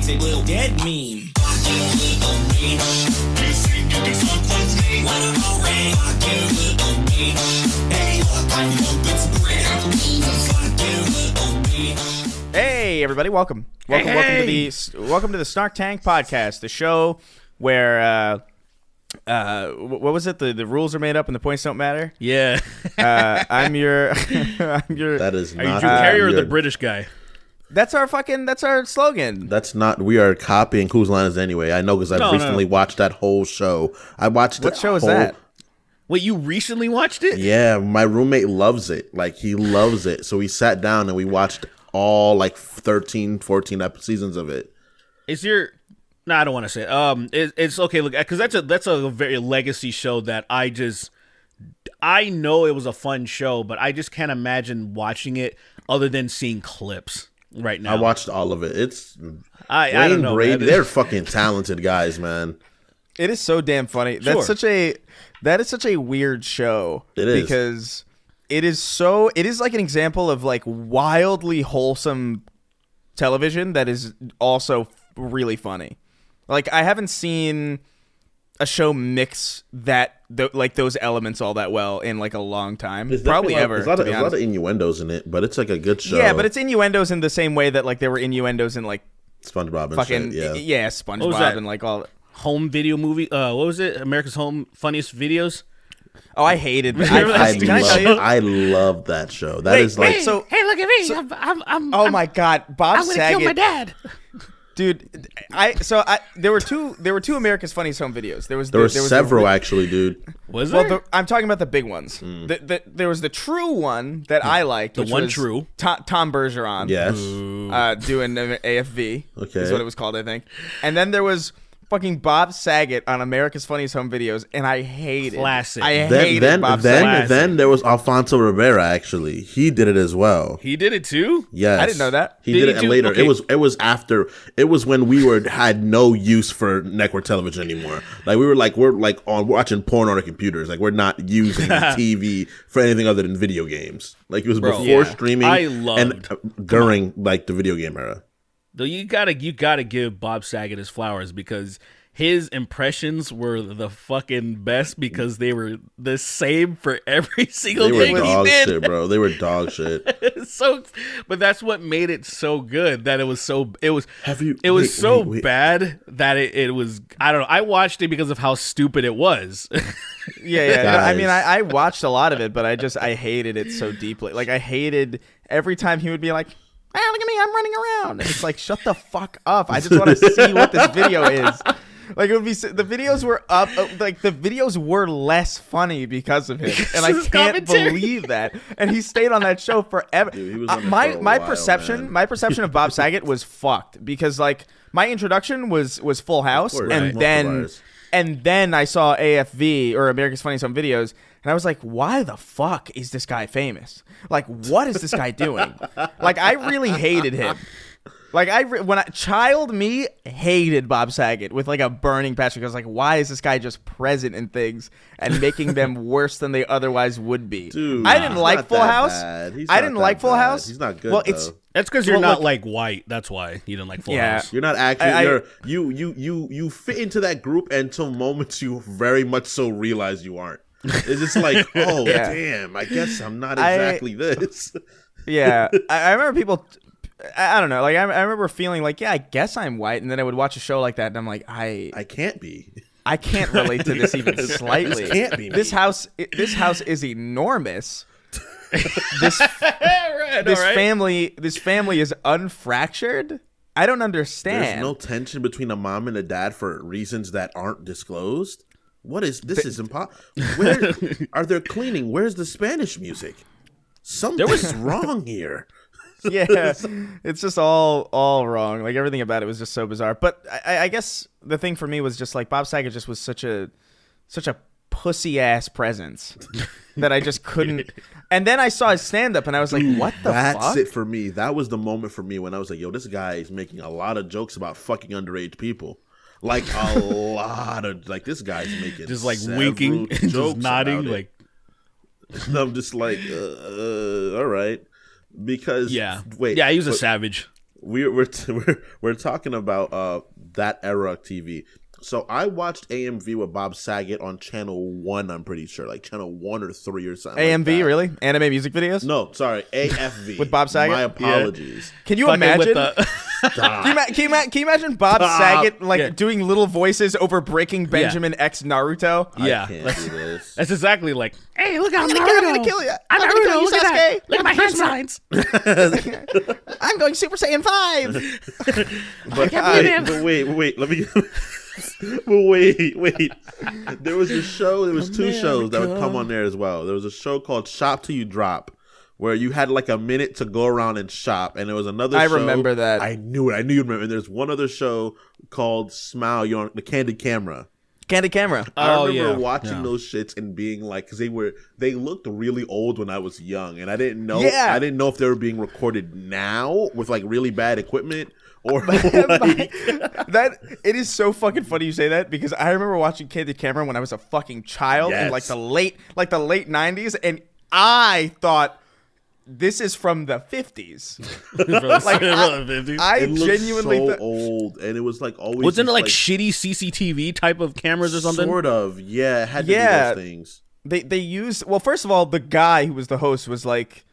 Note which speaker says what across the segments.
Speaker 1: Dead meme.
Speaker 2: Hey everybody, welcome to the Snark Tank podcast, the show where what was it? The rules are made up and the points don't matter.
Speaker 3: Yeah.
Speaker 2: I'm your
Speaker 4: That is
Speaker 3: Are you
Speaker 4: not
Speaker 3: Drew Carey or the
Speaker 4: you're-
Speaker 3: British guy?
Speaker 2: That's our slogan.
Speaker 4: That's not. We are copying Whose Line Is It Anyway. I know because I've recently watched that whole show. I watched
Speaker 2: What show is that?
Speaker 3: Wait, you recently watched it?
Speaker 4: Yeah, my roommate loves it. Like, he loves it. So we sat down and we watched all, like, 13, 14 seasons of it.
Speaker 3: Is your... No, I don't want to say it. It's okay, look, because that's a very legacy show that I know it was a fun show, but I just can't imagine watching it other than seeing clips right now.
Speaker 4: I watched all of it. It's...
Speaker 3: I don't know,
Speaker 4: Brady,
Speaker 3: man.
Speaker 4: they're fucking talented guys, man.
Speaker 2: It is so damn funny.
Speaker 3: Sure.
Speaker 2: That is such a weird show.
Speaker 4: It is.
Speaker 2: Because it is like an example of like wildly wholesome television that is also really funny. Like, I haven't seen a show mix like those elements all that well in like a long time. Probably ever.
Speaker 4: There's a lot of innuendos in it, but it's like a good show.
Speaker 2: Yeah, but it's innuendos in the same way that like there were innuendos in like
Speaker 4: SpongeBob and
Speaker 2: fucking
Speaker 4: shit, yeah.
Speaker 2: SpongeBob and like all.
Speaker 3: Home video movie. What was it? America's Home Funniest Videos.
Speaker 2: Oh, I hated that.
Speaker 4: I love that show. That is like
Speaker 2: so.
Speaker 3: Hey, look at me! I'm
Speaker 2: Oh my God, Bob
Speaker 3: I'm gonna
Speaker 2: Saget.
Speaker 3: kill my dad.
Speaker 2: Dude, there were two America's Funniest Home Videos. There
Speaker 4: were several actually, dude.
Speaker 3: Was there?
Speaker 2: Well, I'm talking about the big ones. There was the true one that I liked.
Speaker 3: The
Speaker 2: which
Speaker 3: one
Speaker 2: was
Speaker 3: true.
Speaker 2: Tom Bergeron.
Speaker 4: Yes.
Speaker 2: Doing AFV.
Speaker 4: Okay.
Speaker 2: Is what it was called, I think. And then there was fucking Bob Saget on America's Funniest Home Videos, and I hated.
Speaker 3: Classic.
Speaker 2: I hated Bob Saget.
Speaker 4: Then there was Alfonso Rivera. Actually, he did it as well.
Speaker 3: He did it too?
Speaker 4: Yes,
Speaker 2: I didn't know that.
Speaker 4: He did it
Speaker 3: do-
Speaker 4: later.
Speaker 3: okay.
Speaker 4: It was after. It was when we had no use for network television anymore. Like we're on watching porn on our computers. Like, we're not using TV for anything other than video games. Like, it was before streaming and during like the video game era.
Speaker 3: Though you gotta give Bob Saget his flowers because his impressions were the fucking best because they were the same for every single
Speaker 4: They were
Speaker 3: thing he
Speaker 4: dog
Speaker 3: did.
Speaker 4: shit, bro. They were dog shit.
Speaker 3: But that's what made it so good. That it was so
Speaker 4: Wait.
Speaker 3: bad that it was. I don't know. I watched it because of how stupid it was.
Speaker 2: Yeah.
Speaker 4: Guys.
Speaker 2: I mean, I watched a lot of it, but I hated it so deeply. Like, I hated every time he would be like, "Ah, look at me, I'm running around." And it's like, shut the fuck up. I just want to see what this video is. Like, it would be the videos were up. Like, the videos were less funny because of him, and I can't believe that. And he stayed on that show forever.
Speaker 4: Dude, he was on it
Speaker 2: my
Speaker 4: for a
Speaker 2: my
Speaker 4: while,
Speaker 2: perception
Speaker 4: man.
Speaker 2: my perception of Bob Saget was fucked because like my introduction was Full House,
Speaker 4: course,
Speaker 2: and
Speaker 4: right.
Speaker 2: then I saw AFV or America's Funniest Home Videos, and I was like, why the fuck is this guy famous? Like, what is this guy doing? Like, I really hated him. Like, child me hated Bob Saget with like a burning passion. I was like, why is this guy just present in things and making them worse than they otherwise would be?
Speaker 4: Dude,
Speaker 2: I didn't like Full House. I didn't like Full House.
Speaker 4: He's not good.
Speaker 2: Well,
Speaker 4: though.
Speaker 3: That's because you're
Speaker 2: Well,
Speaker 3: not
Speaker 2: look-
Speaker 3: like white. That's why you didn't like Full
Speaker 2: Yeah.
Speaker 3: House.
Speaker 4: You're not actually.
Speaker 2: I-
Speaker 4: You fit into that group until moments you very much so realize you aren't. It's just like, oh
Speaker 2: Yeah.
Speaker 4: damn, I guess I'm not exactly this.
Speaker 2: Yeah, I remember people. I don't know. Like, I remember feeling like, yeah, I guess I'm white, and then I would watch a show like that, and I'm like,
Speaker 4: I can't be.
Speaker 2: I can't relate to this even slightly.
Speaker 4: This can't be me.
Speaker 2: This house is enormous. This
Speaker 3: Right.
Speaker 2: family is unfractured. I don't understand.
Speaker 4: There's no tension between a mom and a dad for reasons that aren't disclosed. What is this? Is impossible. Where are they cleaning? Where's the Spanish music? Something's wrong here.
Speaker 2: Yeah, it's just all wrong. Like, everything about it was just so bizarre. But I guess the thing for me was just like Bob Saget just was such a pussy ass presence that I just couldn't. And then I saw his stand up and I was like, what the fuck?
Speaker 4: That's it for me. That was the moment for me when I was like, yo, this guy is making a lot of jokes about fucking underage people. Like, a lot of, like, this guy's making
Speaker 3: Just like
Speaker 4: several
Speaker 3: winking, and just
Speaker 4: jokes
Speaker 3: nodding,
Speaker 4: about it.
Speaker 3: like.
Speaker 4: And I'm just like, all right. Because
Speaker 3: Yeah.
Speaker 4: wait,
Speaker 3: Yeah, he was a
Speaker 4: but-
Speaker 3: savage.
Speaker 4: we're talking about that era of TV. So I watched AMV with Bob Saget on channel 1. I'm pretty sure, like channel 1 or 3 or something.
Speaker 2: AMV,
Speaker 4: like
Speaker 2: really? Anime music videos?
Speaker 4: No, sorry, AFV
Speaker 2: with Bob Saget.
Speaker 4: My apologies.
Speaker 2: Yeah. Can you imagine? Can you imagine Bob Saget doing little voices over Breaking Benjamin X Naruto?
Speaker 3: Yeah,
Speaker 4: I can't do this.
Speaker 3: That's exactly like, hey, look out, Naruto!
Speaker 2: I'm gonna kill you.
Speaker 3: I'm
Speaker 2: Naruto.
Speaker 3: Look at that. Look at my hand signs.
Speaker 2: I'm going Super Saiyan 5.
Speaker 4: But wait, let me. wait. There was a show. There was two shows that would come on there as well. There was a show called Shop Till You Drop, where you had like a minute to go around and shop, and there was another.
Speaker 2: I remember that.
Speaker 4: I knew it. I knew you'd remember. And there's one other show called Smile. You're on the Candid Camera.
Speaker 2: Candid Camera.
Speaker 4: I remember watching those shits and being like, because they looked really old when I was young, and I didn't know.
Speaker 2: Yeah.
Speaker 4: I didn't know if they were being recorded now with like really bad equipment. Or
Speaker 2: that it is so fucking funny you say that, because I remember watching Candid Camera when I was a fucking child in like the late 90s, and I thought this is from the 50s. I genuinely
Speaker 4: so old, and it was like always
Speaker 3: wasn't it like shitty CCTV type of cameras or something?
Speaker 4: Sort of, yeah. It had to be those things.
Speaker 2: They used, well, first of all, the guy who was the host was like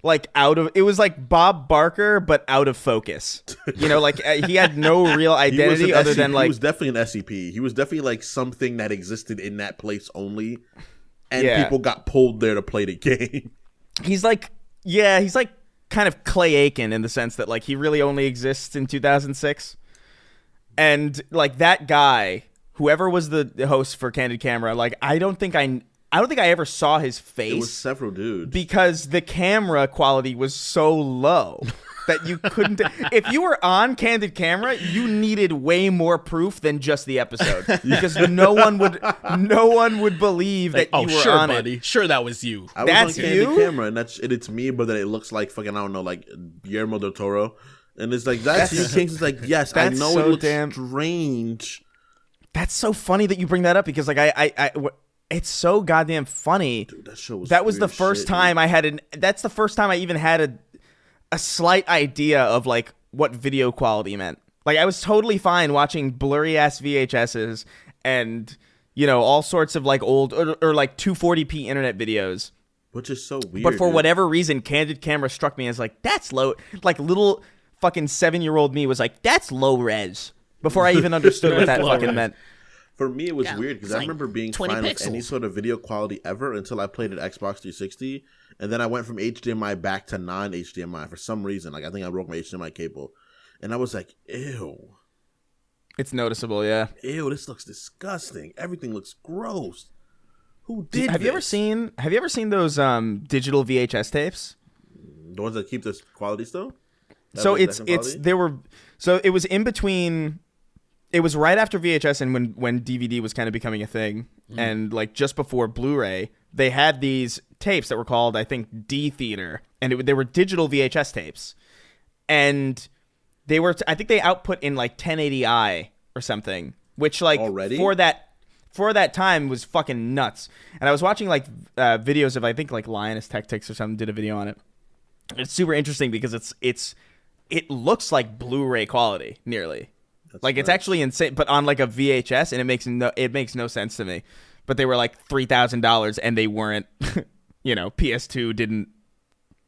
Speaker 2: it was like Bob Barker but out of focus, you know, like he had no real identity other than like
Speaker 4: he was definitely an SCP. He was definitely like something that existed in that place only, and people got pulled there to play the game. He's
Speaker 2: like kind of Clay Aiken in the sense that like he really only exists in 2006, and like that guy, whoever was the host for Candid Camera, like I don't think I ever saw his face.
Speaker 4: It was several dudes.
Speaker 2: Because the camera quality was so low that you couldn't. If you were on Candid Camera, you needed way more proof than just the episode, because no one would believe that you were on
Speaker 3: buddy.
Speaker 2: it.
Speaker 3: Sure, that was you.
Speaker 4: I was on Candid Camera, and it's me, but then it looks like fucking, I don't know, like Guillermo del Toro, and it's like that's you. Kings is like, yes, I know it looks strange.
Speaker 2: That's so funny that you bring that up, because like it's so goddamn funny.
Speaker 4: Dude, that show was
Speaker 2: the first time I had that's the first time I even had a slight idea of like what video quality meant. Like I was totally fine watching blurry ass VHSs and, you know, all sorts of like old or like 240p internet videos.
Speaker 4: Which is so weird.
Speaker 2: But for whatever reason, Candid Camera struck me as like, that's low. Like little fucking 7-year-old me was like, that's low res, before I even understood what that fucking meant.
Speaker 4: For me, it was weird because I remember being fine with any sort of video quality ever until I played an Xbox 360, and then I went from HDMI back to non-HDMI for some reason. Like I think I broke my HDMI cable, and I was like, "Ew."
Speaker 2: It's noticeable, yeah.
Speaker 4: Ew, this looks disgusting. Everything looks gross. Who did?
Speaker 2: Have you ever seen those digital VHS tapes?
Speaker 4: The ones that keep this quality still?
Speaker 2: So it was in between. It was right after VHS and when DVD was kind of becoming a thing, and like just before Blu-ray, they had these tapes that were called, I think, D Theater, and they were digital VHS tapes, and they were I think they output in like 1080i or something, which like
Speaker 4: already? for
Speaker 2: that time was fucking nuts. And I was watching like videos of, I think like Lioness Tactics or something did a video on it. It's super interesting because it looks like Blu-ray quality nearly. Like it's actually insane, but on like a VHS, and it makes no sense to me. But they were like $3,000, and they weren't, you know, PS2 didn't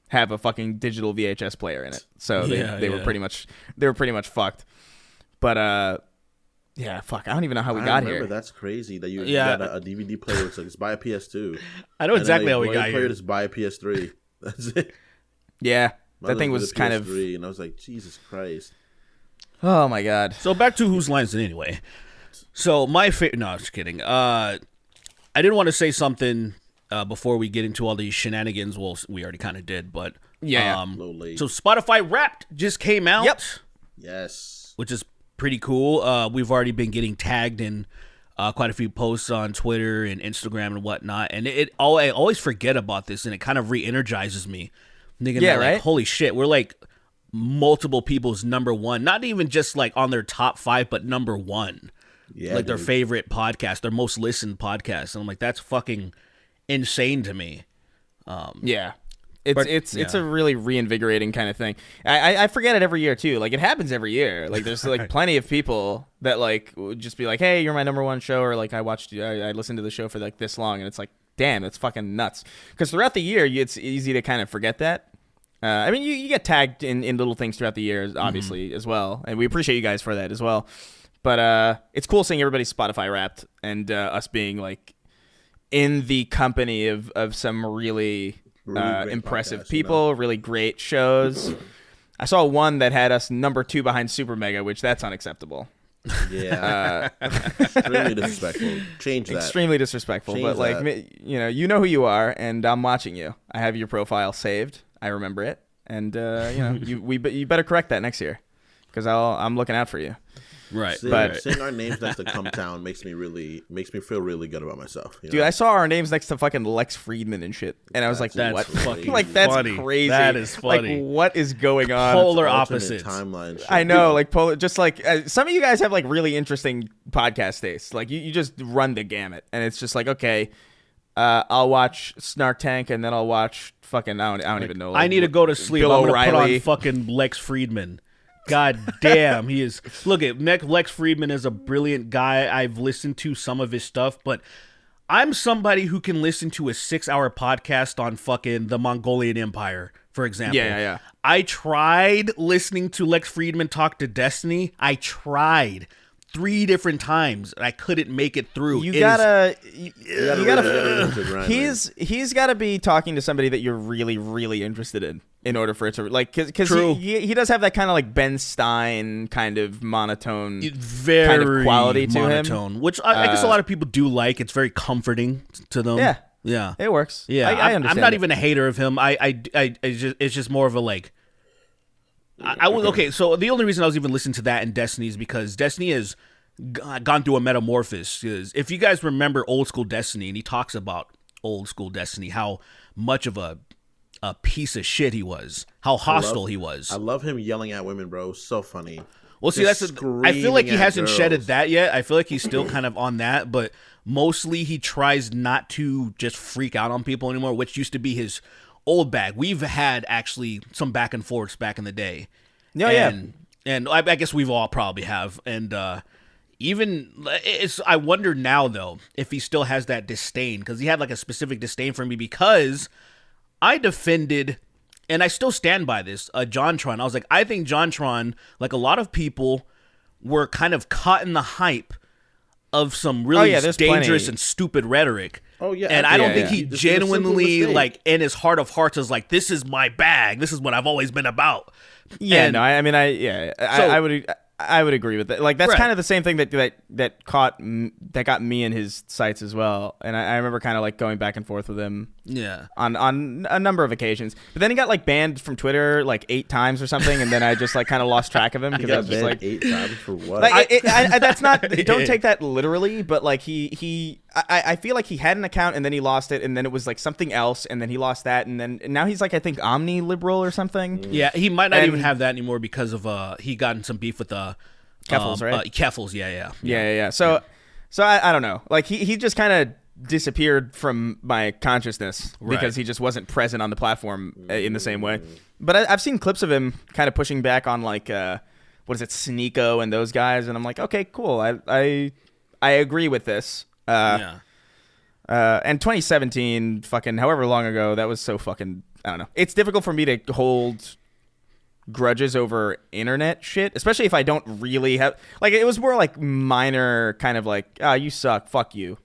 Speaker 2: have a fucking digital VHS player in it, so they were pretty much fucked. But yeah, fuck, I don't even know how we got here.
Speaker 4: That's crazy that you got a DVD player. It's like, just buy a PS2.
Speaker 3: I know exactly how we got here.
Speaker 4: Just buy a PS3. That's it.
Speaker 2: Yeah, that thing was kind of.
Speaker 4: And I was like, Jesus Christ.
Speaker 2: Oh my god.
Speaker 3: So back to Whose Lines It Anyway. So my favorite. No, I'm just kidding. I didn't want to say something before we get into all these shenanigans. Well, we already kind of did, but
Speaker 2: yeah.
Speaker 3: So Spotify Wrapped just came out.
Speaker 2: Yep.
Speaker 4: Yes.
Speaker 3: Which is pretty cool. We've already been getting tagged in quite a few posts on Twitter and Instagram and whatnot, and I always forget about this, and it kind of re-energizes me. Thinking that, like, holy shit, we're like multiple people's number one, not even just like on their top 5, but number one. Yeah, like their favorite podcast, their most listened podcast. And I'm like, that's fucking insane to me.
Speaker 2: Yeah. It's a really reinvigorating kind of thing. I forget it every year too. Like it happens every year. Like there's like plenty of people that like would just be like, "Hey, you're my number one show," or like I listened to the show for like this long, and it's like, damn, that's fucking nuts. Because throughout the year, it's easy to kind of forget that. I mean, you get tagged in little things throughout the year, obviously, as well, and we appreciate you guys for that as well. But it's cool seeing everybody's Spotify Wrapped and us being like in the company of some really impressive people, really great shows. I saw one that had us number 2 behind Super Mega, which that's unacceptable.
Speaker 4: Yeah, extremely disrespectful. Change that.
Speaker 2: Extremely disrespectful. Change but like, that. You know who you are, and I'm watching you. I have your profile saved. I remember it, and you better correct that next year, because I'm looking out for you.
Speaker 3: Right.
Speaker 4: Seeing our names next to Come Town makes me feel really good about myself.
Speaker 2: Dude, I saw our names next to fucking Lex Friedman and shit, and I was like,
Speaker 3: that's
Speaker 2: what?
Speaker 3: Fucking
Speaker 2: like that's
Speaker 3: funny.
Speaker 2: crazy.
Speaker 3: That is funny.
Speaker 2: Like, what is going on?
Speaker 3: Polar opposites.
Speaker 4: Timeline.
Speaker 2: I know, like polar. Just like some of you guys have like really interesting podcast tastes. Like you just run the gamut, and it's just like, okay, I'll watch Snark Tank, and then I'll watch fucking I don't even know. Like,
Speaker 3: I need to go to sleep.
Speaker 2: Bill
Speaker 3: I'm gonna
Speaker 2: O'Reilly.
Speaker 3: put on fucking Lex Friedman. God damn, he is. Look at Lex Friedman is a brilliant guy. I've listened to some of his stuff, but I'm somebody who can listen to a 6-hour podcast on fucking the Mongolian Empire, for example.
Speaker 2: Yeah.
Speaker 3: I tried listening to Lex Friedman talk to Destiny. I tried 3 different times, and I couldn't make it through.
Speaker 2: He's got to be talking to somebody that you're really, really interested in order for it to like, because he does have that kind of like Ben Stein kind of monotone,
Speaker 3: very
Speaker 2: kind of quality to
Speaker 3: monotone,
Speaker 2: him,
Speaker 3: which I guess a lot of people do like. It's very comforting to them. Yeah,
Speaker 2: it works.
Speaker 3: Yeah,
Speaker 2: I understand.
Speaker 3: I'm not even a hater of him. It's just more of a like. I was okay. So the only reason I was even listening to that in Destiny is because Destiny has gone through a metamorphosis. If you guys remember old school Destiny, and he talks about old school Destiny, how much of a piece of shit he was, how hostile he was.
Speaker 4: I love him yelling at women, bro. So funny.
Speaker 3: Well, see, I feel like he hasn't shedded that yet. I feel like he's still kind of on that, but mostly he tries not to just freak out on people anymore, which used to be his old bag. We've had actually some back and forths back in the day. And I guess we've all probably have. And I wonder now though if he still has that disdain, because he had like a specific disdain for me because I defended, and I still stand by this, JonTron. I was like, I think JonTron, like a lot of people, were kind of caught in the hype of some really dangerous and stupid rhetoric.
Speaker 4: Oh yeah,
Speaker 3: and I don't think he genuinely, like, in his heart of hearts, is like, this is my bag. This is what I've always been about.
Speaker 2: Yeah, no, I mean, I would agree with that. Like that's kind of the same thing that got me in his sights as well. And I remember kind of like going back and forth with him.
Speaker 3: Yeah.
Speaker 2: On a number of occasions. But then he got like banned from Twitter like 8 times or something, and then I just like kind of lost track of him because I was just like
Speaker 4: 8 times for what?
Speaker 2: Like that's not. Don't take that literally, but like I feel like he had an account and then he lost it, and then it was like something else, and then he lost that, and now he's like, I think, omni-liberal or something.
Speaker 3: Yeah, he might not even have that anymore because of he got in some beef with
Speaker 2: Keffels, right?
Speaker 3: Keffels, yeah.
Speaker 2: So I don't know. Like he just kind of disappeared from my consciousness because he just wasn't present on the platform in the same way. But I've seen clips of him kind of pushing back on like what is it, Sneeko and those guys, and I'm like, okay, cool. I agree with this. And 2017, fucking however long ago, that was so fucking, I don't know. It's difficult for me to hold grudges over internet shit, especially if I don't really have, like, it was more like minor kind of like, you suck, fuck you.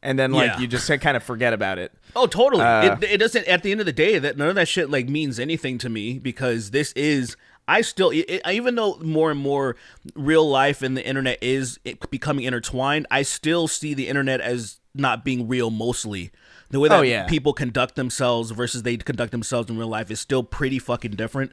Speaker 2: And then like you just kind of forget about it.
Speaker 3: Oh, totally. It doesn't, at the end of the day, that none of that shit like means anything to me, because this is, I still, even though more and more real life and the internet is becoming intertwined, I still see the internet as not being real mostly. The way that people conduct themselves versus they conduct themselves in real life is still pretty fucking different.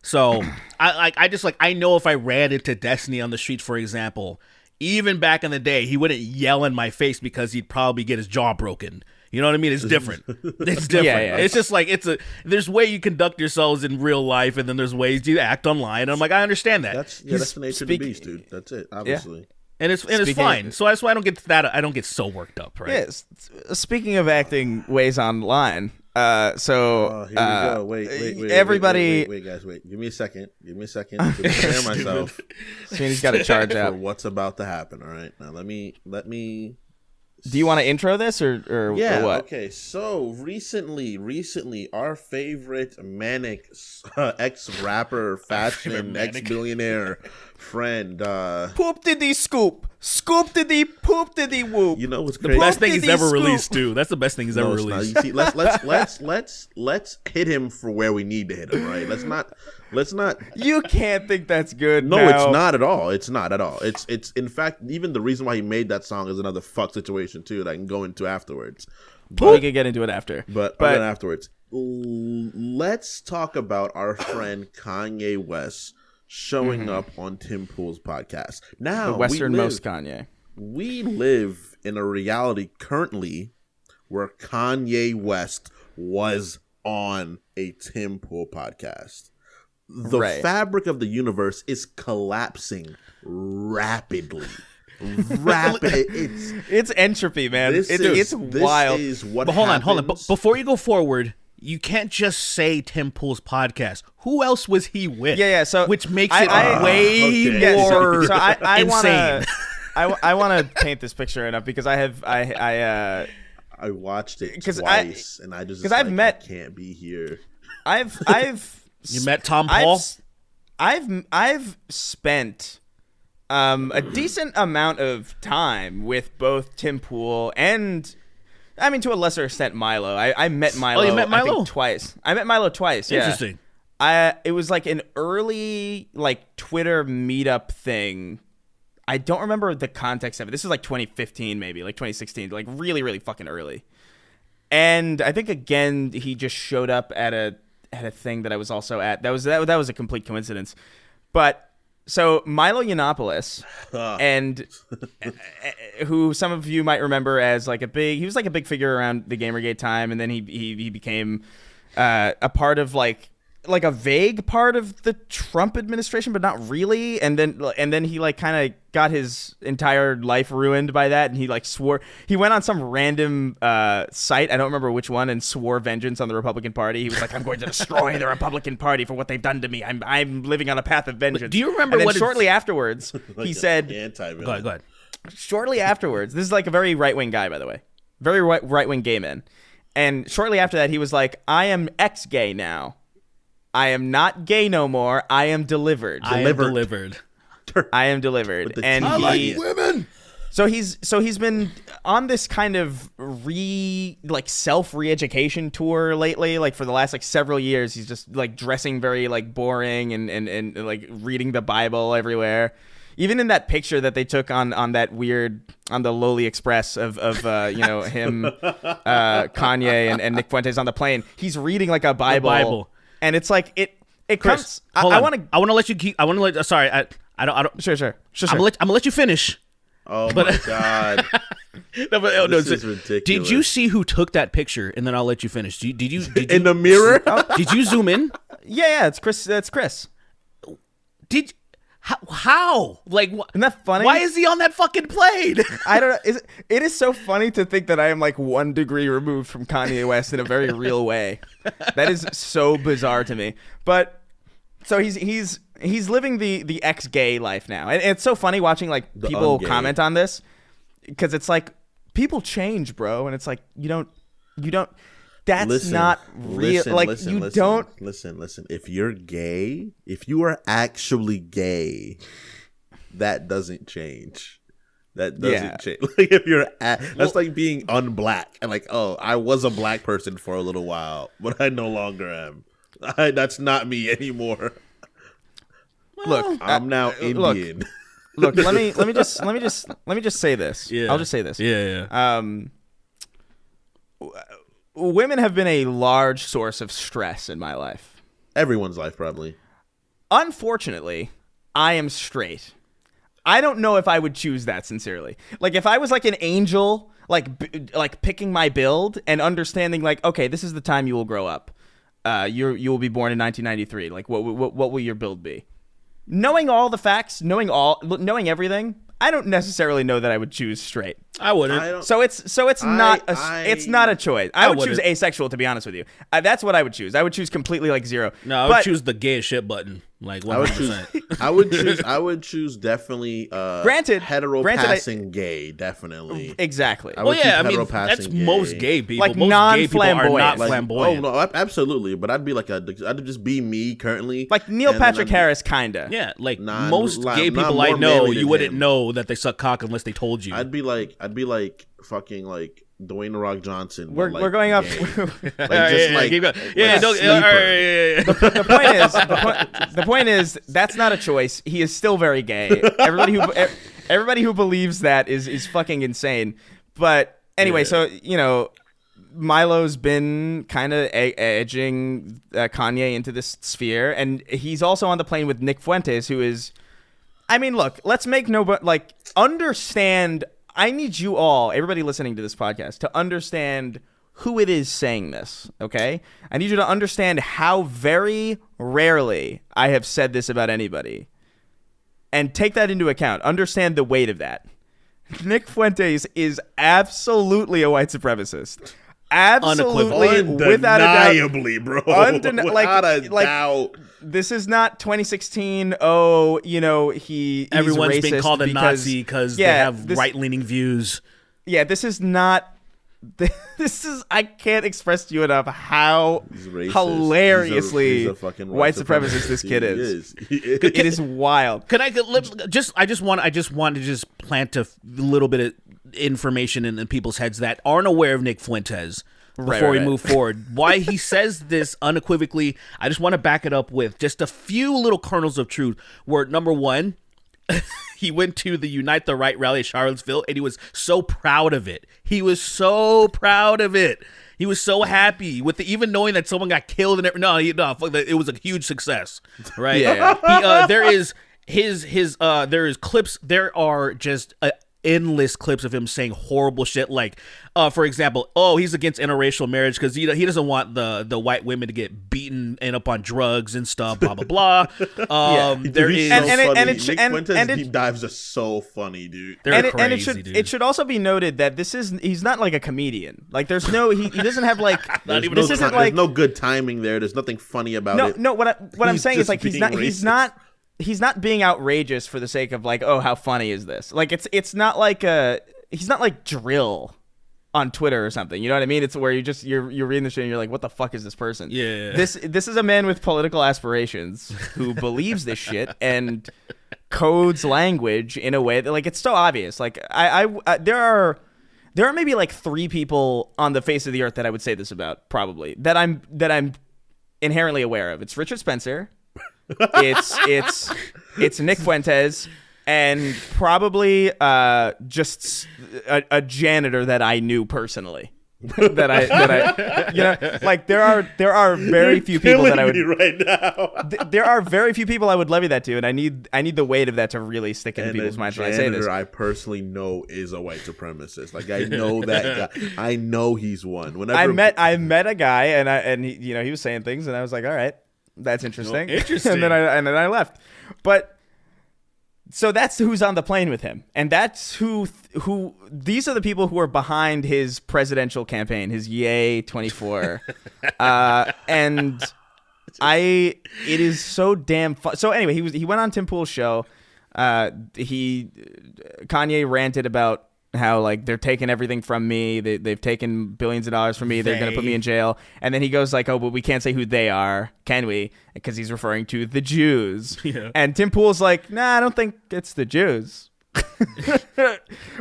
Speaker 3: So I just like, I know if I ran into Destiny on the streets, for example, even back in the day, he wouldn't yell in my face because he'd probably get his jaw broken. You know what I mean? It's different. It's different. Yeah. It's just like, there's way you conduct yourselves in real life, and then there's ways you act online. And I'm like, I understand that.
Speaker 4: That's the nature of the beast, dude. That's it, obviously.
Speaker 2: Yeah.
Speaker 3: And it's fine. So that's why I don't get so worked up, right?
Speaker 2: Yes. Speaking of acting ways online, So
Speaker 4: Here we go. Wait,
Speaker 2: everybody,
Speaker 4: wait, guys, wait. Give me a second to prepare myself
Speaker 2: Sandy's got to charge
Speaker 4: for
Speaker 2: up.
Speaker 4: what's about to happen. All right, now let me.
Speaker 2: Do you want to intro this or
Speaker 4: Yeah.
Speaker 2: or what?
Speaker 4: Okay. So recently, our favorite manic ex-rapper, fashion ex-billionaire friend.
Speaker 2: Poop diddy scoop, scoop diddy, poop diddy whoop.
Speaker 4: You know what's
Speaker 3: The
Speaker 4: crazy?
Speaker 3: best thing he's ever
Speaker 2: Scoop.
Speaker 3: released, too. That's the best thing he's ever
Speaker 4: No, it's not.
Speaker 3: released.
Speaker 4: You see, let's hit him for where we need to hit him. Right? Let's not.
Speaker 2: You can't think that's good.
Speaker 4: No,
Speaker 2: now.
Speaker 4: it's not at all. It's not at all. It's in fact, even the reason why he made that song is another fuck situation too that I can go into afterwards.
Speaker 2: We can get into it after.
Speaker 4: But afterwards, let's talk about our friend Kanye West showing up on Tim Pool's podcast. Now,
Speaker 2: the westernmost Kanye.
Speaker 4: we live in a reality currently where Kanye West was on a Tim Pool podcast. The
Speaker 2: Right.
Speaker 4: fabric of the universe is collapsing rapidly. It's
Speaker 2: entropy, man.
Speaker 4: this
Speaker 2: It's
Speaker 4: is,
Speaker 2: wild.
Speaker 4: This is what
Speaker 3: But hold on. But
Speaker 4: happens.
Speaker 3: before you go forward, you can't just say Tim Pool's podcast. Who else was he with?
Speaker 2: Yeah. So
Speaker 3: which makes
Speaker 2: I-
Speaker 3: it
Speaker 2: I-
Speaker 3: way
Speaker 4: okay.
Speaker 2: Yeah,
Speaker 3: more
Speaker 2: so I
Speaker 3: insane.
Speaker 2: I want to paint this picture enough because
Speaker 4: I watched it
Speaker 2: 'cause
Speaker 4: twice, and I just
Speaker 2: 'cause I've
Speaker 4: like,
Speaker 2: met-
Speaker 4: I can't be here.
Speaker 2: I've
Speaker 3: You met Tom Paul?
Speaker 2: I've spent a decent amount of time with both Tim Pool and, I mean, to a lesser extent, Milo. I met Milo.
Speaker 3: Oh, you met
Speaker 2: I think,
Speaker 3: Milo?
Speaker 2: twice. I met Milo twice. Yeah.
Speaker 3: Interesting.
Speaker 2: It was like an early like Twitter meetup thing. I don't remember the context of it. This was like 2015, maybe like 2016, like really, really fucking early. And I think again he just showed up at a thing that I was also at. That was a complete coincidence. But so Milo Yiannopoulos, and who some of you might remember as like he was like a big figure around the Gamergate time, and then he became a part of like a vague part of the Trump administration, but not really. And then he like kind of got his entire life ruined by that, and he like he went on some random site, I don't remember which one, and swore vengeance on the Republican Party. He was like, I'm going to destroy the Republican Party for what they've done to me. I'm living on a path of vengeance.
Speaker 3: Do you remember
Speaker 2: and then
Speaker 3: what
Speaker 2: shortly afterwards
Speaker 4: Like
Speaker 2: he
Speaker 4: a
Speaker 2: said
Speaker 4: anti-villain.
Speaker 3: Go ahead.
Speaker 2: shortly afterwards, this is like a very right-wing guy, by the way, very right-wing gay man, and shortly after that he was like, I am ex-gay now. I am not gay no more. I am delivered.
Speaker 3: I am delivered.
Speaker 2: I am delivered. And
Speaker 4: I like women.
Speaker 2: So he's been on this kind of self re-education tour lately. Like for the last like several years, he's just like dressing very like boring and like reading the Bible everywhere. Even in that picture that they took on that weird on the Lowly Express of him, Kanye and Nick Fuentes on the plane, he's reading like a Bible. And it's like it
Speaker 3: Chris,
Speaker 2: comes. I want to
Speaker 3: let you keep. I want to let. Sorry, I don't.
Speaker 2: Sure.
Speaker 3: I'm gonna let you finish.
Speaker 4: Oh my god, this is ridiculous.
Speaker 3: Did you see who took that picture? And then I'll let you finish. Did you
Speaker 4: in the mirror?
Speaker 3: Did you zoom in?
Speaker 2: Yeah, it's Chris. That's Chris.
Speaker 3: How? Like,
Speaker 2: Isn't that funny?
Speaker 3: why is he on that fucking plane?
Speaker 2: I don't know. It is so funny to think that I am like 1 degree removed from Kanye West in a very real way. That is so bizarre to me. But so he's living the ex-gay life now, and it's so funny watching like people comment on this because it's like people change, bro, and it's like you don't. That's not real.
Speaker 4: Listen. If you're gay, if you are actually gay, that doesn't change. That doesn't change. Like if you're, that's like being unblack and like, oh, I was a black person for a little while, but I no longer am. That's not me anymore.
Speaker 2: Look,
Speaker 4: I'm now Indian.
Speaker 2: Look, let me just say this.
Speaker 3: Yeah.
Speaker 2: I'll just say this.
Speaker 3: Yeah.
Speaker 2: Women have been a large source of stress in my life.
Speaker 4: Everyone's life, probably.
Speaker 2: Unfortunately, I am straight. I don't know if I would choose that sincerely. Like if I was like an angel, like picking my build and understanding like, okay, this is the time you will grow up. You will be born in 1993. Like what will your build be? Knowing all the facts, knowing everything, I don't necessarily know that I would choose straight.
Speaker 3: I wouldn't.
Speaker 2: So it's not a choice. I would choose
Speaker 3: wouldn't.
Speaker 2: asexual, to be honest with you. That's what I would choose. I would choose completely like zero.
Speaker 3: No, I would choose the gay as shit button. Like 100%.
Speaker 4: I would choose definitely
Speaker 2: granted
Speaker 4: passing gay, definitely.
Speaker 2: Exactly.
Speaker 3: Well, yeah, I mean that's most gay people.
Speaker 2: Like
Speaker 3: most gay people are not flamboyant.
Speaker 4: Oh no, absolutely. But I'd be like I'd just be me currently.
Speaker 2: Like Neil Patrick Harris, kinda.
Speaker 3: Yeah, like most gay people I know, you wouldn't know that they suck cock unless they told you.
Speaker 4: I'd be like fucking like Dwayne The Rock Johnson.
Speaker 2: We're going up. The point is that's not a choice. He is still very gay. Everybody who believes that is fucking insane. But anyway, so Milo's been kind of edging Kanye into this sphere, and he's also on the plane with Nick Fuentes, who is. I mean, look, let's make understand. I need you all, everybody listening to this podcast, to understand who it is saying this, okay? I need you to understand how very rarely I have said this about anybody. And take that into account. Understand the weight of that. Nick Fuentes is absolutely a white supremacist. Absolutely, without a doubt,
Speaker 4: bro.
Speaker 2: Without a doubt. This is not 2016. He's
Speaker 3: everyone's
Speaker 2: racist
Speaker 3: being called a Nazi because they have right-leaning views.
Speaker 2: Yeah, this is not. This is. I can't express to you enough how hilariously he's a white supremacist this kid is. It is wild.
Speaker 3: Could I just want to plant a little bit of information in people's heads that aren't aware of Nick Fuentes before we move forward. Why he says this unequivocally, I just want to back it up with just a few little kernels of truth. Where number one, he went to the Unite the Right rally at Charlottesville, and he was so proud of it. He was so proud of it. He was so happy with even knowing that someone got killed and everything. It was a huge success, right?
Speaker 2: Yeah.
Speaker 3: There is clips. There are just endless clips of him saying horrible shit. Like, for example, he's against interracial marriage because he doesn't want the white women to get beaten and up on drugs and stuff. Blah blah blah. There is
Speaker 4: Nick Fuentes' deep dives are so funny, dude.
Speaker 2: It should also be noted that he's not like a comedian. Like there's no he doesn't have like
Speaker 4: there's no good timing there. There's nothing funny about it.
Speaker 2: No, what I'm saying is like he's not being outrageous for the sake of like, oh, how funny is this? Like it's not like he's not like drill on Twitter or something. You know what I mean? It's where you're reading the shit and you're like, what the fuck is this person?
Speaker 3: Yeah.
Speaker 2: This is a man with political aspirations who believes this shit and codes language in a way that like it's so obvious. Like there are maybe like 3 people on the face of the earth that I would say this about, probably, that I'm inherently aware of. It's Richard Spencer. It's Nick Fuentes, and probably just a janitor that I knew personally. that I like there are very few people that I would
Speaker 4: right now.
Speaker 2: There are very few people I would levy that to, and I need the weight of that to really stick into people's minds when I say this.
Speaker 4: I personally know is a white supremacist. Like I know that guy. I know he's one. Whenever
Speaker 2: I met a guy and he was saying things and I was like, all right, that's interesting. and then I left. But so that's who's on the plane with him, and that's who these are the people who are behind his presidential campaign, his Yay 24, and it is so damn fun. So anyway, he went on Tim Pool's show. Kanye ranted about how like they're taking everything from me. They've taken billions of dollars from me. They're going to put me in jail. And then he goes like, oh, but we can't say who they are, can we? Because he's referring to the Jews. Yeah. And Tim Pool's like, nah, I don't think it's the Jews.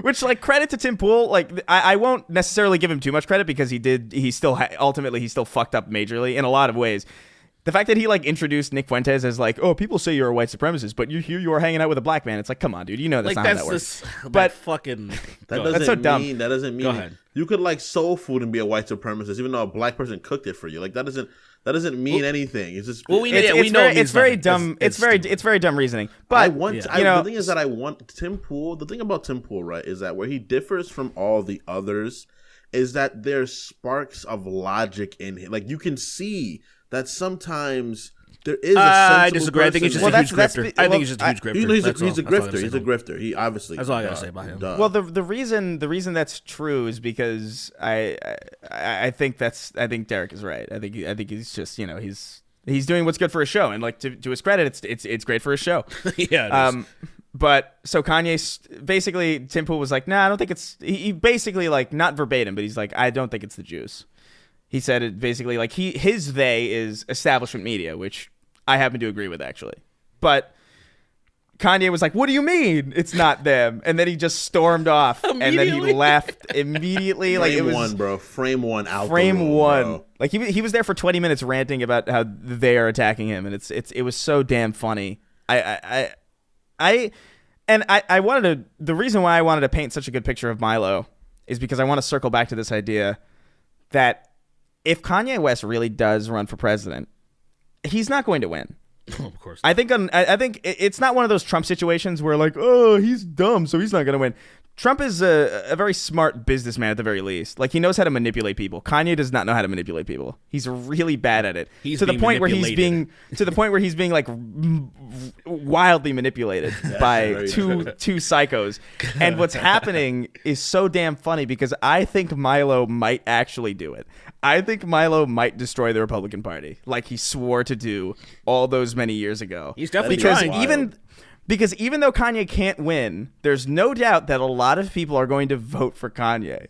Speaker 2: Which, like, credit to Tim Pool. Like, I won't necessarily give him too much credit because he still fucked up majorly in a lot of ways. The fact that he like introduced Nick Fuentes as like, oh, people say you're a white supremacist, but you are hanging out with a black man. It's like, come on, dude, you know that's like, not how that works. That's so dumb.
Speaker 4: That doesn't mean you could like soul food and be a white supremacist, even though a black person cooked it for you. Like that doesn't mean anything. It's just
Speaker 2: it's very dumb. It's very dumb reasoning. But
Speaker 4: the thing is that I want Tim Pool. The thing about Tim Pool, right, is that where he differs from all the others is that there's sparks of logic in him. Like you can see that sometimes There is a
Speaker 3: I
Speaker 4: sensible
Speaker 3: disagree. I think he's just
Speaker 4: person.
Speaker 3: a huge grifter. I think he's just a huge grifter.
Speaker 4: You know, he's a
Speaker 3: That's all I
Speaker 4: grifter. He's a grifter. He obviously.
Speaker 3: That's all I gotta say about him.
Speaker 2: Well, the reason that's true is because I think Derek is right. I think he's just, you know, he's doing what's good for his show, and like to his credit, it's great for his show.
Speaker 3: Yeah. It is.
Speaker 2: But so Kanye basically, Tim Pool was like, nah, I don't think it's. He basically, like, not verbatim, but he's like, I don't think it's the juice. He said it basically like they is establishment media, which I happen to agree with, actually. But Kanye was like, what do you mean it's not them? And then he just stormed off, and then he left immediately.
Speaker 4: Frame
Speaker 2: like it was
Speaker 4: one, bro. Frame one out.
Speaker 2: Frame
Speaker 4: the room,
Speaker 2: one.
Speaker 4: bro.
Speaker 2: Like he was there for 20 minutes ranting about how they are attacking him, and it was so damn funny. I wanted to. The reason why I wanted to paint such a good picture of Milo is because I want to circle back to this idea that if Kanye West really does run for president, he's not going to win.
Speaker 3: Of course.
Speaker 2: I think it's not one of those Trump situations where, like, oh, he's dumb, so he's not going to win. Trump is a very smart businessman at the very least. Like, he knows how to manipulate people. Kanye does not know how to manipulate people. He's really bad at it. To the point where he's being like wildly manipulated by two psychos. And what's happening is so damn funny because I think Milo might actually do it. I think Milo might destroy the Republican Party, like he swore to do all those many years ago.
Speaker 3: He's definitely
Speaker 2: trying. Because even though Kanye can't win, there's no doubt that a lot of people are going to vote for Kanye.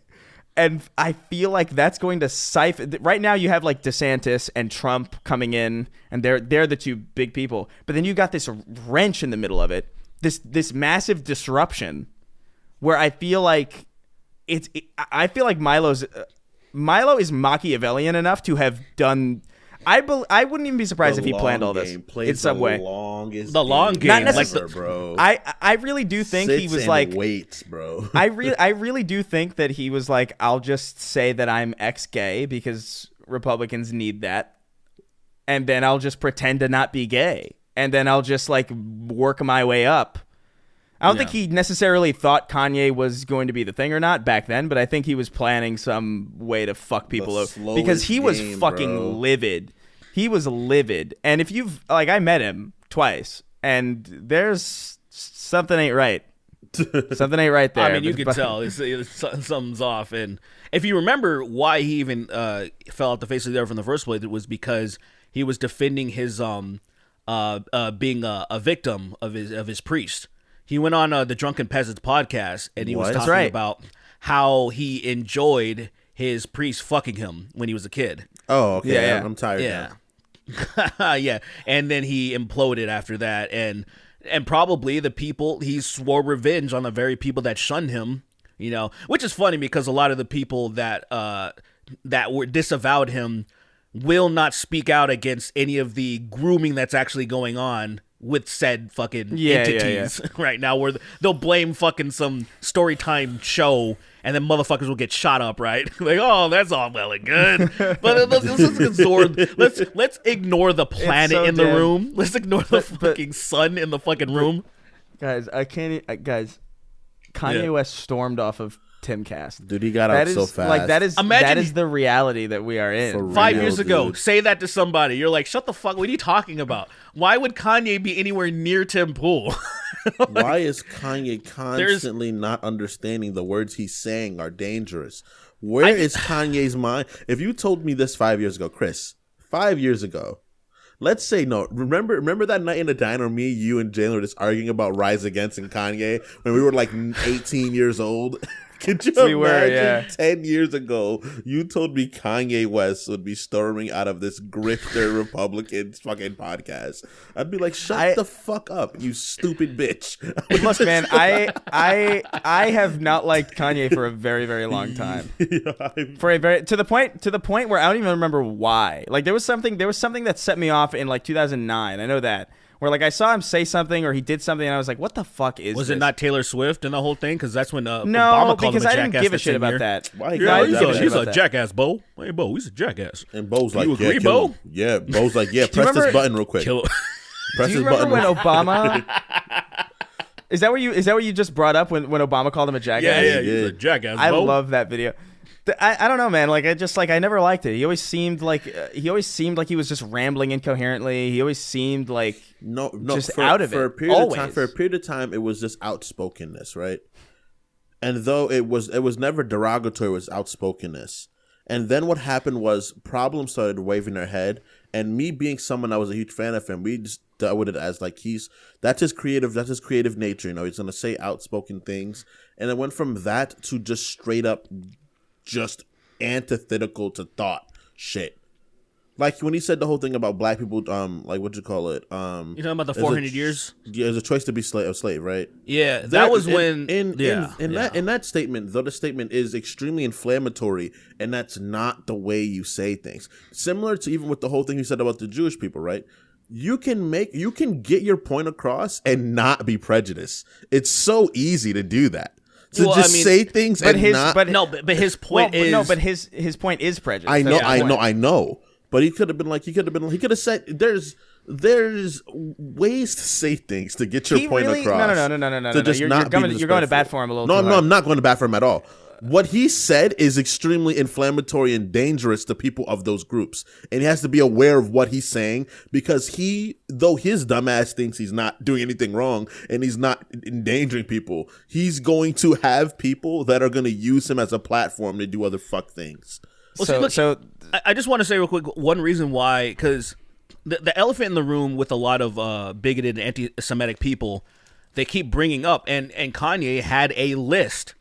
Speaker 2: And I feel like that's going to siphon. Right now you have like DeSantis and Trump coming in, and they're the two big people. But then you got this wrench in the middle of it, this massive disruption where I feel like Milo is Machiavellian enough to have done. I wouldn't even be surprised if he planned all this in some way.
Speaker 3: The long game,
Speaker 2: not necessarily, bro. I really do think he was like,
Speaker 4: waits, bro.
Speaker 2: I really do think that he was like, I'll just say that I'm ex-gay because Republicans need that, and then I'll just pretend to not be gay, and then I'll just like work my way up. I don't think he necessarily thought Kanye was going to be the thing or not back then, but I think he was planning some way to fuck people over because he was fucking livid. He was livid. And if you've, like, I met him twice, and there's something ain't right. Something ain't right there.
Speaker 3: I mean, you could tell something's off. And if you remember why he even fell off the face of the earth in the first place, it was because he was defending his being a victim of his priest. He went on the Drunken Peasants podcast, and he was talking about how he enjoyed his priest fucking him when he was a kid.
Speaker 4: Oh, okay. Yeah. I'm tired now.
Speaker 3: Yeah. And then he imploded after that, and probably the people, he swore revenge on the very people that shunned him, you know, which is funny because a lot of the people that were disavowed him will not speak out against any of the grooming that's actually going on with said fucking entities right now, where they'll blame fucking some story time show, and then motherfuckers will get shot up, right? Like, oh, that's all well and good, but let's ignore the planet in the room. Let's ignore the fucking sun in the fucking room.
Speaker 2: Guys, I can't. Kanye West stormed off of Timcast.
Speaker 4: Dude, he got out so fast.
Speaker 2: Like, that is the reality that we are in.
Speaker 3: 5 years ago, say that to somebody. You're like, shut the fuck. What are you talking about? Why would Kanye be anywhere near Tim Pool?
Speaker 4: Why is Kanye constantly not understanding the words he's saying are dangerous? Where is Kanye's mind? If you told me this 5 years ago, Chris, 5 years ago, let's say no. Remember that night in the diner, me, you, and Jalen were just arguing about Rise Against and Kanye when we were like 18 years old? Could you imagine 10 years ago, you told me Kanye West would be storming out of this grifter Republican fucking podcast? I'd be like, shut the fuck up, you stupid bitch.
Speaker 2: Look, man, I have not liked Kanye for a very, very long time. To the point where I don't even remember why. Like, there was something that set me off in like 2009. I know that. Where, like, I saw him say something or he did something, and I was like, what the fuck is this?
Speaker 3: Was it not Taylor Swift and the whole thing? Because that's when Obama called him a jackass.
Speaker 2: Because I didn't give a shit about that.
Speaker 3: He's a jackass, Bo. Hey, Bo, he's a jackass.
Speaker 4: And Bo's like,
Speaker 3: you agree, Bo?
Speaker 4: Yeah, Bo's like, yeah, press this button real quick.
Speaker 2: Do you remember when Obama... Is that what you just brought up when Obama called him a jackass?
Speaker 3: Yeah, he's a jackass, Bo.
Speaker 2: I love that video. I don't know, man. Like I never liked it. He always seemed like he was just rambling incoherently. He always seemed like just out of it.
Speaker 4: For a period of time, it was just outspokenness, right? And though it was never derogatory, it was outspokenness. And then what happened was problems started waving their head. And me being someone that was a huge fan of him, we just dealt with it as like that's his creative nature. You know, he's gonna say outspoken things, and it went from that to just straight up, just antithetical to thought shit. Like when he said the whole thing about black people, like what you call it?
Speaker 3: You talking about the 400 years?
Speaker 4: Yeah, it's a choice to be a slave, right?
Speaker 3: Yeah, that was
Speaker 4: in that statement. Though the statement is extremely inflammatory, and that's not the way you say things. Similar to even with the whole thing you said about the Jewish people, right? You can get your point across and not be prejudiced. It's so easy to do that. Say things
Speaker 2: but
Speaker 4: and
Speaker 2: his,
Speaker 4: not.
Speaker 2: But
Speaker 3: his point is
Speaker 2: no, but his point is prejudice.
Speaker 4: I know. But he could have said there's ways to say things to get your point across.
Speaker 2: No. You're going to bat for him a little.
Speaker 4: No, I'm not going to bat for him at all. What he said is extremely inflammatory and dangerous to people of those groups. And he has to be aware of what he's saying, because though his dumbass thinks he's not doing anything wrong and he's not endangering people, he's going to have people that are going to use him as a platform to do other fuck things.
Speaker 3: Well, I just want to say real quick one reason why, because the elephant in the room with a lot of bigoted and anti-Semitic people, they keep bringing up, and Kanye had a list.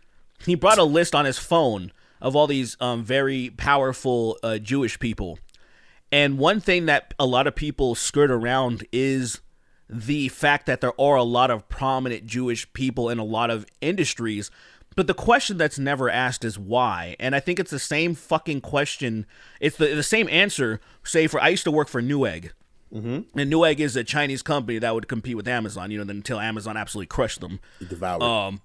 Speaker 3: He brought a list on his phone of all these very powerful Jewish people. And one thing that a lot of people skirt around is the fact that there are a lot of prominent Jewish people in a lot of industries. But the question that's never asked is why. And I think it's the same fucking question. It's the same answer. Say, I used to work for Newegg. Mm-hmm. And Newegg is a Chinese company that would compete with Amazon, until Amazon absolutely crushed them.
Speaker 4: Devoured.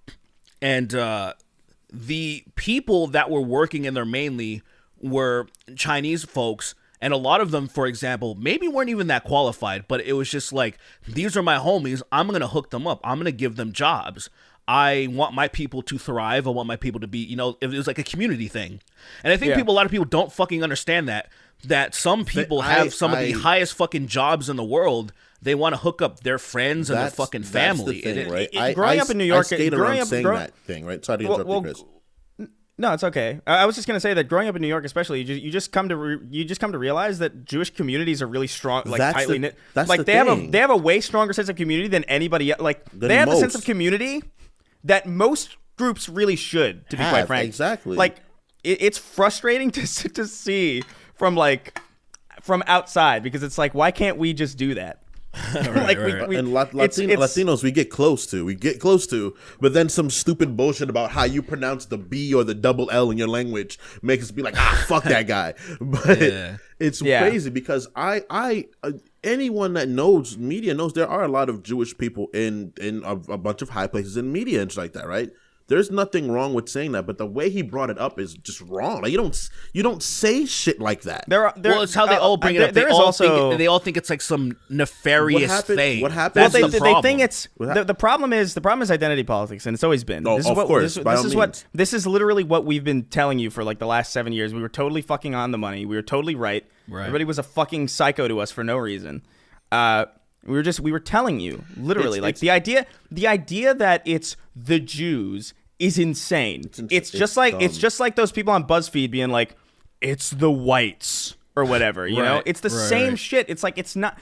Speaker 3: The people that were working in there mainly were Chinese folks, and a lot of them, for example, maybe weren't even that qualified, but it was just like, these are my homies, I'm going to hook them up, I'm going to give them jobs. I want my people to thrive, I want my people to be, it was like a community thing. And I think a lot of people don't fucking understand that some people have some of the highest fucking jobs in the world. They want to hook up their friends and their fucking family.
Speaker 4: That's the thing, right?
Speaker 2: Growing up in New York,
Speaker 4: that thing, right? Sorry to interrupt you, Chris.
Speaker 2: No, it's okay. I was just gonna say that growing up in New York, especially, you just come to realize that Jewish communities are really strong, like tightly knit. Like they have a way stronger sense of community than anybody. Like they have a sense of community that most groups really should. To be quite frank,
Speaker 4: exactly.
Speaker 2: Like it's frustrating to see from outside, because it's like, why can't we just do that?
Speaker 4: Latinos, we get close to, but then some stupid bullshit about how you pronounce the B or the double L in your language makes us be like, fuck that guy. But it's crazy, because anyone that knows media knows there are a lot of Jewish people in a bunch of high places in media and shit like that, right? There's nothing wrong with saying that, but the way he brought it up is just wrong. Like you don't say shit like that.
Speaker 3: It's how they all bring it up. They all think it's like some nefarious thing.
Speaker 4: What happened?
Speaker 3: That's the problem.
Speaker 2: They think it's the problem is identity politics, and it's always been. This is literally what we've been telling you for like the last 7 years. We were totally fucking on the money. We were totally right. Everybody was a fucking psycho to us for no reason. We were telling you literally, the idea that it's the Jews is insane. It's just like those people on BuzzFeed being like, it's the whites or whatever, you know? It's the same shit. It's like, it's not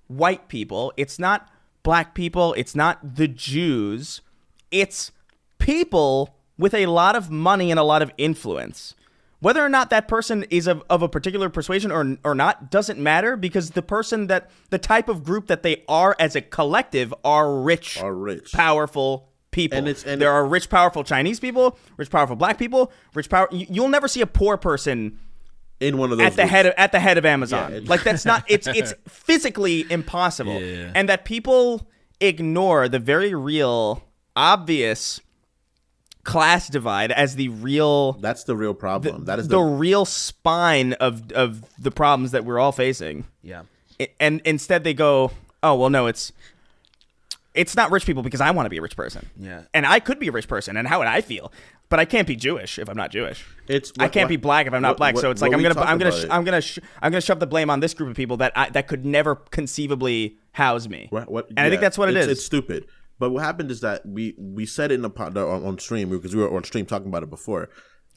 Speaker 2: white people. It's not black people. It's not the Jews. It's people with a lot of money and a lot of influence. Whether or not that person is of a particular persuasion or not doesn't matter, because the type of group that they are as a collective are rich, powerful people. And there are rich, powerful Chinese people, rich, powerful black people, You'll never see a poor person
Speaker 4: in one of those
Speaker 2: at the head of Amazon. Yeah, like that's not. It's physically impossible. Yeah. And that people ignore the very real, obvious class divide as that's the real problem. That is the real spine of the problems that we're all facing.
Speaker 3: Yeah.
Speaker 2: And instead they go, oh well, no, it's It's not rich people because I want to be a rich person.
Speaker 3: Yeah.
Speaker 2: And I could be a rich person, and how would I feel? But I can't be Jewish if I'm not Jewish. I can't be black if I'm not black. So it's like I'm gonna shove the blame on this group of people that could never conceivably house me. I think that's what it is.
Speaker 4: It's stupid. But what happened is that we said it in on stream because we were on stream talking about it before.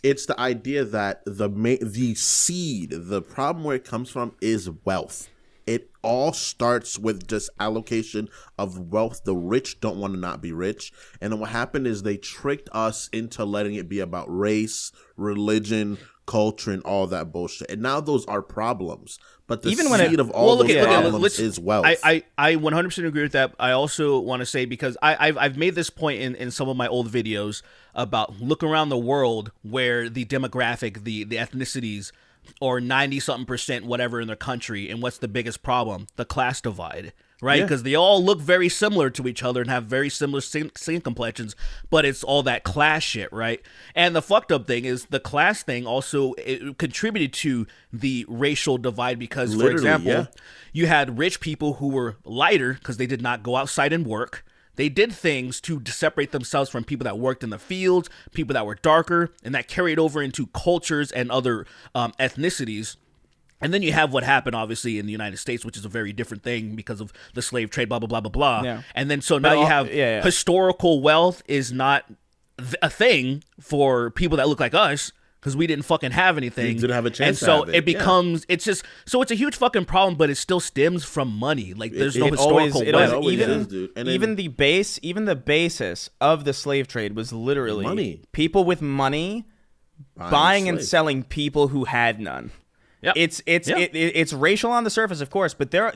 Speaker 4: It's the idea that the seed, the problem where it comes from is wealth. It all starts with just allocation of wealth. The rich don't want to not be rich. And then what happened is they tricked us into letting it be about race, religion, culture, and all that bullshit. And now those are problems. But the seed of all those problems is wealth.
Speaker 3: I 100% agree with that. I also want to say, because I've made this point in some of my old videos about look around the world where the demographic, the ethnicities, or 90-something% whatever in their country, and what's the biggest problem? The class divide, right? Because they all look very similar to each other and have very similar skin complexions, but it's all that class shit, right? And the fucked up thing is the class thing also contributed to the racial divide because, for example, you had rich people who were lighter because they did not go outside and work. They did things to separate themselves from people that worked in the fields, people that were darker, and that carried over into cultures and other ethnicities. And then you have what happened, obviously, in the United States, which is a very different thing because of the slave trade, blah, blah, blah, blah, blah. Yeah. And then so now you have historical wealth is not a thing for people that look like us, because we didn't fucking have anything.
Speaker 4: You didn't have a chance.
Speaker 3: And so it becomes, it's just, so it's a huge fucking problem, but it still stems from money. Like there's no historical wealth.
Speaker 2: Even the basis of the slave trade was literally money. People with money buying and selling people who had none. Yep. It's racial on the surface, of course, but there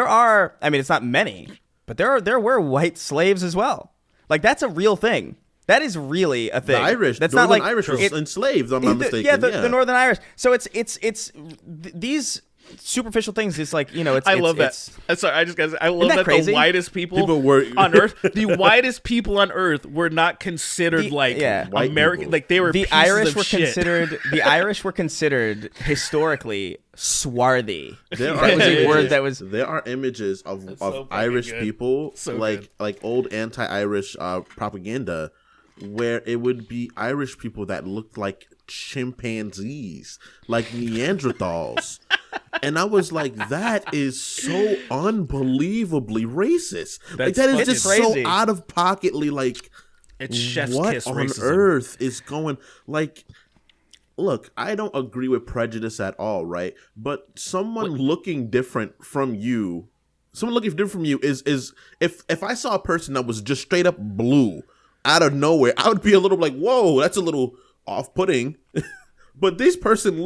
Speaker 2: are, I mean, it's not many, but there were white slaves as well. Like that's a real thing. That is really a thing.
Speaker 4: The Irish, that's not like Irish was enslaved. I'm not mistaken.
Speaker 2: The Northern Irish. So it's these superficial things. It's like, you know,
Speaker 3: I love that. Sorry, I love that the whitest people on Earth, the whitest people on Earth were not considered American. Like they were. The Irish were
Speaker 2: considered. The Irish were considered historically swarthy.
Speaker 4: There are images of Irish people, like old anti-Irish propaganda, where it would be Irish people that looked like chimpanzees, like Neanderthals. And I was like, that is so unbelievably racist. Like that is just crazy. So out of pocketly, like
Speaker 3: it's chef's
Speaker 4: what
Speaker 3: kiss
Speaker 4: on
Speaker 3: racism.
Speaker 4: Earth is going like. Look, I don't agree with prejudice at all, right? But someone looking different from you is if I saw a person that was just straight up blue out of nowhere, I would be a little like, whoa, that's a little off-putting. But this person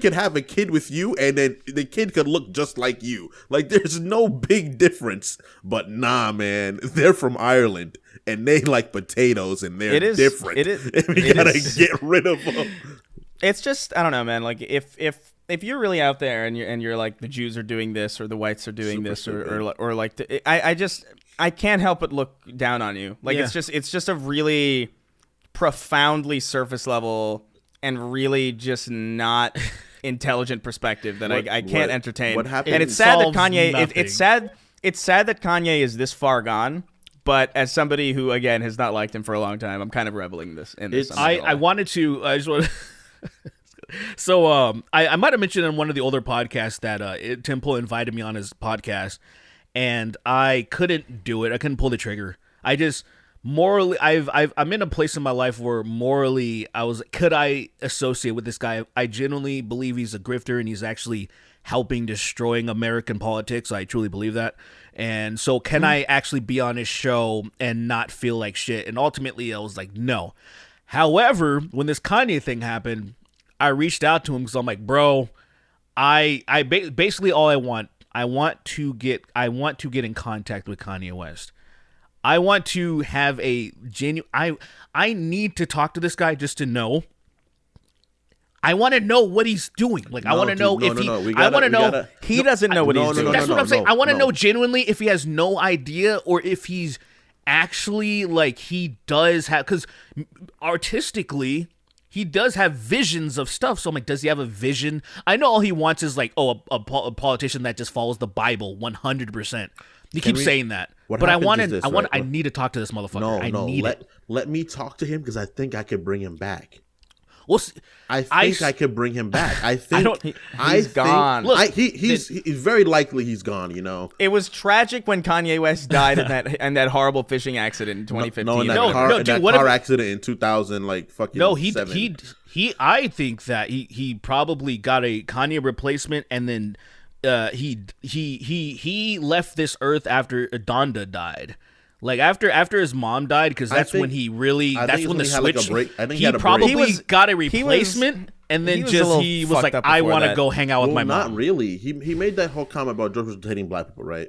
Speaker 4: could have a kid with you, and then the kid could look just like you. Like, there's no big difference. But nah, man, they're from Ireland, and they like potatoes, and they're different. And we gotta get rid of them.
Speaker 2: It's just, I don't know, man. Like, if you're really out there, and you're like, the Jews are doing this, or the whites are doing this, or like, I can't help but look down on you. Like, it's just a really profoundly surface level and really just not intelligent perspective that I can't entertain.
Speaker 4: What happened?
Speaker 2: And it's sad that Kanye. It's sad that Kanye is this far gone. But as somebody who again has not liked him for a long time, I'm kind of reveling in this.
Speaker 3: I wanted to. I just want. So I might have mentioned in one of the older podcasts that Tim Pool invited me on his podcast, and I couldn't do it. I couldn't pull the trigger. I just. Morally, I'm in a place in my life where morally could I associate with this guy? I genuinely believe he's a grifter and he's actually helping destroying American politics. I truly believe that. And so can I actually be on his show and not feel like shit? And ultimately I was like, no. However, when this Kanye thing happened, I reached out to him because I'm like, bro, basically all I want to get in contact with Kanye West. I want to have a genuine. I need to talk to this guy just to know. I want to know what he's doing. Like I want to know if he. I want to know
Speaker 2: he doesn't know what he's doing.
Speaker 3: That's what I'm saying. I want to know genuinely if he has no idea or if he's actually like he does have, because artistically he does have visions of stuff. So I'm like, does he have a vision? I know all he wants is like, a politician that just follows the Bible 100%. You keep saying that,
Speaker 4: what
Speaker 3: but I
Speaker 4: happens
Speaker 3: wanted,
Speaker 4: is this,
Speaker 3: I want,
Speaker 4: right?
Speaker 3: I need to talk to this motherfucker.
Speaker 4: No, let me talk to him because I think I could bring him back.
Speaker 3: Well,
Speaker 4: I think I could bring him back. I think
Speaker 2: he's gone.
Speaker 4: Look, he's very likely he's gone. You know,
Speaker 2: it was tragic when Kanye West died in that horrible fishing accident in 2015.
Speaker 4: No, in that car accident in 2000, like fucking.
Speaker 3: No,
Speaker 4: seven.
Speaker 3: I think that he probably got a Kanye replacement, and then he left this earth after Donda died. Like after his mom died, because that's when he really. That's when the switch.
Speaker 4: I think
Speaker 3: he probably got a replacement, and then he was like, "I want to go hang out with my mom."
Speaker 4: Not really. He made that whole comment about George Bush hating black people, right?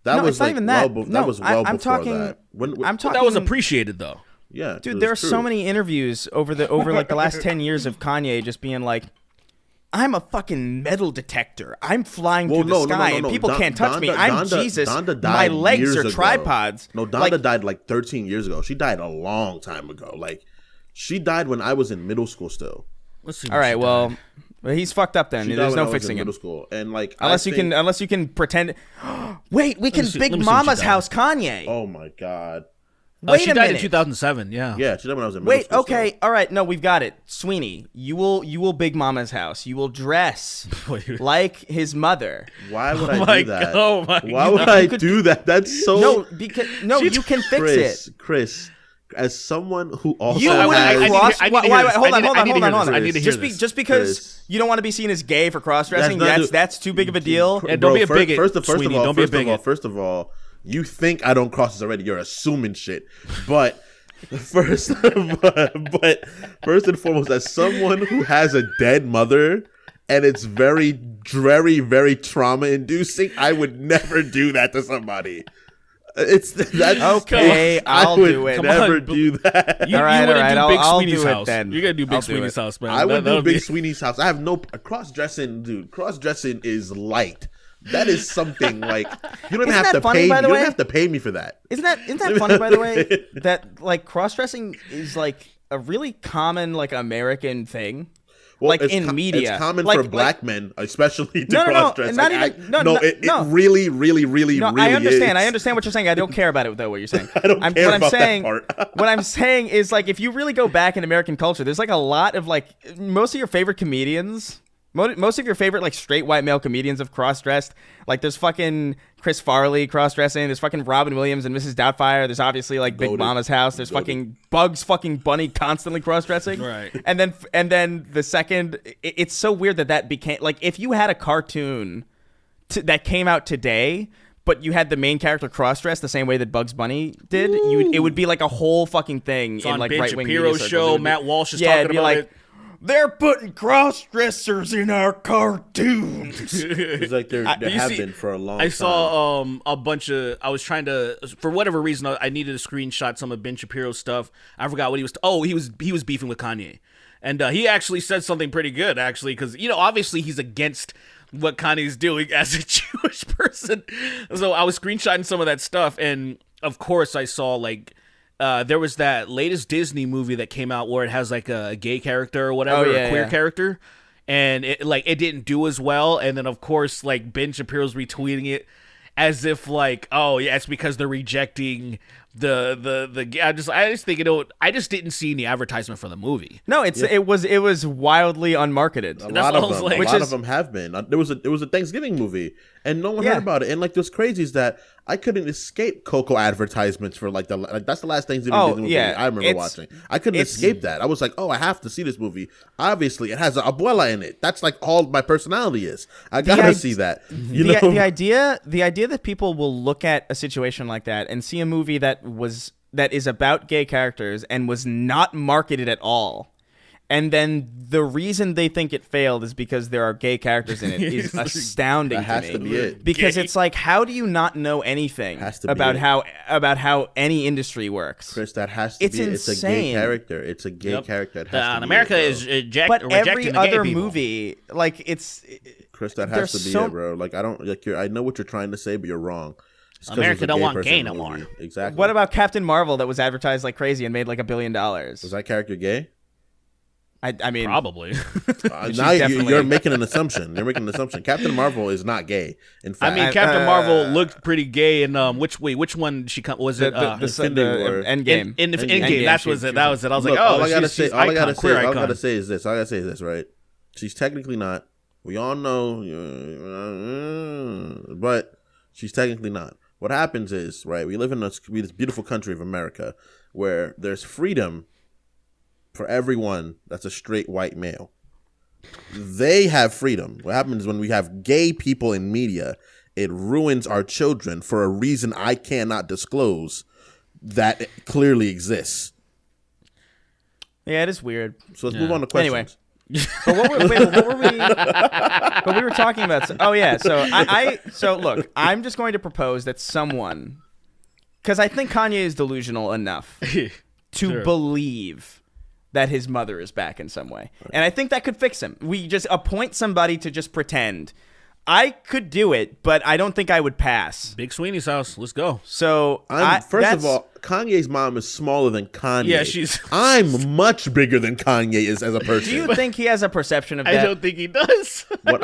Speaker 2: It's not even that.
Speaker 4: That was well before
Speaker 2: talking,
Speaker 4: that.
Speaker 2: I'm talking.
Speaker 3: That was appreciated though.
Speaker 4: Yeah,
Speaker 2: dude. There are so many interviews over like the last 10 years of Kanye just being like, I'm a fucking metal detector. I'm flying through the sky and people can't touch me. I'm Jesus. My legs are tripods.
Speaker 4: No, Donda died like 13 years ago. She died a long time ago. Like, she died when I was in middle school still.
Speaker 2: All right, well, he's fucked up then. There's no fixing him.
Speaker 4: Middle school. And like,
Speaker 2: unless you can pretend. Wait, we can Big Mama's house Kanye.
Speaker 4: Oh my God.
Speaker 3: She died in 2007. Yeah,
Speaker 4: she died when I was in middle school.
Speaker 2: Okay, all right, no, we've got it. Sweeney, you will Big Mama's house. You will dress like his mother.
Speaker 4: Why would I do that?
Speaker 3: Why
Speaker 4: would I do that? That's so.
Speaker 2: You can fix it,
Speaker 4: Chris. As someone who also
Speaker 2: hold on.
Speaker 3: I need to hear this.
Speaker 2: Just because
Speaker 4: Chris,
Speaker 2: you don't want to be seen as gay for cross-dressing, that's too big of a deal.
Speaker 3: And don't be a bigot.
Speaker 4: First of all, you think I don't cross this already? You're assuming shit. But first and foremost, as someone who has a dead mother and it's very, very, very trauma-inducing, I would never do that to somebody. That's
Speaker 2: okay. I'll do it.
Speaker 4: Never do that.
Speaker 3: All right.
Speaker 2: I'll do it then.
Speaker 3: You're gonna do Big Sweeney's house, man.
Speaker 4: I would do Big Sweeney's house. I have no cross-dressing, dude. Cross-dressing is light. That is something like you don't have to pay. You don't have to pay me for that.
Speaker 2: Isn't that funny, by the way? That like cross-dressing is like a really common like American thing.
Speaker 4: Well,
Speaker 2: like in media,
Speaker 4: it's common for black men, especially to cross-dress. It really, really, really,
Speaker 2: no,
Speaker 4: really
Speaker 2: I understand.
Speaker 4: is.
Speaker 2: I understand what you're saying. I don't care about it though. What you're saying.
Speaker 4: I don't care about that part.
Speaker 2: What I'm saying is like if you really go back in American culture, there's like a lot of like most of your favorite comedians. Most of your favorite like straight white male comedians have cross-dressed. Like there's fucking Chris Farley cross-dressing. There's fucking Robin Williams and Mrs. Doubtfire. There's obviously like Big Mama's house. There's fucking Bugs fucking Bunny constantly cross-dressing.
Speaker 3: Right.
Speaker 2: And then the second, it's so weird that became like if you had a cartoon that came out today, but you had the main character cross-dressed the same way that Bugs Bunny did, it would be like a whole fucking thing
Speaker 3: it's
Speaker 2: in
Speaker 3: on
Speaker 2: like
Speaker 3: Ben
Speaker 2: right-wing
Speaker 3: Shapiro's
Speaker 2: media
Speaker 3: show. Matt Walsh is talking about it.
Speaker 2: They're putting cross-dressers in our cartoons.
Speaker 4: It's like there have been for a long time.
Speaker 3: I saw a bunch of. I was trying to, for whatever reason, I needed to screenshot some of Ben Shapiro's stuff. I forgot what he was. He was beefing with Kanye, and he actually said something pretty good, actually, because obviously he's against what Kanye's doing as a Jewish person. So I was screenshotting some of that stuff, and of course I saw like. There was that latest Disney movie that came out where it has like a gay character or whatever, a queer character, and it didn't do as well. And then of course like Ben Shapiro's retweeting it as if like, oh yeah, it's because they're rejecting the. I just think I just didn't see any advertisement for the movie.
Speaker 2: No, it was wildly unmarketed.
Speaker 4: A lot of them have been. There was a Thanksgiving movie and no one heard about it. And like what's crazy is that I couldn't escape Coco advertisements for that's the last Thanksgiving movie I remember watching. I couldn't escape that. I was like, oh, I have to see this movie. Obviously, it has abuela in it. That's like all my personality is. I gotta see that.
Speaker 2: The idea that people will look at a situation like that and see a movie that is about gay characters and was not marketed at all. And then the reason they think it failed is because there are gay characters in it is astounding to me. That has to be it. Because it's like, how do you not know anything about how any industry works?
Speaker 4: Chris, that has to be it. It's a gay character. It's a gay character. It has to be
Speaker 3: America
Speaker 4: it,
Speaker 3: is rejecting
Speaker 2: but every
Speaker 3: the gay
Speaker 2: other
Speaker 3: people.
Speaker 2: movie, like it's.
Speaker 4: Chris, that has to be it, bro. Like I don't like I know what you're trying to say, but you're wrong.
Speaker 3: America don't want gay no more.
Speaker 4: Exactly.
Speaker 2: What about Captain Marvel that was advertised like crazy and made like $1 billion?
Speaker 4: Was that character gay?
Speaker 2: I mean,
Speaker 3: Probably.
Speaker 4: Now you're making an assumption. You're making an assumption. Captain Marvel is not gay. In fact,
Speaker 3: I mean, Captain Marvel looked pretty gay in which one she was it?
Speaker 2: Endgame.
Speaker 3: In Endgame, that was it. I was like,
Speaker 4: look,
Speaker 3: oh,
Speaker 4: all I gotta say is this. Right? She's technically not. We all know, but she's technically not. What happens is, right? We live in this beautiful country of America where there's freedom for everyone that's a straight white male. They have freedom. What happens when we have gay people in media, it ruins our children for a reason I cannot disclose that it clearly exists.
Speaker 2: Yeah, it is weird.
Speaker 4: So let's move on to questions.
Speaker 2: Anyway. But what were we? But we were talking about. Oh yeah. So look, I'm just going to propose that someone, because I think Kanye is delusional enough to believe that his mother is back in some way, and I think that could fix him. We just appoint somebody to just pretend. I could do it, but I don't think I would pass.
Speaker 3: Big Sweeney's house. Let's go.
Speaker 2: So
Speaker 4: first of all, Kanye's mom is smaller than Kanye.
Speaker 3: Yeah,
Speaker 4: I'm much bigger than Kanye is as a person.
Speaker 2: Do you think he has a perception of that?
Speaker 3: I don't think he does.
Speaker 4: What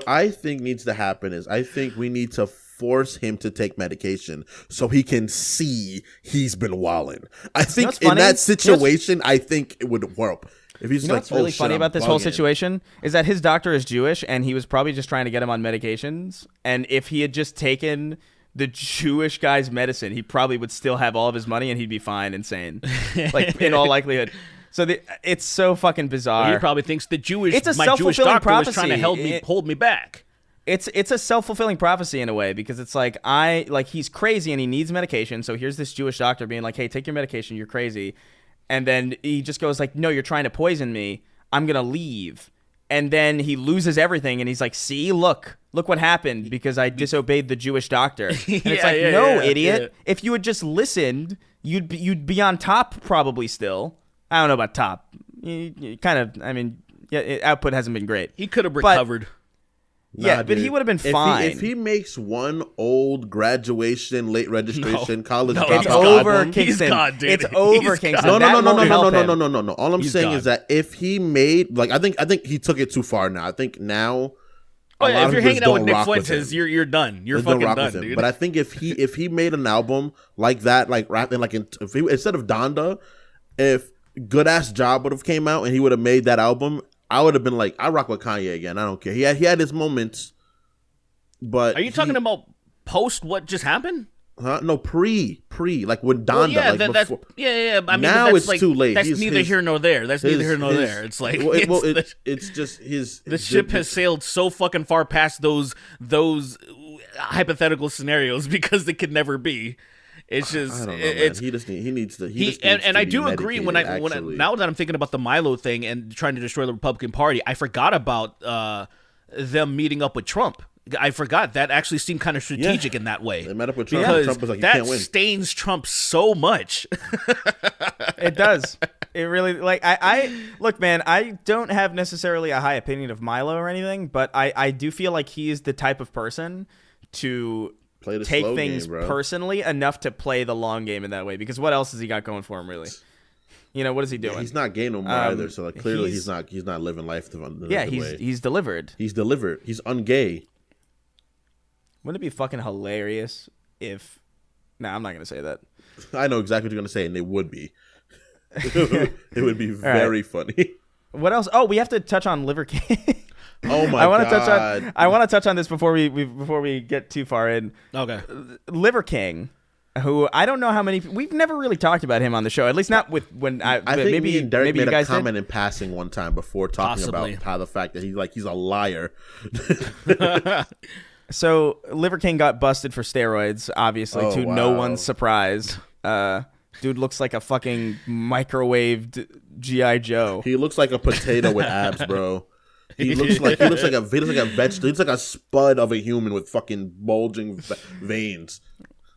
Speaker 4: I think needs to happen is I think we need to force him to take medication so he can see he's been wilding. I think in that situation, I think it would work. If he's
Speaker 2: what's really funny about this whole situation is that his doctor is Jewish, and he was probably just trying to get him on medications. And if he had just taken the Jewish guy's medicine, he probably would still have all of his money, and he'd be fine and sane, like in all likelihood. So it's so fucking bizarre.
Speaker 3: He probably thinks my Jewish doctor was trying to hold me back.
Speaker 2: It's a self-fulfilling prophecy in a way, because it's like he's crazy and he needs medication. So here's this Jewish doctor being like, "Hey, take your medication. You're crazy." And then he just goes like, "No, you're trying to poison me. I'm going to leave." And then he loses everything. And he's like, "See, look what happened because I disobeyed the Jewish doctor." And it's like, idiot. Yeah. If you had just listened, you'd be on top probably still. I don't know about top. Output hasn't been great.
Speaker 3: He could have recovered.
Speaker 2: But he would have been fine.
Speaker 4: If he makes one old graduation, late registration, college
Speaker 2: dropout,
Speaker 4: it's
Speaker 2: over Kingston. It's over Kingston.
Speaker 4: No. All I'm saying is that if he made, I think he took it too far now. I think now.
Speaker 3: Oh yeah, if you're hanging out with Nick Fuentes, you're done. You're fucking done, dude.
Speaker 4: But I think if he made an album like that, instead of Donda, if Good Ass Job would have came out and he would have made that album, I would have been like, I rock with Kanye again. I don't care. He had his moments, but
Speaker 3: are you talking about post what just happened?
Speaker 4: Huh? No, pre, like when Donda.
Speaker 3: Well,
Speaker 4: before.
Speaker 3: I mean,
Speaker 4: now it's too late.
Speaker 3: That's neither here nor there. That's neither here nor there. It's like
Speaker 4: it's just his.
Speaker 3: The ship has sailed so fucking far past those hypothetical scenarios because they could never be. It's just,
Speaker 4: I don't know, he needs to.
Speaker 3: I do agree now that I'm thinking about the Milo thing and trying to destroy the Republican Party, I forgot about them meeting up with Trump. I forgot that actually seemed kind of strategic in that way.
Speaker 4: They met up with Trump.
Speaker 3: Because
Speaker 4: Trump was like, you
Speaker 3: that
Speaker 4: can't win.
Speaker 3: stains Trump so much.
Speaker 2: It does. It really, I look, man, I don't have necessarily a high opinion of Milo or anything, but I do feel like he is the type of person to take things personally enough to play the long game in that way, because what else has he got going for him, really? What is he doing?
Speaker 4: He's not gay no more either, so clearly he's not living life the way.
Speaker 2: He's delivered.
Speaker 4: He's ungay.
Speaker 2: Wouldn't it be fucking hilarious if... Nah, I'm not going to say that.
Speaker 4: I know exactly what you're going to say, and it would be. It would be very funny.
Speaker 2: What else? Oh, we have to touch on Liver King.
Speaker 4: Oh my God.
Speaker 2: I want to touch on this before we get too far in.
Speaker 3: Okay.
Speaker 2: Liver King, who I don't know how many... We've never really talked about him on the show, at least not with when I think
Speaker 4: me and Derek made a comment in passing one time before talking about how the fact that he's a liar.
Speaker 2: So Liver King got busted for steroids, obviously, no one's surprise. Dude looks like a fucking microwaved G.I. Joe.
Speaker 4: He looks like a potato with abs, bro. He looks like a vegetable. He looks like a spud of a human with fucking bulging veins.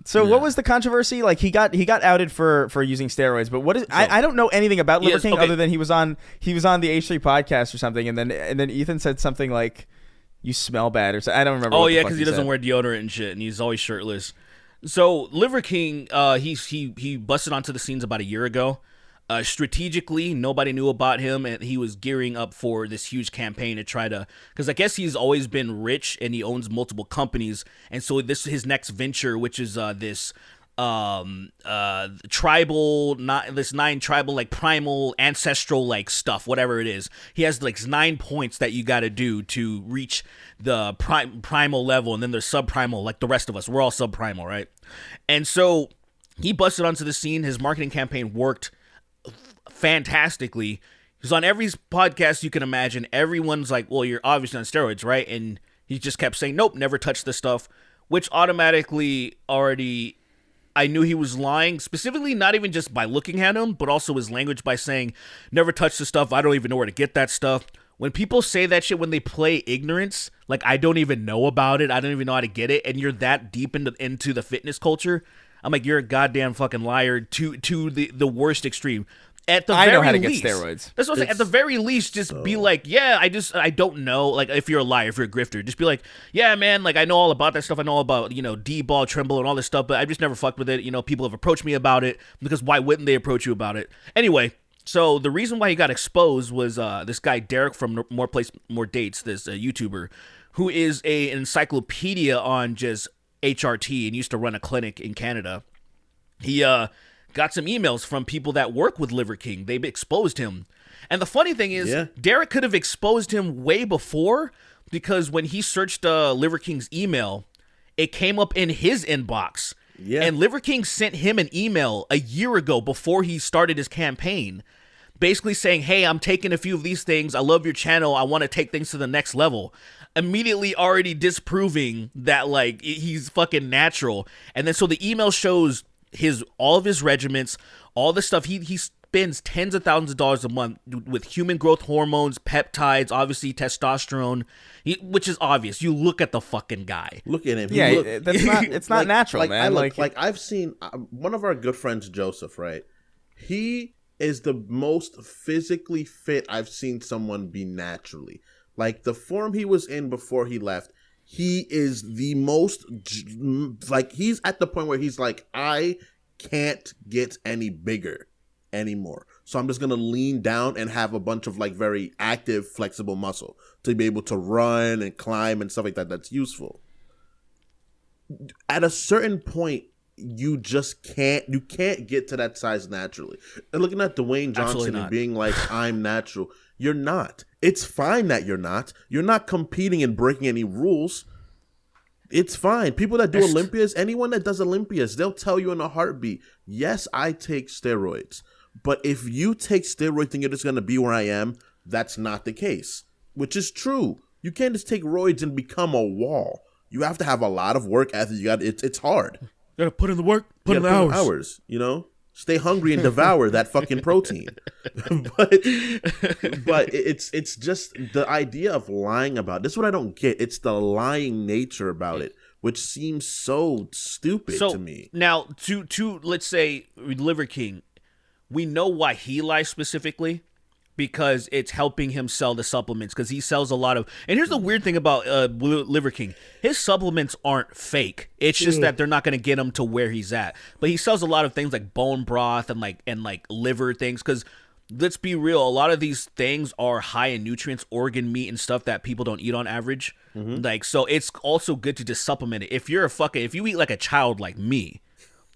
Speaker 2: So what was the controversy? Like he got outed for using steroids, but what is? I don't know anything about Liver King other than he was on the H3 podcast or something, and then Ethan said something like, "You smell bad," or so. I don't remember.
Speaker 3: Oh yeah, because he doesn't wear deodorant and shit, and he's always shirtless. So Liver King, he busted onto the scenes about a year ago. Strategically, nobody knew about him, and he was gearing up for this huge campaign to try to, because I guess he's always been rich and he owns multiple companies, and so this is his next venture, which is this tribal, not this 9 tribal, like primal ancestral like stuff, whatever it is. He has like 9 points that you got to do to reach the primal level, and then there's subprimal, like the rest of us. We're all subprimal, right? And so he busted onto the scene. His marketing campaign worked fantastically. He was on every podcast you can imagine. Everyone's like, well, you're obviously on steroids, right? And he just kept saying, nope, never touch this stuff, which automatically already, I knew he was lying, specifically not even just by looking at him, but also his language by saying, never touch this stuff. I don't even know where to get that stuff. When people say that shit, when they play ignorance, like I don't even know about it, I don't even know how to get it, and you're that deep into the fitness culture, I'm like, you're a goddamn fucking liar to the worst extreme. At the
Speaker 2: I
Speaker 3: very
Speaker 2: know how to
Speaker 3: least,
Speaker 2: get steroids.
Speaker 3: That's what I'm saying. At the very least, just be like, yeah, I don't know. Like, if you're a liar, if you're a grifter, just be like, yeah, man, like, I know all about that stuff. I know all about, D-ball, tremble, and all this stuff, but I just nenever fucked with it. People have approached me about it, because why wouldn't they approach you about it? Anyway, so the reason why he got exposed was this guy, Derek from More Place, More Dates, this YouTuber, who is an encyclopedia on just HRT and used to run a clinic in Canada. He, got some emails from people that work with Liver King. They exposed him. And the funny thing is, Derek could have exposed him way before, because when he searched Liver King's email, it came up in his inbox. Yeah. And Liver King sent him an email a year ago before he started his campaign, basically saying, hey, I'm taking a few of these things. I love your channel. I want to take things to the next level. Immediately already disproving that, like, he's fucking natural. And then so the email shows all of his regiments, all the stuff he spends tens of thousands of dollars a month with human growth hormones, peptides, obviously testosterone, which is obvious. You look at the fucking guy.
Speaker 4: Look at him.
Speaker 2: It's not natural, man.
Speaker 4: I've seen one of our good friends, Joseph, right? He is the most physically fit I've seen someone be naturally. Like, the form he was in before he left, he is the most, like, he's at the point where he's like, I can't get any bigger anymore. So I'm just going to lean down and have a bunch of, like, very active, flexible muscle to be able to run and climb and stuff like that. That's useful. At a certain point, you can't get to that size naturally. And looking at Dwayne Johnson and being like, I'm natural. You're not. It's fine that you're not. You're not competing and breaking any rules. It's fine. People that do Olympias, anyone that does Olympias, they'll tell you in a heartbeat, yes, I take steroids. But if you take steroids and you're just going to be where I am, that's not the case, which is true. You can't just take roids and become a wall. You have to have a lot of work ethic. It's hard.
Speaker 3: You got to put in the work, put in the hours.
Speaker 4: Stay hungry and devour that fucking protein. but it's just the idea of lying about it. This is what I don't get. It's the lying nature about it, which seems so stupid to me.
Speaker 3: Now, to let's say Liver King, we know why he lies specifically, because it's helping him sell the supplements, because he sells a lot of, and here's the weird thing about Liver King, his supplements aren't fake. It's just that they're not going to get him to where he's at. But he sells a lot of things like bone broth and like liver things, because let's be real, a lot of these things are high in nutrients, organ meat and stuff that people don't eat on average. Like, so it's also good to just supplement it. If you eat like a child like me,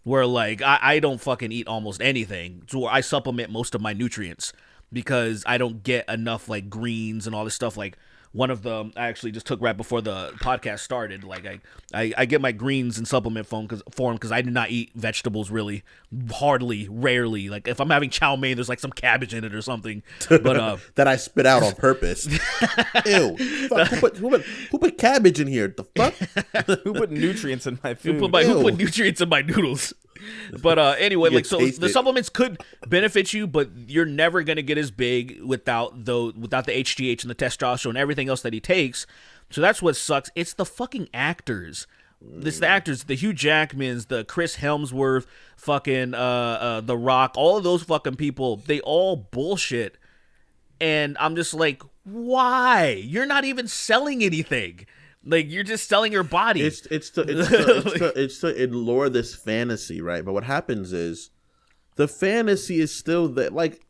Speaker 3: where like I don't fucking eat almost anything, so I supplement most of my nutrients, because I don't get enough like greens and all this stuff. Like, one of them I actually just took right before the podcast started. Like, I get my greens in supplement form because I do not eat vegetables really, hardly, rarely. Like, if I'm having chow mein, there's like some cabbage in it or something. But
Speaker 4: that I spit out on purpose. Ew. Fuck, who put cabbage in here? The fuck?
Speaker 2: Who put nutrients in my food?
Speaker 3: Who put nutrients in my noodles? But anyway, like, so the supplements could benefit you, but you're never gonna get as big without the HGH and the testosterone and everything else that he takes. So that's what sucks. It's the fucking actors. It's the actors, the Hugh Jackmans, the Chris Hemsworth, fucking The Rock, all of those fucking people. They all bullshit, and I'm just like, why? You're not even selling anything. Like, you're just selling your body.
Speaker 4: It's to allure this fantasy, right? But what happens is the fantasy is still that. Like,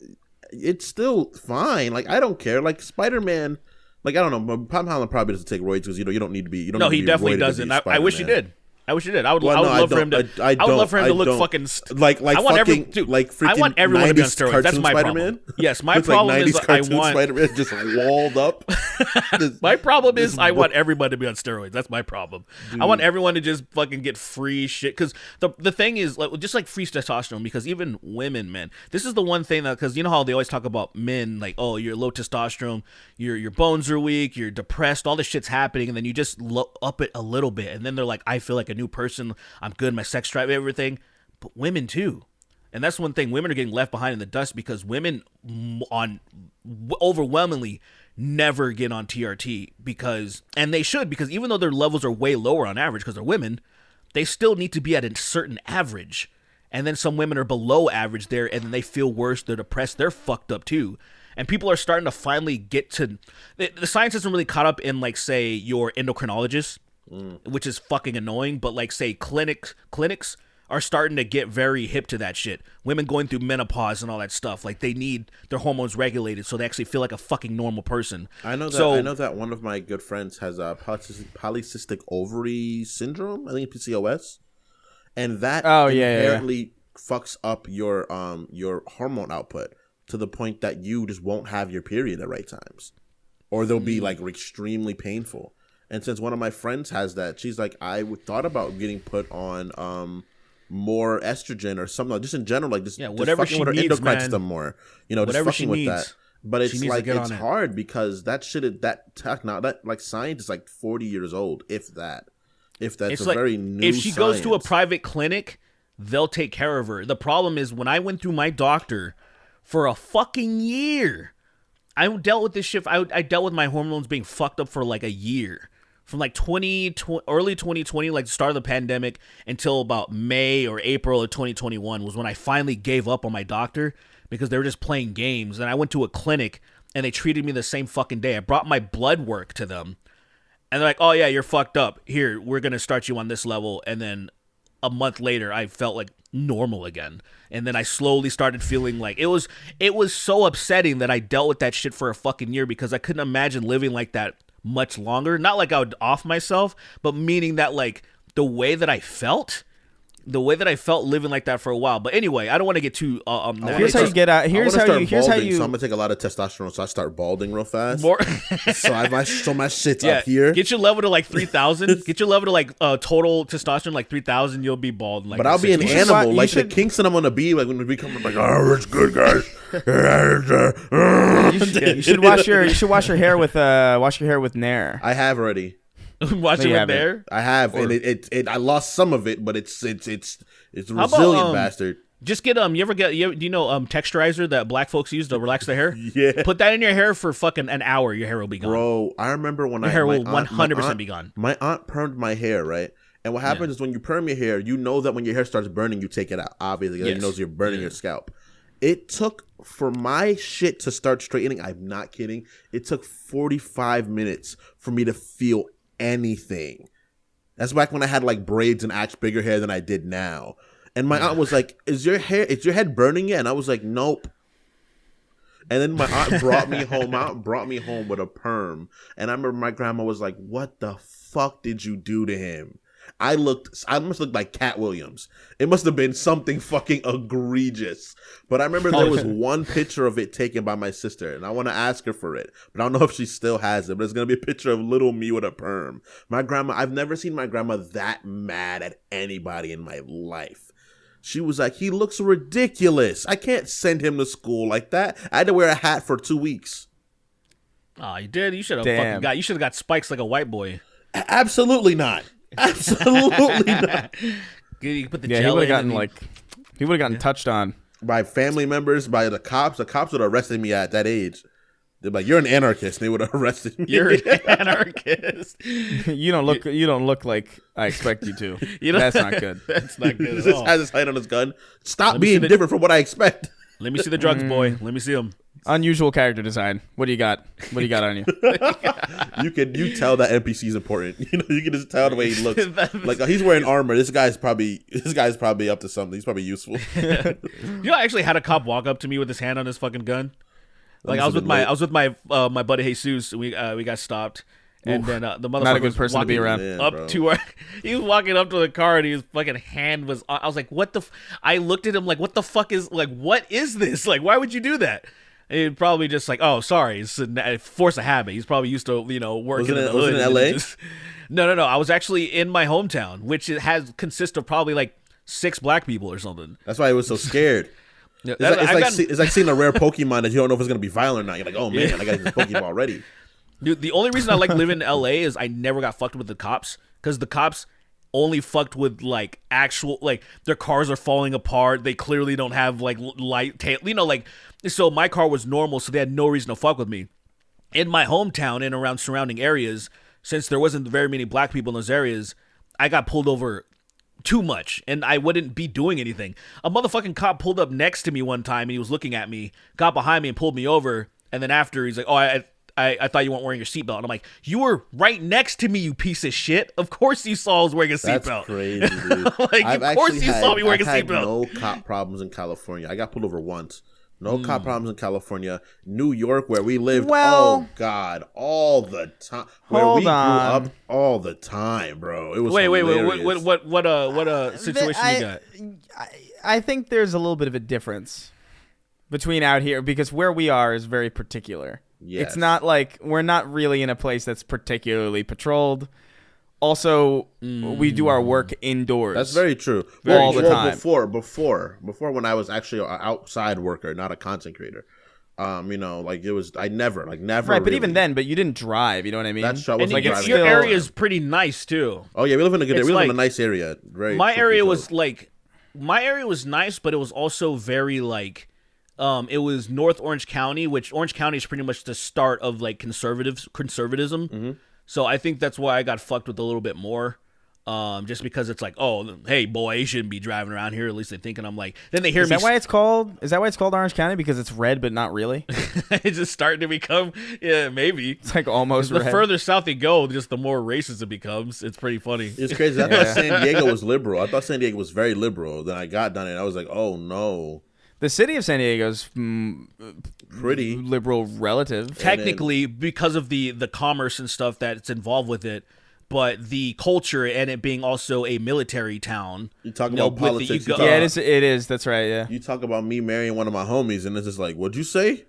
Speaker 4: it's still fine. Like, I don't care. Like, Spider-Man. Like, I don't know. Tom Holland probably doesn't take roids because you don't need to be. You don't.
Speaker 3: No,
Speaker 4: need
Speaker 3: he
Speaker 4: to be
Speaker 3: definitely
Speaker 4: roided to
Speaker 3: doesn't.
Speaker 4: be
Speaker 3: I wish he
Speaker 4: Spider-Man.
Speaker 3: did. I wish he did. I would
Speaker 4: Well, no,
Speaker 3: love for him to. I would love for him to look fucking.
Speaker 4: Like
Speaker 3: I want
Speaker 4: fucking like freaking.
Speaker 3: I want everyone to be on
Speaker 4: 90s
Speaker 3: steroids. That's
Speaker 4: cartoon
Speaker 3: my
Speaker 4: Spider-Man?
Speaker 3: problem. Yes, my
Speaker 4: Looks
Speaker 3: problem
Speaker 4: like 90s
Speaker 3: is I
Speaker 4: cartoon
Speaker 3: want.
Speaker 4: Spider-Man just walled up.
Speaker 3: My problem is I want everyone to be on steroids. That's my problem. I want everyone to just fucking get free shit. Because the thing is, like, just like free testosterone. Because even women, man, this is the one thing that, because you know how they always talk about men, like, oh, you're low testosterone, your bones are weak, you're depressed, all this shit's happening, and then you just up it a little bit, and then they're like, I feel like a new person. I'm good. My sex drive, everything. But women too. And that's one thing. Women are getting left behind in the dust because women overwhelmingly never get on TRT and they should, because even though their levels are way lower on average because they're women, they still need to be at a certain average. And then some women are below average there, and then they feel worse. They're depressed. They're fucked up too. And people are starting to finally get to the science isn't really caught up in, like, say, your endocrinologist, which is fucking annoying. But, like, say, clinics are starting to get very hip to that shit. Women going through menopause and all that stuff, like, they need their hormones regulated so they actually feel like a fucking normal person.
Speaker 4: I know that one of my good friends has a polycystic ovary syndrome. I think PCOS, and that inherently fucks up your hormone output to the point that you just won't have your period at right times, or they'll be like extremely painful. And since one of my friends has that, she's like, I thought about getting put on more estrogen or something, like, just in general, like just
Speaker 3: whatever
Speaker 4: just
Speaker 3: she
Speaker 4: with her
Speaker 3: needs,
Speaker 4: endocrine
Speaker 3: man.
Speaker 4: system more,
Speaker 3: Whatever
Speaker 4: just fucking
Speaker 3: she
Speaker 4: with
Speaker 3: needs.
Speaker 4: that. But it's like it's
Speaker 3: it.
Speaker 4: hard because that shit, that like science is like 40 years old, if that's
Speaker 3: It's
Speaker 4: a
Speaker 3: like,
Speaker 4: very new.
Speaker 3: if she goes to a
Speaker 4: science.
Speaker 3: private clinic, they'll take care of her. The problem is when I went through my doctor for a fucking year, I dealt with this shit. I dealt with my hormones being fucked up for like a year. From like early 2020, like the start of the pandemic, until about May or April of 2021 was when I finally gave up on my doctor because they were just playing games. And I went to a clinic and they treated me the same fucking day. I brought my blood work to them and they're like, oh yeah, you're fucked up. Here, we're going to start you on this level. And then a month later, I felt like normal again. And then I slowly started feeling like it was so upsetting that I dealt with that shit for a fucking year because I couldn't imagine living like that much longer. Not like I would off myself, but meaning that, like, the way that I felt living like that for a while. But anyway, I don't want to get too
Speaker 2: here's how you get out. Here's how you.
Speaker 4: So I'm gonna take a lot of testosterone, so I start balding real fast. So my shit's up here.
Speaker 3: Get your level to like 3,000. Get your level to like total testosterone like 3,000. You'll be bald. In like,
Speaker 4: but I'll be an animal, like the Kingston I'm gonna be, like when we become like, oh, it's good, guys.
Speaker 2: You should wash your hair with Nair.
Speaker 4: I have already.
Speaker 3: Watch it with there.
Speaker 4: I have, and it I lost some of it, but it's resilient, bastard.
Speaker 3: Just get do you know texturizer that black folks use to relax their hair?
Speaker 4: Yeah.
Speaker 3: Put that in your hair for fucking an hour. Your hair will be gone.
Speaker 4: Bro, I remember when
Speaker 3: your hair will 100% be gone.
Speaker 4: My aunt permed my hair, right? And what happens is when you perm your hair, you know that when your hair starts burning, you take it out. Obviously, it knows you're burning your scalp. It took for my shit to start straightening. I'm not kidding. It took 45 minutes for me to feel anything. That's back when I had like braids and bigger hair than I did now. And my aunt was like, is your head burning yet? And I was like, nope. And then my aunt brought me home with a perm. And I remember my grandma was like, what the fuck did you do to him? I must look like Cat Williams. It must have been something fucking egregious. But I remember there was one picture of it taken by my sister, and I want to ask her for it. But I don't know if she still has it. But it's going to be a picture of little me with a perm. My grandma, I've never seen my grandma that mad at anybody in my life. She was like, he looks ridiculous. I can't send him to school like that. I had to wear a hat for 2 weeks.
Speaker 3: Oh, you did? You should have got spikes like a white boy.
Speaker 4: Absolutely not. Absolutely not.
Speaker 3: You put the gel
Speaker 2: he would have gotten touched on
Speaker 4: by family members, by the cops. The cops would have arrested me at that age. They're like, "You're an anarchist." And they would have arrested me.
Speaker 3: You're an anarchist.
Speaker 2: You don't look like I expect you to. That's not good.
Speaker 3: That's not good.
Speaker 4: He just has his hand on his gun. Stop being different from what I expect.
Speaker 3: Let me see the drugs, boy. Let me see them.
Speaker 2: Unusual character design. What do you got? What do you got on you?
Speaker 4: You tell that NPC is important. You know, you can just tell the way he looks. Like he's wearing armor. This guy's probably up to something. He's probably useful.
Speaker 3: You know, I actually had a cop walk up to me with his hand on his fucking gun. Like I was with my my buddy Jesus. We got stopped. And then the motherfucker
Speaker 2: not a good person to be around.
Speaker 3: He was walking up to the car and his fucking hand was. I was like, "What the?" I looked at him like, "What the fuck is like? What is this? Like, why would you do that?" And he'd probably just like, "Oh, sorry, it's a force of habit." He's probably used to working in the hood.
Speaker 4: Was it in LA?
Speaker 3: No. I was actually in my hometown, which consists of probably like 6 black people or something.
Speaker 4: That's why he was so scared. It's like seeing a rare Pokemon that you don't know if it's gonna be violent or not. You're like, "Oh man, I got this Pokemon already."
Speaker 3: Dude, the only reason I like living in LA is I never got fucked with the cops, because the cops only fucked with like actual, like their cars are falling apart. They clearly don't have like light tail, so my car was normal, so they had no reason to fuck with me. In my hometown and around surrounding areas, since there wasn't very many black people in those areas, I got pulled over too much and I wouldn't be doing anything. A motherfucking cop pulled up next to me one time and he was looking at me, got behind me and pulled me over. And then after he's like, "Oh, I thought you weren't wearing your seatbelt." And I'm like, "You were right next to me, you piece of shit. Of course you saw I was wearing a seatbelt."
Speaker 4: That's crazy, dude.
Speaker 3: Of course you saw me wearing a seatbelt.
Speaker 4: No cop problems in California. I got pulled over once. No cop problems in California. New York, where we lived, oh God, all the time. Where we grew up all the time, bro. It was
Speaker 3: wait.
Speaker 4: hilarious.
Speaker 3: What situation you got?
Speaker 2: I think there's a little bit of a difference between out here, because where we are is very particular.
Speaker 4: Yes.
Speaker 2: It's not like we're not really in a place that's particularly patrolled. Also, we do our work indoors.
Speaker 4: That's very true.
Speaker 2: All the time.
Speaker 4: Before when I was actually an outside worker, not a content creator. It was never. Right,
Speaker 2: really. But even then, you didn't drive. You know what I mean?
Speaker 4: That's true. And
Speaker 3: your area is pretty nice too.
Speaker 4: Oh yeah, we live in a nice area.
Speaker 3: My area was nice, but it was also very like. It was North Orange County, which Orange County is pretty much the start of like conservatism. Mm-hmm. So I think that's why I got fucked with a little bit more. Just because it's like, "Oh, hey boy, you shouldn't be driving around here." At least they think, and I'm like, then they hear me.
Speaker 2: Is that why it's called Orange County? Because it's red, but not really.
Speaker 3: It's just starting to become, yeah, maybe.
Speaker 2: It's like almost red.
Speaker 3: The further south you go, just the more racist it becomes. It's pretty funny.
Speaker 4: It's crazy. I thought San Diego was liberal. I thought San Diego was very liberal. Then I got done and I was like, "Oh no."
Speaker 2: The city of San Diego's
Speaker 4: pretty
Speaker 2: liberal relative.
Speaker 3: Technically, because of the commerce and stuff that's involved with it, but the culture and it being also a military town.
Speaker 4: You talk about politics.
Speaker 2: Yeah, it is. That's right, yeah.
Speaker 4: You talk about me marrying one of my homies, and it's just like, "What'd you say?"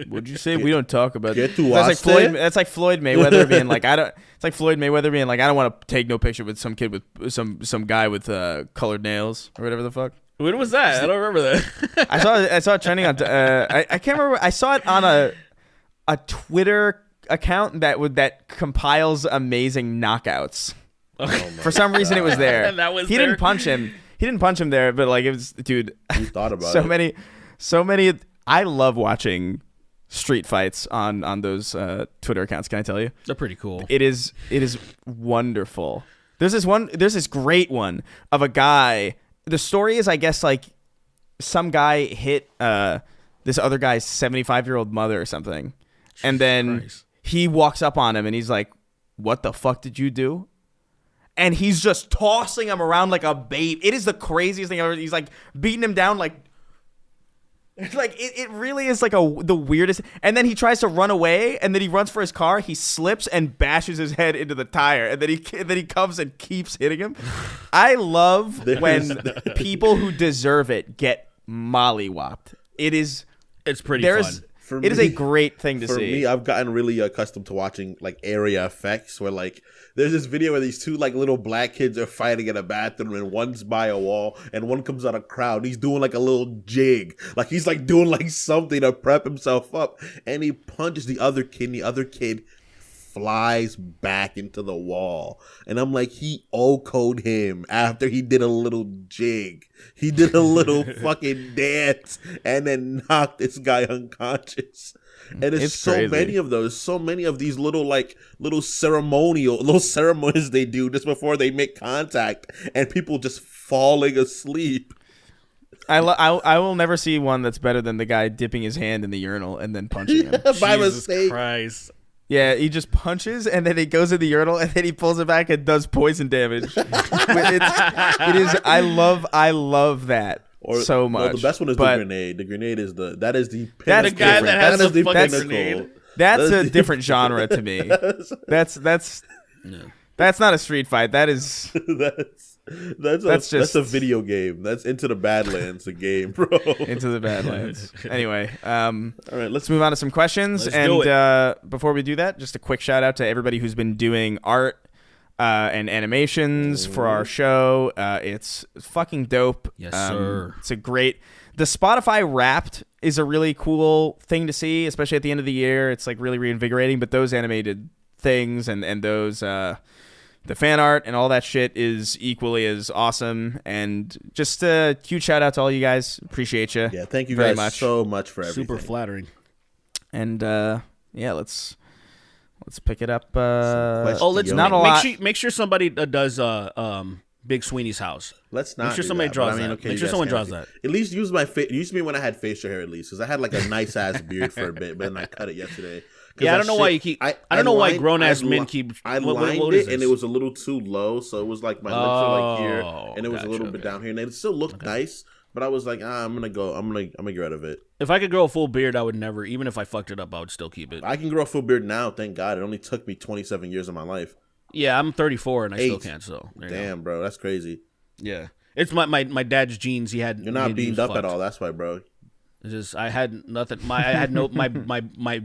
Speaker 2: What'd you say? We don't talk about that.
Speaker 4: That's
Speaker 2: like Floyd Mayweather being like, It's like Floyd Mayweather being like, "I don't want to take no picture with some kid with some guy with colored nails or whatever the fuck."
Speaker 3: When was that? I don't remember that.
Speaker 2: I saw it trending on. I can't remember. I saw it on a Twitter account that compiles amazing knockouts. For some reason, it was there. He didn't punch him. He didn't punch him there, but like it was, dude.
Speaker 4: You thought about
Speaker 2: so many. I love watching street fights on those Twitter accounts. Can I tell you?
Speaker 3: They're pretty cool.
Speaker 2: It is wonderful. There's this great one of a guy. The story is, I guess, like some guy hit this other guy's 75-year-old mother or something. And then he walks up on him and he's like, "What the fuck did you do?" And he's just tossing him around like a babe. It is the craziest thing ever. He's like beating him down like it really is like the weirdest. And then he tries to run away, and then he runs for his car. He slips and bashes his head into the tire, and then he comes and keeps hitting him. I love when people who deserve it get mollywopped. It's
Speaker 3: pretty fun.
Speaker 2: It is a great thing to see.
Speaker 4: For me, I've gotten really accustomed to watching like area effects where like there's this video where these two like little black kids are fighting in a bathroom and one's by a wall and one comes out a crowd. He's doing like a little jig. Like he's like doing like something to prep himself up and he punches the other kid and the other kid flies back into the wall. And I'm like, he OHKO'd him after he did a little jig. He did a little fucking dance and then knocked this guy unconscious. And it's so crazy. So many of these little ceremonies they do just before they make contact and people just falling asleep.
Speaker 2: I will never see one that's better than the guy dipping his hand in the urinal and then punching him.
Speaker 4: By
Speaker 3: Jesus
Speaker 4: mistake.
Speaker 3: Christ.
Speaker 2: Yeah, he just punches and then he goes in the urinal and then he pulls it back and does poison damage. It is. I love that so much.
Speaker 4: Well, the best one is the grenade. The grenade is the pinnacle.
Speaker 3: The guy that has the fucking grenade.
Speaker 2: That's a different genre to me. That's not a street fight. That is.
Speaker 4: That's a video game. That's Into the Badlands, a game, bro.
Speaker 2: Into the Badlands. Anyway, all
Speaker 4: right,
Speaker 2: let's move on to some questions. Before we do that, just a quick shout out to everybody who's been doing art and animations for our show. It's fucking dope.
Speaker 3: Yes, sir.
Speaker 2: It's a great. The Spotify Wrapped is a really cool thing to see, especially at the end of the year. It's like really reinvigorating. But those animated things and those. The fan art and all that shit is equally as awesome. And just a huge shout out to all you guys. Appreciate you.
Speaker 4: Yeah, thank you
Speaker 2: very
Speaker 4: guys
Speaker 2: much.
Speaker 4: so much for everything.
Speaker 3: Super flattering.
Speaker 2: And yeah, let's pick it up.
Speaker 3: Let's
Speaker 2: not a lot.
Speaker 3: Make sure somebody does Big Sweeney's house.
Speaker 4: Let's not.
Speaker 3: Make sure
Speaker 4: do
Speaker 3: somebody
Speaker 4: that,
Speaker 3: draws
Speaker 4: but I mean,
Speaker 3: that.
Speaker 4: okay,
Speaker 3: Make sure someone draws that.
Speaker 4: At least use my face. Used to me when I had facial hair, at least, because I had like a nice ass beard for a bit, but then I cut it yesterday.
Speaker 3: Yeah, I don't know why you keep. I don't know why grown ass men keep.
Speaker 4: I lined it, and it was a little too low, so it was like my lips are like here, and it was a little bit down here, and it still looked nice. But I was like, I'm gonna get rid of it.
Speaker 3: If I could grow a full beard, I would never. Even if I fucked it up, I would still keep it.
Speaker 4: I can grow a full beard now. Thank God. It only took me 27 years of my life.
Speaker 3: Yeah, I'm 34 and I still can't. So
Speaker 4: damn, bro, that's crazy.
Speaker 3: Yeah, it's my dad's genes. You're
Speaker 4: not beamed up at all. That's why, bro.
Speaker 3: It's just I had nothing. My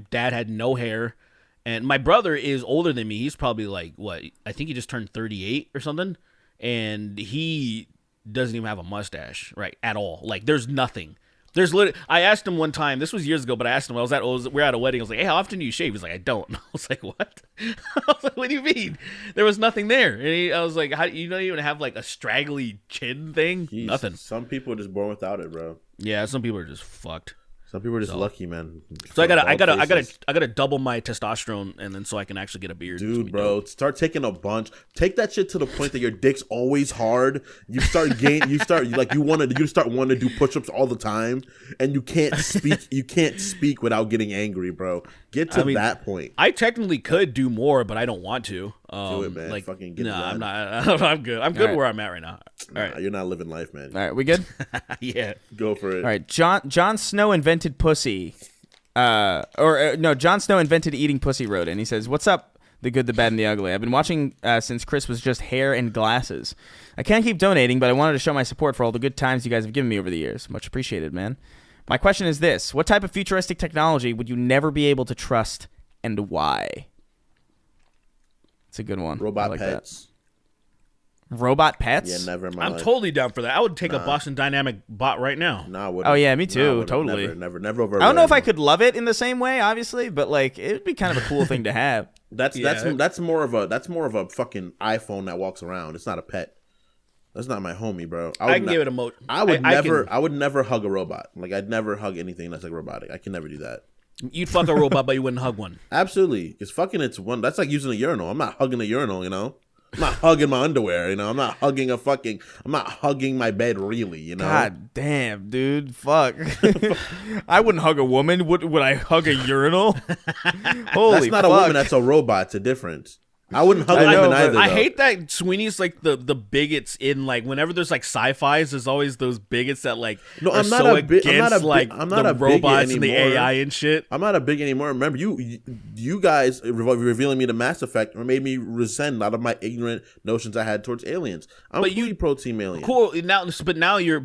Speaker 3: dad had no hair. And my brother is older than me. He's probably like, what? I think he just turned 38 or something. And he doesn't even have a mustache, right, at all. Like, there's nothing. I asked him one time, this was years ago, but I asked him, we were at a wedding. I was like, hey, how often do you shave? He's like, I don't. I was like, what? I was like, what do you mean? There was nothing there. And I was like, how you don't even have like a straggly chin thing?
Speaker 4: Jeez,
Speaker 3: nothing.
Speaker 4: Some people are just born without it, bro.
Speaker 3: Yeah, some people are just fucked.
Speaker 4: Some people are just lucky, man.
Speaker 3: So I gotta double my testosterone, and then so I can actually get a beard.
Speaker 4: Dude, bro, start taking a bunch. Take that shit to the point that your dick's always hard. You start you start wanting to do push-ups all the time, and you can't speak. You can't speak without getting angry, bro. Get to that point.
Speaker 3: I technically could do more, but I don't want to.
Speaker 4: Do it, man.
Speaker 3: Like,
Speaker 4: fucking get it
Speaker 3: I'm
Speaker 4: done.
Speaker 3: not. I'm good. I'm good where I'm at right now. All right,
Speaker 4: you're not living life, man.
Speaker 2: All right, we good?
Speaker 3: Yeah,
Speaker 4: go for it.
Speaker 2: All right, Jon Snow invented pussy. Jon Snow invented eating pussy wrote in. He says, "What's up? The good, the bad, and the ugly. I've been watching since Chris was just hair and glasses. I can't keep donating, but I wanted to show my support for all the good times you guys have given me over the years. Much appreciated, man. My question is this: what type of futuristic technology would you never be able to trust, and why?" It's a good one.
Speaker 4: Robot pets.
Speaker 2: That. Robot pets?
Speaker 4: Yeah, never in my
Speaker 3: I'm
Speaker 4: life.
Speaker 3: totally down for that. I would take a Boston Dynamic bot right now.
Speaker 2: Oh yeah, me too. Totally.
Speaker 4: Never over.
Speaker 2: I don't know if I could love it in the same way, obviously, but like it would be kind of a cool thing to have.
Speaker 4: That's more of a fucking iPhone that walks around. It's not a pet. That's not my homie, bro.
Speaker 3: I can give it a moat.
Speaker 4: I would never hug a robot. Like I'd never hug anything that's like robotic. I can never do that.
Speaker 3: You'd fuck a robot, but you wouldn't hug one.
Speaker 4: Absolutely, because fucking it's one. That's like using a urinal. I'm not hugging a urinal, you know. I'm not hugging my underwear, you know. I'm not hugging my bed, really, you know.
Speaker 2: God damn, dude, fuck. I wouldn't hug a woman. Would I hug a urinal? Holy,
Speaker 4: that's not
Speaker 2: fuck.
Speaker 4: a woman. That's a robot. It's a difference. I wouldn't hug a woman either.
Speaker 3: I hate that Sweeney's like the bigots in like whenever there's like sci-fis, there's always those bigots that like
Speaker 4: I'm not a
Speaker 3: robots and the AI and shit.
Speaker 4: I'm not a big anymore. Remember, you guys revealing me to Mass Effect made me resent a lot of my ignorant notions I had towards aliens. I'm pretty pro team alien.
Speaker 3: Cool. Now you're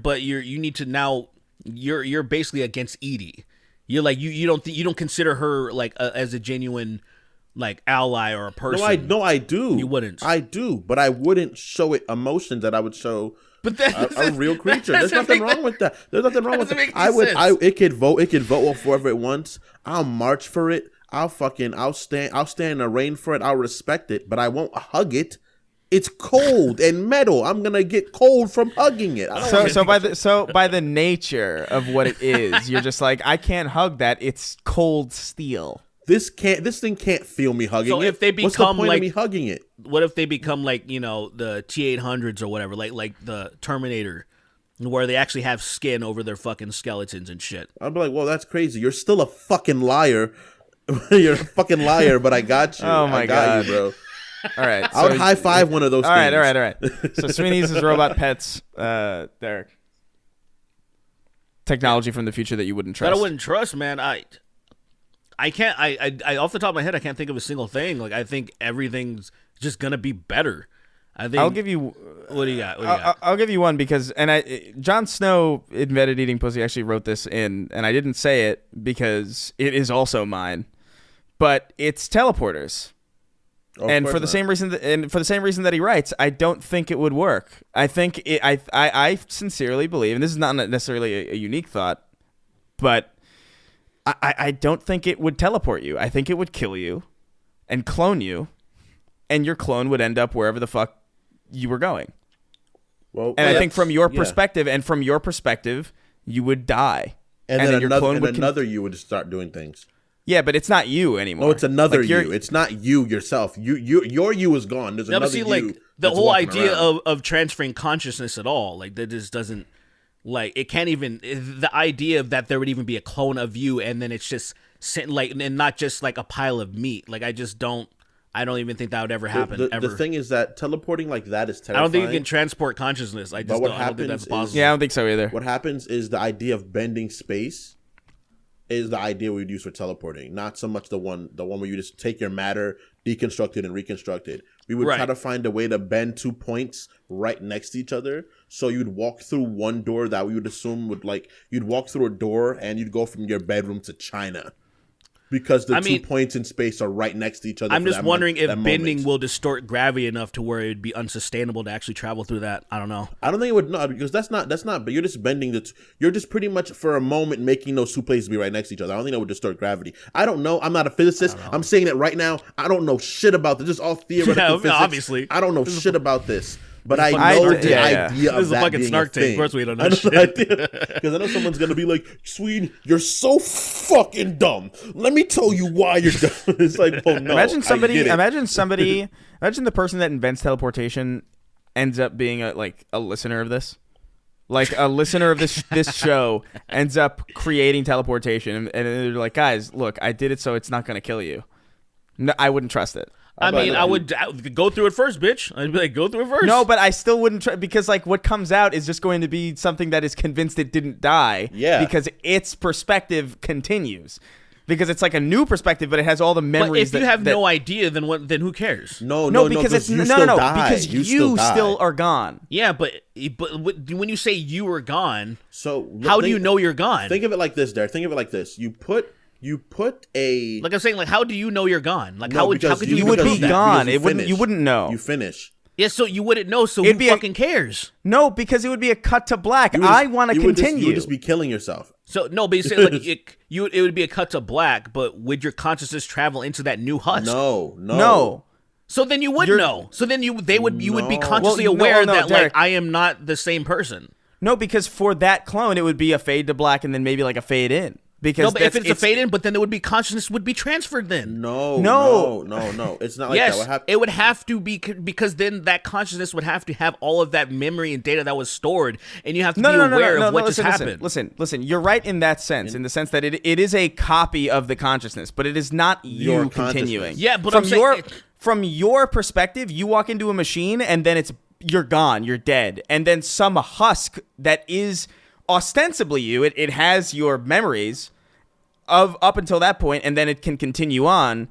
Speaker 3: basically against Edie. You're like you don't consider her like as a genuine like ally or a person.
Speaker 4: No, I do.
Speaker 3: You wouldn't.
Speaker 4: I do, but I wouldn't show it emotions that I would show a real creature. There's nothing wrong with that. There's nothing wrong with it. It could vote for whoever it wants. I'll march for it. I'll stand in the rain for it. I'll respect it, but I won't hug it. It's cold and metal. I'm gonna get cold from hugging it.
Speaker 2: By the nature of what it is, you're just like, I can't hug that. It's cold steel.
Speaker 4: This thing can't feel me hugging it.
Speaker 3: So if they become
Speaker 4: what's the point
Speaker 3: like
Speaker 4: of me hugging it?
Speaker 3: What if they become like, you know, the T-800s or whatever, like the Terminator, where they actually have skin over their fucking skeletons and shit.
Speaker 4: I'd be like, well, that's crazy. You're still a fucking liar. You're a fucking liar, but I got you.
Speaker 2: Oh my
Speaker 4: I got
Speaker 2: God.
Speaker 4: you, bro.
Speaker 2: All right.
Speaker 4: I would high five one of those things.
Speaker 2: All right. So Sweeney's is robot pets, Derek. Technology from the future that you wouldn't trust.
Speaker 3: That I wouldn't trust, man. I can't. I off the top of my head, I can't think of a single thing. Like, I think everything's just gonna be better. I think.
Speaker 2: I'll give you.
Speaker 3: What do you got?
Speaker 2: I'll give you one because, Jon Snow invented eating pussy. Actually wrote this in, and I didn't say it because it is also mine. But it's teleporters. And for the same reason that he writes, I don't think it would work. I think I sincerely believe, and this is not necessarily a unique thought, but I don't think it would teleport you. I think it would kill you and clone you, and your clone would end up wherever the fuck you were going. Well, and I think from your perspective, you would die,
Speaker 4: and then your clone would you would start doing things.
Speaker 2: Yeah, but it's not you anymore.
Speaker 4: No, it's another you. It's not you yourself. Your you is gone. There's another you.
Speaker 3: Like, the whole idea of transferring consciousness at all, like, that just doesn't, like, it can't even, the idea of that there would even be a clone of you and then it's just like, and not just like a pile of meat. Like, I don't even think that would ever happen.
Speaker 4: The thing is that teleporting like that is terrifying.
Speaker 3: I don't think you can transport consciousness. I don't think that's possible.
Speaker 2: Yeah, I don't think so either.
Speaker 4: What happens is the idea of bending space is the idea we would use for teleporting, not so much the one where you just take your matter, deconstruct it, and reconstruct it. We would try to find a way to bend 2 points right next to each other, so you'd walk through one door that we would assume would, like, you'd walk through a door and you'd go from your bedroom to China. Because the 2 points in space are right next to each other.
Speaker 3: I'm just wondering if bending will distort gravity enough to where it'd be unsustainable to actually travel through that. I don't know.
Speaker 4: I don't think it would not, because that's not. But you're just bending you're just pretty much for a moment making those 2 places be right next to each other. I don't think that would distort gravity. I don't know. I'm not a physicist. I'm saying it right now. I don't know shit about this. This is all theoretical physics.
Speaker 3: Obviously,
Speaker 4: I don't know shit about this. But I know the idea of that being
Speaker 3: Snark
Speaker 4: a thing.
Speaker 3: Of course we don't know shit.
Speaker 4: Because I know someone's going to be like, Swede, you're so fucking dumb. Let me tell you why you're dumb. It's like, oh no.
Speaker 2: Imagine the person that invents teleportation ends up being a listener of this. Like, a listener of this show ends up creating teleportation. And they're like, guys, look, I did it so it's not going to kill you. No, I wouldn't trust it.
Speaker 3: I would go through it first, bitch. I'd be like, go through it first.
Speaker 2: No, but I still wouldn't try, because, like, what comes out is just going to be something that is convinced it didn't die.
Speaker 4: Yeah.
Speaker 2: Because its perspective continues. Because it's like a new perspective, but it has all the memories.
Speaker 3: But if you have no idea, then what? Then who cares?
Speaker 2: No, because you still are gone.
Speaker 3: Yeah, but when you say you are gone,
Speaker 4: so
Speaker 3: how do you know you're gone?
Speaker 4: Think of it like this, Derek. Think of it like this. You put a,
Speaker 3: like I'm saying, like, how do you know you're gone? Like, how could you
Speaker 2: would be gone? You wouldn't know.
Speaker 4: You finish.
Speaker 3: Yeah, so you wouldn't know. So who fucking cares?
Speaker 2: No, because it would be a cut to black. I want to continue.
Speaker 4: You would just be killing yourself.
Speaker 3: So no, but you say like it would be a cut to black, but would your consciousness travel into that new husk?
Speaker 4: No.
Speaker 3: So then you would know. So then you would be consciously aware that Derek, like, I am not the same person.
Speaker 2: No, because for that clone, it would be a fade to black and then maybe like a fade in. Because
Speaker 3: no, but if it's a fade in, but then there would be consciousness would be transferred then.
Speaker 4: No. It's not like
Speaker 3: yes,
Speaker 4: that.
Speaker 3: It would have to be, because then that consciousness would have to have all of that memory and data that was stored, and you have to be aware of what just happened.
Speaker 2: Listen. You're right in that sense, in the sense that it is a copy of the consciousness, but it is not you continuing.
Speaker 3: Yeah, but
Speaker 2: from your perspective, you walk into a machine and then you're gone, you're dead, and then some husk that is ostensibly you, it has your memories of up until that point, and then it can continue on,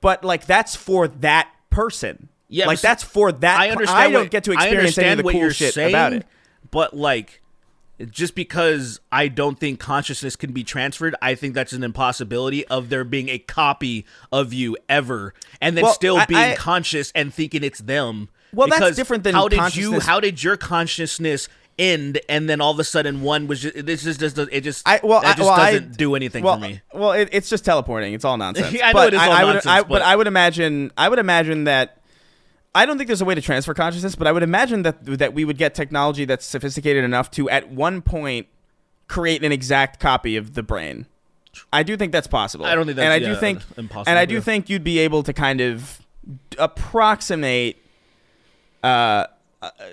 Speaker 2: but like that's for that person.
Speaker 3: Yeah,
Speaker 2: like that's for that.
Speaker 3: I understand.
Speaker 2: I don't get to experience any of the cool shit about it.
Speaker 3: But like, just because I don't think consciousness can be transferred, I think that's an impossibility of there being a copy of you ever, and then still being conscious and thinking it's them.
Speaker 2: Well, that's different than consciousness.
Speaker 3: How did your consciousness end, and then all of a sudden one was just, doesn't do anything for me.
Speaker 2: Well, it's just teleporting. It's all nonsense.
Speaker 3: I know it is all nonsense.
Speaker 2: But I would imagine that I don't think there's a way to transfer consciousness, but I would imagine that we would get technology that's sophisticated enough to at one point create an exact copy of the brain. I do think that's possible.
Speaker 3: I don't think that's impossible.
Speaker 2: And I do think you'd be able to kind of approximate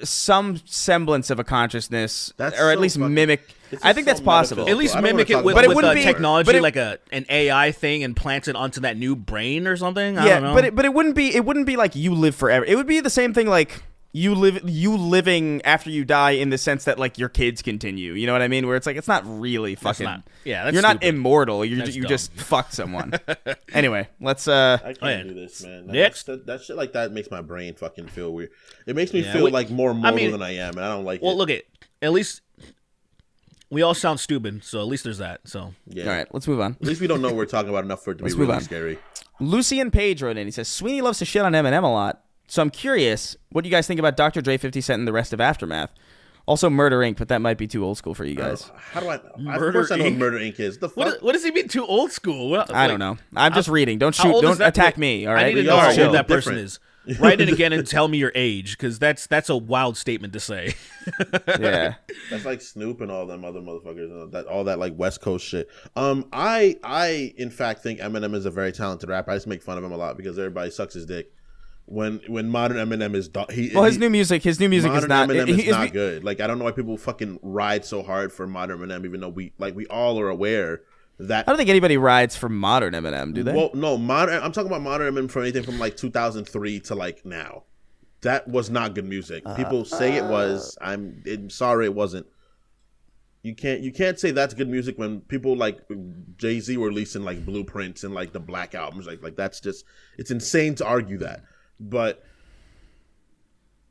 Speaker 2: some semblance of a consciousness,
Speaker 4: That's
Speaker 2: or at
Speaker 4: so
Speaker 2: least
Speaker 4: fucking-
Speaker 2: mimic.
Speaker 4: It's
Speaker 2: I
Speaker 4: just
Speaker 2: think
Speaker 4: so
Speaker 2: that's possible.
Speaker 3: At least
Speaker 4: I don't
Speaker 3: mimic
Speaker 4: wanna
Speaker 3: it with,
Speaker 4: talk
Speaker 2: But it wouldn't be-
Speaker 3: technology,
Speaker 2: but it-
Speaker 3: like an AI thing, and plant it onto that new brain or something. I
Speaker 2: Yeah,
Speaker 3: don't know.
Speaker 2: but it wouldn't be like you live forever. It would be the same thing like you living after you die, in the sense that like your kids continue. You know what I mean? Where it's like it's not really fucking.
Speaker 3: That's
Speaker 2: you're not
Speaker 3: stupid.
Speaker 2: immortal. You
Speaker 3: That's dumb.
Speaker 2: just fucked someone. Anyway, let's.
Speaker 4: I can't
Speaker 3: yeah.
Speaker 4: do this, man.
Speaker 3: Next.
Speaker 4: That shit like that makes my brain fucking feel weird. It makes me
Speaker 3: Yeah,
Speaker 4: feel
Speaker 3: we-
Speaker 4: like more mortal
Speaker 3: mean-
Speaker 4: than I am, and I don't like it.
Speaker 3: Well, look at least we all sound stupid, so at least there's that. So
Speaker 4: Yeah.
Speaker 2: All right, let's move on.
Speaker 4: At least we don't know what we're talking about enough for it to be
Speaker 2: move
Speaker 4: really
Speaker 2: on.
Speaker 4: scary.
Speaker 2: Lucian Page wrote in. He says Sweeney loves to shit on Eminem a lot, so I'm curious, what do you guys think about Dr. Dre, 50 Cent, and the rest of Aftermath? Also, Murder Inc., but that might be too old school for you guys.
Speaker 4: How do I know? Of
Speaker 3: Murder
Speaker 4: course I know what
Speaker 3: Inc.?
Speaker 4: Murder Inc. is. The fuck?
Speaker 3: what does he mean too old school?
Speaker 2: I don't know. I'm just reading. Don't
Speaker 3: How
Speaker 2: shoot.
Speaker 3: old is
Speaker 2: Don't
Speaker 3: that-
Speaker 2: attack me. All right.
Speaker 3: I need to
Speaker 4: We
Speaker 3: know
Speaker 4: are
Speaker 3: how old
Speaker 4: chill.
Speaker 3: that person
Speaker 4: Different.
Speaker 3: is. Write in again and tell me your age, because that's a wild statement to say.
Speaker 2: Yeah.
Speaker 4: That's like Snoop and all them other motherfuckers. All that like West Coast shit. I in fact think Eminem is a very talented rapper. I just make fun of him a lot because everybody sucks his dick. When modern Eminem is
Speaker 2: His new music is
Speaker 4: modern
Speaker 2: not.
Speaker 4: Eminem
Speaker 2: he-
Speaker 4: is not good. Like I don't know why people fucking ride so hard for modern Eminem, even though we all are aware that.
Speaker 2: I don't think anybody rides for modern Eminem, do they?
Speaker 4: Well, no, modern. I'm talking about modern Eminem from anything from like 2003 to like now. That was not good music. People say it was. I'm sorry, it wasn't. You can't say that's good music when people like Jay-Z were releasing like Blueprints and like the Black albums. Like that's just, it's insane to argue that. But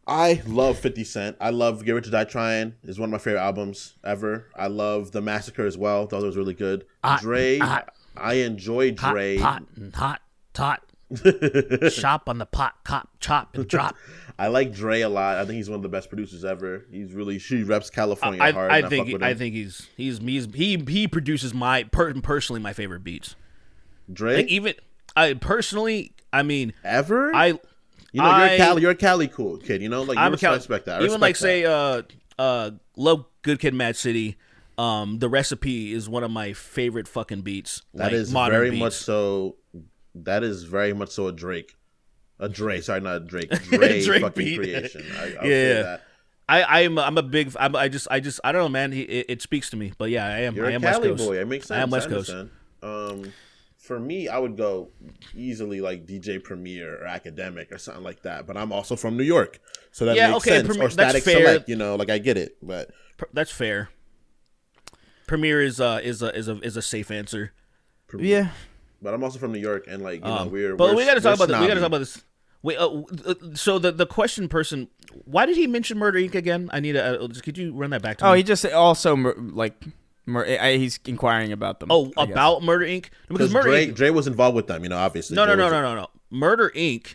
Speaker 4: I love 50 Cent. I love Get Rich or Die Trying. Is one of my favorite albums ever. I love The Massacre as well. Thought it was really good. Dre, I enjoy Dre.
Speaker 3: Hot. Shop on the pot, cop, chop, and drop.
Speaker 4: I like Dre a lot. I think he's one of the best producers ever. She reps California hard.
Speaker 3: I
Speaker 4: fuck
Speaker 3: think
Speaker 4: with him.
Speaker 3: he produces personally my favorite beats.
Speaker 4: Dre,
Speaker 3: Like even I personally, I mean,
Speaker 4: ever.
Speaker 3: you're
Speaker 4: You're a Cali cool kid. You know, like
Speaker 3: I'm a Cal-
Speaker 4: respect that. I
Speaker 3: even
Speaker 4: respect
Speaker 3: like
Speaker 4: that.
Speaker 3: say love Good Kid, Mad City. The Recipe is one of my favorite fucking beats.
Speaker 4: That
Speaker 3: like
Speaker 4: is
Speaker 3: modern
Speaker 4: very
Speaker 3: beats.
Speaker 4: much so. That is very much so a Drake. Sorry, not a Drake. Dre
Speaker 3: Drake
Speaker 4: fucking
Speaker 3: beat.
Speaker 4: creation. I'll
Speaker 3: Yeah.
Speaker 4: say that.
Speaker 3: I'm a big. I just I don't know, man. It speaks to me. But yeah, I am.
Speaker 4: You're
Speaker 3: I
Speaker 4: a
Speaker 3: am
Speaker 4: Cali
Speaker 3: West Coast.
Speaker 4: boy. It makes sense.
Speaker 3: I am West Coast.
Speaker 4: understand. For me, I would go easily like DJ Premier or Academic or something like that. But I'm also from New York, so that
Speaker 3: Yeah,
Speaker 4: makes
Speaker 3: okay,
Speaker 4: sense. Or
Speaker 3: that's
Speaker 4: Static
Speaker 3: fair.
Speaker 4: Select, like I get it. But
Speaker 3: That's fair. Premier is a safe answer.
Speaker 2: yeah.
Speaker 4: But I'm also from New York, and like we're.
Speaker 3: But
Speaker 4: we're,
Speaker 3: we got to talk
Speaker 4: we're
Speaker 3: about this. We got to
Speaker 4: snobby.
Speaker 3: talk about this. Wait. So the question person, why did he mention Murder Inc. again? I need to. Could you run that back to me?
Speaker 2: Oh, he just also he's inquiring about them.
Speaker 3: Oh,
Speaker 2: I guess.
Speaker 3: about Murder Inc. Because
Speaker 4: Because
Speaker 3: Murder Inc.
Speaker 4: Dre was involved with them, obviously.
Speaker 3: No.
Speaker 4: Dre was-
Speaker 3: Murder Inc.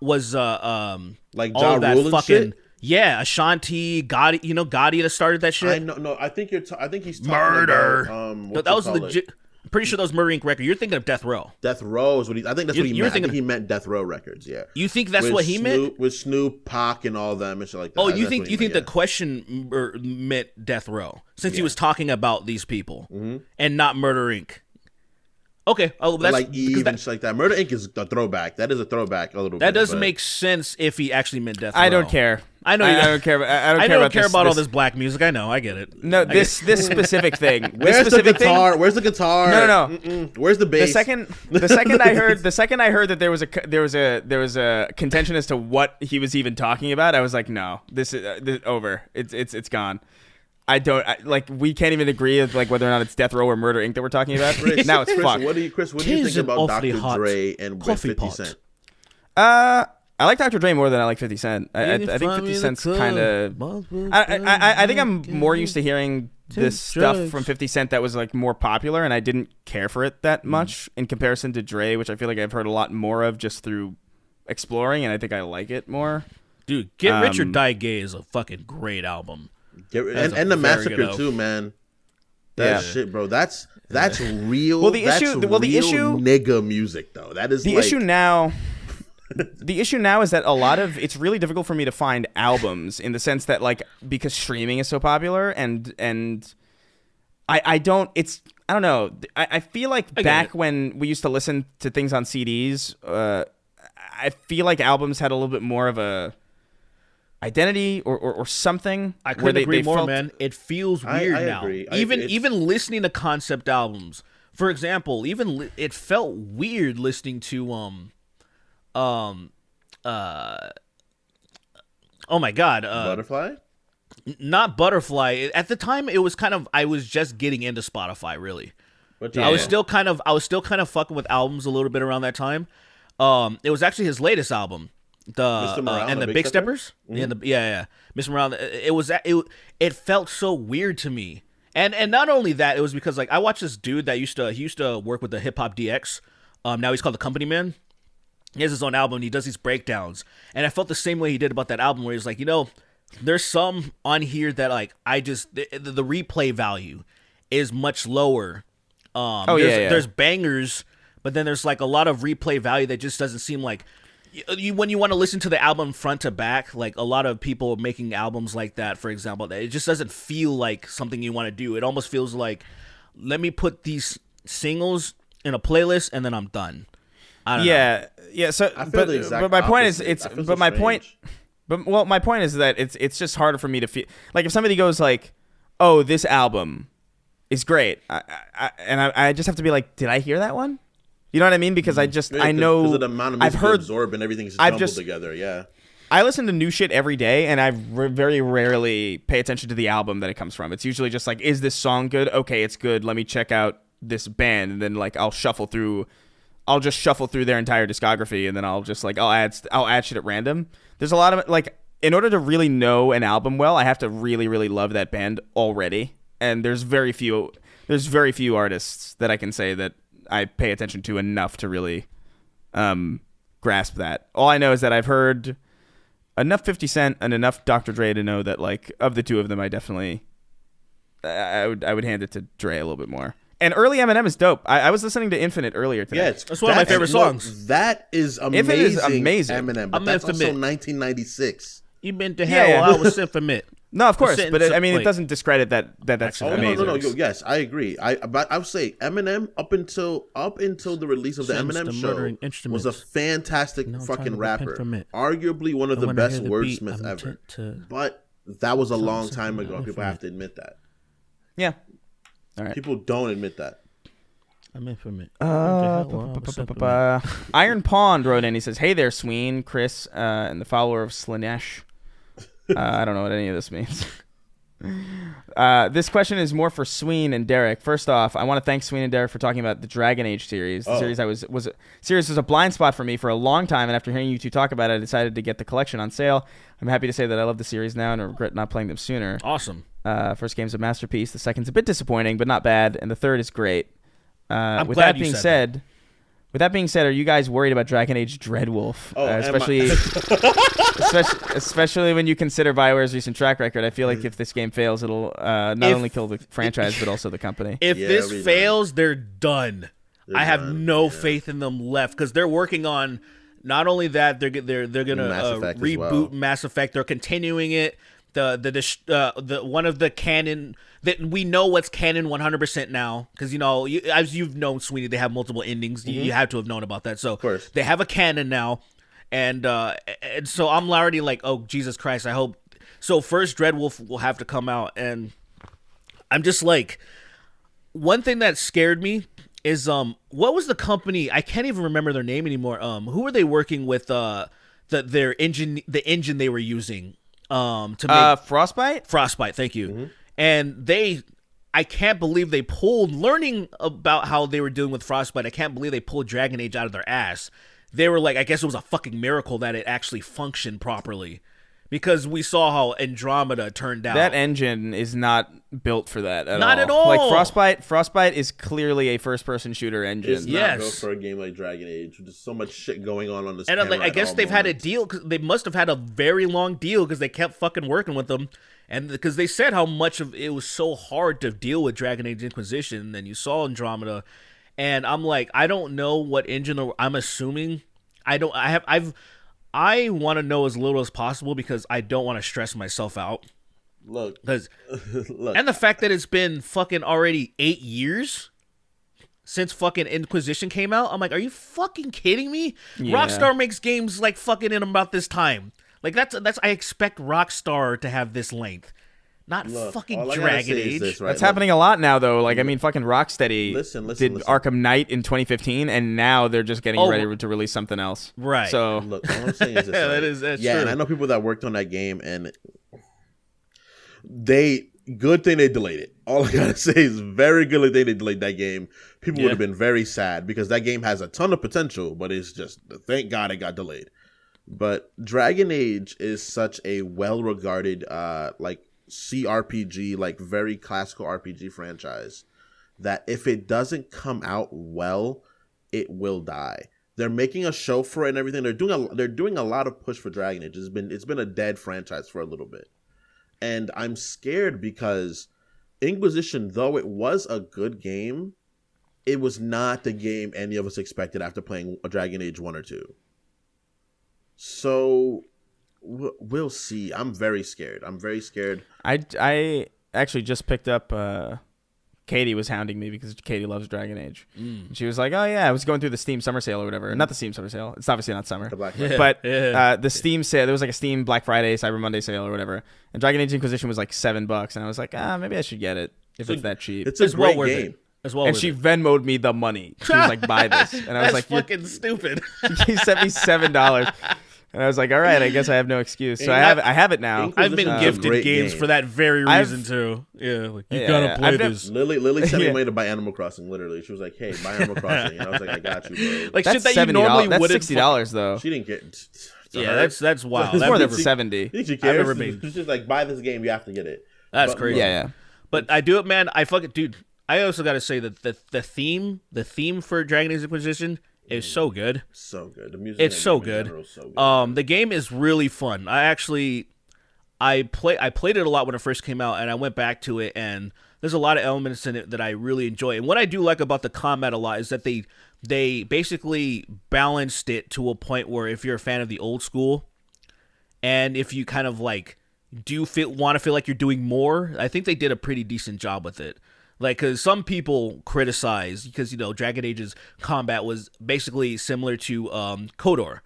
Speaker 3: was
Speaker 4: Like
Speaker 3: all
Speaker 4: Ja
Speaker 3: of that
Speaker 4: Rule and
Speaker 3: fucking
Speaker 4: shit?
Speaker 3: yeah, Ashanti, Gotti. Gotti that started that shit.
Speaker 4: I know. No, I think I think he's talking
Speaker 3: Murder.
Speaker 4: About,
Speaker 3: That was legit. Pretty sure that was Murder Inc. record. You're thinking of Death Row.
Speaker 4: Death Row is what he. I think that's what he
Speaker 3: You're
Speaker 4: meant. I
Speaker 3: thinking
Speaker 4: think he meant Death Row Records. Yeah.
Speaker 3: You think that's
Speaker 4: With
Speaker 3: what he meant?
Speaker 4: Snoop, with Snoop, Pac, and all them and shit like that.
Speaker 3: Oh,
Speaker 4: That's
Speaker 3: you
Speaker 4: what
Speaker 3: think
Speaker 4: he meant,
Speaker 3: the question meant Death Row since he was talking about these people and not Murder Inc. Okay,
Speaker 4: But
Speaker 3: that's
Speaker 4: like
Speaker 3: because
Speaker 4: Eve and shit like that. Murder Inc. is a throwback. That is a throwback a little bit.
Speaker 3: that doesn't
Speaker 4: but-
Speaker 3: make sense if he actually meant Death Row.
Speaker 2: I don't care.
Speaker 3: I know.
Speaker 2: I don't care. I don't care about
Speaker 3: all this black music. I know. I get it.
Speaker 2: No, this specific thing.
Speaker 4: Where's
Speaker 2: this
Speaker 4: the
Speaker 2: specific
Speaker 4: guitar?
Speaker 2: Thing,
Speaker 4: Where's the guitar?
Speaker 2: No.
Speaker 4: Mm-mm. Where's the bass?
Speaker 2: the second I heard that there was a contention as to what he was even talking about, I was like, no, this is over. It's gone. We can't even agree with like whether or not it's Death Row or Murder Inc. that we're talking about. Now it's fucked.
Speaker 4: What do you
Speaker 3: Tis
Speaker 4: think
Speaker 3: an
Speaker 4: about
Speaker 3: awfully
Speaker 4: Dr.
Speaker 3: hot
Speaker 4: Dre and
Speaker 3: coffee
Speaker 4: 50
Speaker 3: pot.
Speaker 4: Cent?
Speaker 2: I like Dr. Dre more than I like 50 Cent. I think 50 Cent's kind of. I think I'm more used to hearing this stuff from 50 Cent that was like more popular, and I didn't care for it that much in comparison to Dre, which I feel like I've heard a lot more of just through exploring, and I think I like it more.
Speaker 3: Dude, Get Rich or Die Gay is a fucking great album.
Speaker 4: And the Massacre too, man. That shit, bro. That's real.
Speaker 2: Well, the
Speaker 4: that's
Speaker 2: issue-
Speaker 4: real
Speaker 2: well, the issue-
Speaker 4: nigga music though. That is
Speaker 2: The
Speaker 4: like,
Speaker 2: issue now. The issue now is that it's really difficult for me to find albums in the sense that like because streaming is so popular and I don't know. I feel like back when we used to listen to things on CDs, I feel like albums had a little bit more of a identity or something.
Speaker 3: I
Speaker 2: where
Speaker 3: couldn't agree more,
Speaker 2: felt,
Speaker 3: man. It feels weird
Speaker 4: I
Speaker 3: now.
Speaker 4: agree.
Speaker 3: Even listening to concept albums, for example, it felt weird listening to oh my god,
Speaker 4: Butterfly.
Speaker 3: not Butterfly. At the time, it was kind of I was just getting into Spotify, really.
Speaker 2: Yeah.
Speaker 3: I was still kind of fucking with albums a little bit around that time. It was actually his latest album,
Speaker 4: Mr. Morale
Speaker 3: and the Big Steppers.
Speaker 4: Mm-hmm.
Speaker 3: Yeah, Mr. Morale. It felt so weird to me, and not only that, it was because like I watched this dude that used to work with the Hip Hop DX. Now he's called the Company Man. He has his own album. And he does these breakdowns, and I felt the same way he did about that album, where he's like, there's some on here that like the replay value is much lower. There's bangers, but then there's like a lot of replay value that just doesn't seem like when you want to listen to the album front to back. Like a lot of people making albums like that, for example, that it just doesn't feel like something you want to do. It almost feels like, let me put these singles in a playlist and then I'm done. I don't know.
Speaker 2: Yeah. So,
Speaker 4: I feel the exact
Speaker 2: but my point
Speaker 4: opposite.
Speaker 2: is,
Speaker 4: I feel so strange.
Speaker 2: my point is that it's just harder for me to feel like if somebody goes like, "Oh, this album is great," I just have to be like, "Did I hear that one?" You know what I mean? Because I know
Speaker 4: because of the amount of music you absorb and everything's jumbled together. Yeah.
Speaker 2: I listen to new shit every day, and I very rarely pay attention to the album that it comes from. It's usually just like, is this song good? Okay, it's good. Let me check out this band, and then like I'll just shuffle through their entire discography, and then I'll just like I'll add shit at random. There's a lot of like, in order to really know an album well, I have to really love that band already, and there's very few artists that I can say that I pay attention to enough to really grasp that. All I know is that I've heard enough 50 Cent and enough Dr. Dre to know that like of the two of them, I would hand it to Dre a little bit more. And early Eminem is dope. I was listening to Infinite earlier today.
Speaker 4: Yeah,
Speaker 3: that's one of my favorite songs.
Speaker 4: That is amazing.
Speaker 2: Infinite is amazing.
Speaker 4: Eminem, but that's also 1996.
Speaker 3: You been to hell? I was Infinite.
Speaker 2: No, of course, but I mean, it doesn't discredit that's amazing.
Speaker 4: No. Yes, I agree. But I would say Eminem up until the release of the Eminem show was a fantastic fucking rapper. Arguably one of the best wordsmiths ever. But that was a long time ago. People have to admit that.
Speaker 2: Yeah. All right.
Speaker 4: People don't admit that.
Speaker 3: I'm Infinite.
Speaker 2: Iron Pond wrote in. He says, "Hey there, Sween, Chris, and the follower of Slanesh." I don't know what any of this means. This question is more for Sween and Derek. First off, I want to thank Sween and Derek for talking about the Dragon Age series. The series was a blind spot for me for a long time, and after hearing you two talk about it, I decided to get the collection on sale. I'm happy to say that I love the series now and I regret not playing them sooner.
Speaker 3: Awesome.
Speaker 2: First game's a masterpiece. The second's a bit disappointing, but not bad, and the third is great.
Speaker 3: I'm
Speaker 2: with
Speaker 3: glad
Speaker 2: that
Speaker 3: you
Speaker 2: being
Speaker 3: said that.
Speaker 2: With that being said, are you guys worried about Dragon Age Dreadwolf? Especially when you consider BioWare's recent track record. I feel like if this game fails, it'll not only kill the franchise, but also the company.
Speaker 3: If this fails, they're done. I have no faith in them left because they're working on not only that, they're gonna reboot Mass Effect. They're continuing it. The one of the canon that we know what's canon 100% now because as you've known, Sweeney, they have multiple endings. You had to have known about that. So they have a canon now, and so I'm already like, oh Jesus Christ, I hope so. First, Dreadwolf will have to come out, and I'm just like, one thing that scared me is what was the company? I can't even remember their name anymore. Who were they working with? Their engine, the engine they were using. To make
Speaker 2: Frostbite,
Speaker 3: thank you. And I can't believe they learning about how they were doing with Frostbite. I can't believe they pulled Dragon Age out of their ass. They were like, I guess it was a fucking miracle that it actually functioned properly, because we saw how Andromeda turned out.
Speaker 2: That engine is not built for that at all.
Speaker 3: Not at all.
Speaker 2: Like Frostbite is clearly a first-person shooter engine.
Speaker 4: It's not built for a game like Dragon Age. There's so much shit going on this.
Speaker 3: And I guess they've had a deal. Cause they must have had a very long deal because they kept fucking working with them, and because they said how much of it was so hard to deal with Dragon Age Inquisition. And you saw Andromeda, and I'm like, I don't know what engine. I'm assuming I want to know as little as possible because I don't want to stress myself out.
Speaker 4: Look.
Speaker 3: And the fact that it's been fucking already 8 years since fucking Inquisition came out, I'm like, are you fucking kidding me?
Speaker 2: Yeah.
Speaker 3: Rockstar makes games like fucking in about this time. Like that's I expect Rockstar to have this length. Not fucking Dragon Age.
Speaker 2: That's happening a lot now, though. Like, I mean, fucking Rocksteady did Arkham Knight in 2015, and now they're just getting ready to release something else.
Speaker 3: Right.
Speaker 2: So,
Speaker 4: look, all I'm saying is this.
Speaker 3: That's
Speaker 4: true. And I know people that worked on that game, and good thing they delayed it. All I gotta say is very good thing they delayed that game. People would have been very sad because that game has a ton of potential, but it's just, thank God it got delayed. But Dragon Age is such a well-regarded, CRPG, like very classical RPG franchise, that if it doesn't come out well, it will die. They're making a show for it and everything. They're doing a lot of push for Dragon Age. It's been a dead franchise for a little bit, and I'm scared because Inquisition, though it was a good game, it was not the game any of us expected after playing a Dragon Age 1 or 2. So we'll see. I'm very scared.
Speaker 2: I actually just picked up. Katie was hounding me because Katie loves Dragon Age. She was like, "Oh yeah, I was going through the Steam Summer Sale or whatever. Not the Steam Summer Sale. It's obviously not summer,
Speaker 4: The Black Friday.
Speaker 2: but the Steam sale. There was like a Steam Black Friday, Cyber Monday sale or whatever. And Dragon Age Inquisition was like $7, and I was like, maybe I should get it if it's that cheap.
Speaker 4: It's a great game.
Speaker 3: As well,
Speaker 2: and she Venmo'd me the money. She was like, "Buy this," and I was like,
Speaker 3: "Fucking stupid."
Speaker 2: She sent me $7. And I was like, all right, I guess I have no excuse. So I have it now.
Speaker 3: I've been gifted games for that very reason, too. Yeah, like, you gotta play this.
Speaker 4: Lily sent me money to buy Animal Crossing, literally. She was like, hey, buy Animal Crossing. And I was like, I got you, bro.
Speaker 3: Like, shit that you normally wouldn't.
Speaker 2: That's $60, though.
Speaker 4: She didn't get...
Speaker 3: that's wild.
Speaker 2: It's more than $70.
Speaker 4: She cares. She's just like, buy this game, you have to get it.
Speaker 3: That's crazy.
Speaker 2: Yeah.
Speaker 3: But I do it, man. Dude, I also got to say that the theme for Dragon Age Inquisition is so good.
Speaker 4: So good. The music
Speaker 3: it's so good.
Speaker 4: So good.
Speaker 3: The game is really fun. I played it a lot when it first came out, and I went back to it, and there's a lot of elements in it that I really enjoy. And what I do like about the combat a lot is that they basically balanced it to a point where if you're a fan of the old school, and if you kind of like want to feel like you're doing more, I think they did a pretty decent job with it. Like, because some people criticize, because, Dragon Age's combat was basically similar to KOTOR,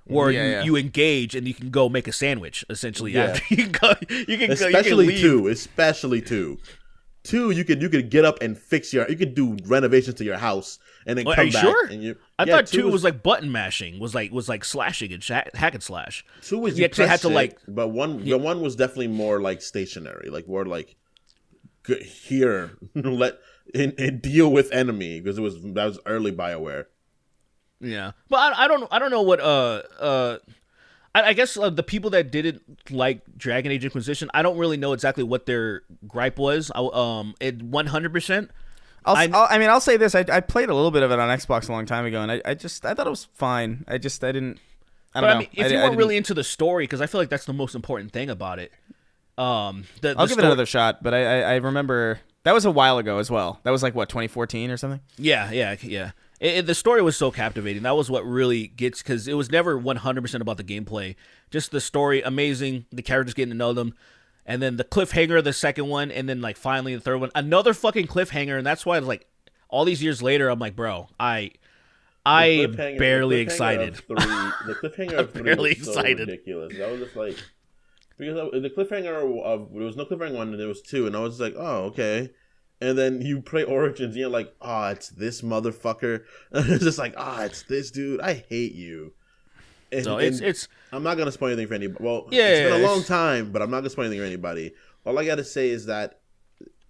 Speaker 3: where you engage and you can go make a sandwich, essentially.
Speaker 4: Yeah.
Speaker 3: After you can
Speaker 4: especially
Speaker 3: leave.
Speaker 4: Especially two. You could get up and you could do renovations to your house and then come
Speaker 3: are you
Speaker 4: back.
Speaker 3: Sure?
Speaker 4: And
Speaker 3: I thought 2 was like button mashing, was like slashing and hack and slash.
Speaker 4: 2 was
Speaker 3: you actually had to
Speaker 4: but one was definitely more like stationary, like more like here and deal with enemy, because that was early BioWare.
Speaker 3: Yeah, but I don't know what I guess the people that didn't like Dragon Age Inquisition, I don't really know exactly what their gripe was. It 100%.
Speaker 2: I'll say this: I played a little bit of it on Xbox a long time ago, and I thought it was fine. I didn't. I don't know.
Speaker 3: Mean, if you weren't really into the story, because I feel like that's the most important thing about it.
Speaker 2: I'll give it another shot, but I remember that was a while ago as well. That was like what, 2014 or something?
Speaker 3: Yeah. The story was so captivating. That was what really gets, because it was never 100% about the gameplay. Just the story, amazing. The characters getting to know them, and then the cliffhanger, the second one, and then like finally the third one, another fucking cliffhanger, and that's why like all these years later, I'm like, bro, I am barely excited.
Speaker 4: The cliffhanger of 3
Speaker 3: barely
Speaker 4: was so
Speaker 3: excited.
Speaker 4: Ridiculous. That was just like, because the cliffhanger of, there was no cliffhanger 1 and there was 2, and I was like, oh, okay. And then you play Origins and you're like, oh, it's this motherfucker. It's just like, it's this dude. I hate you. And,
Speaker 3: so it's
Speaker 4: I'm not gonna spoil anything for anybody. Well,
Speaker 3: yeah,
Speaker 4: it's been a long time, but I'm not gonna spoil anything for anybody. All I gotta say is that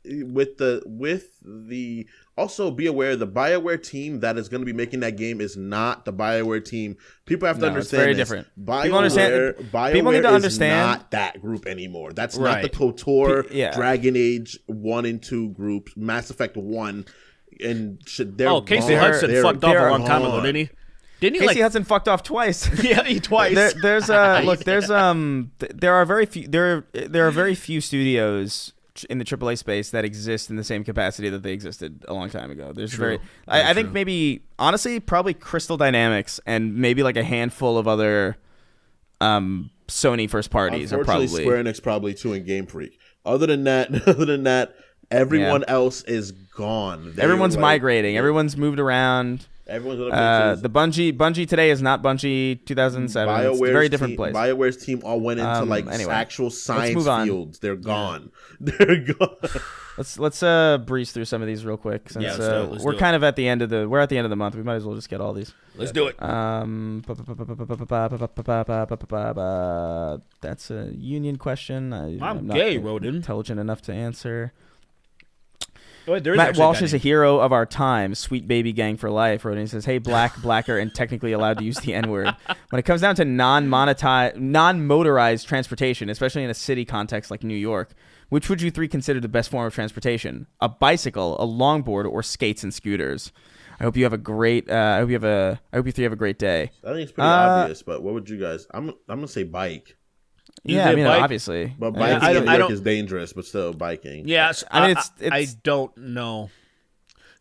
Speaker 4: with the also be aware, the BioWare team that is going to be making that game is not the BioWare team. People have to understand.
Speaker 2: It's very
Speaker 4: this.
Speaker 2: different.
Speaker 4: BioWare
Speaker 2: people need to understand.
Speaker 4: Not that group anymore. That's not the KOTOR, Dragon Age 1 and 2 groups, Mass Effect 1, and
Speaker 3: Casey Hudson fucked off a long time ago, didn't he?
Speaker 2: Casey Hudson fucked off twice.
Speaker 3: Yeah, twice.
Speaker 2: There are very few studios in the AAA space that exist in the same capacity that they existed a long time ago. I think maybe, honestly, probably Crystal Dynamics and maybe like a handful of other Sony first parties are probably.
Speaker 4: Square Enix probably too, and Game Freak. Other than that, everyone else is gone.
Speaker 2: Everyone's migrating. Everyone's moved around.
Speaker 4: Everyone's gonna
Speaker 2: the Bungie today is not Bungie 2007. It's a very different place.
Speaker 4: BioWare's team all went into actual science fields. They're gone. They're gone.
Speaker 2: Let's breeze through some of these real quick since we're kind of at the end of the month. We might as well just get all these.
Speaker 3: Let's do it.
Speaker 2: That's a union question.
Speaker 3: I'm gay, Rodin.
Speaker 2: Intelligent enough to answer.
Speaker 3: Oh, wait,
Speaker 2: Matt Walsh is a hero of our time. Sweet baby gang for life. Rodin says, "Hey, blacker, and technically allowed to use the N-word. When it comes down to non-motorized transportation, especially in a city context like New York, which would you three consider the best form of transportation? A bicycle, a longboard, or skates and scooters?" I hope you have a great. I hope you three have a great day.
Speaker 4: I think it's pretty obvious, but what would you guys? I'm gonna say bike.
Speaker 2: Yeah, I mean, obviously.
Speaker 4: But biking in New York is dangerous, but still biking.
Speaker 3: Yes, I mean, I don't know.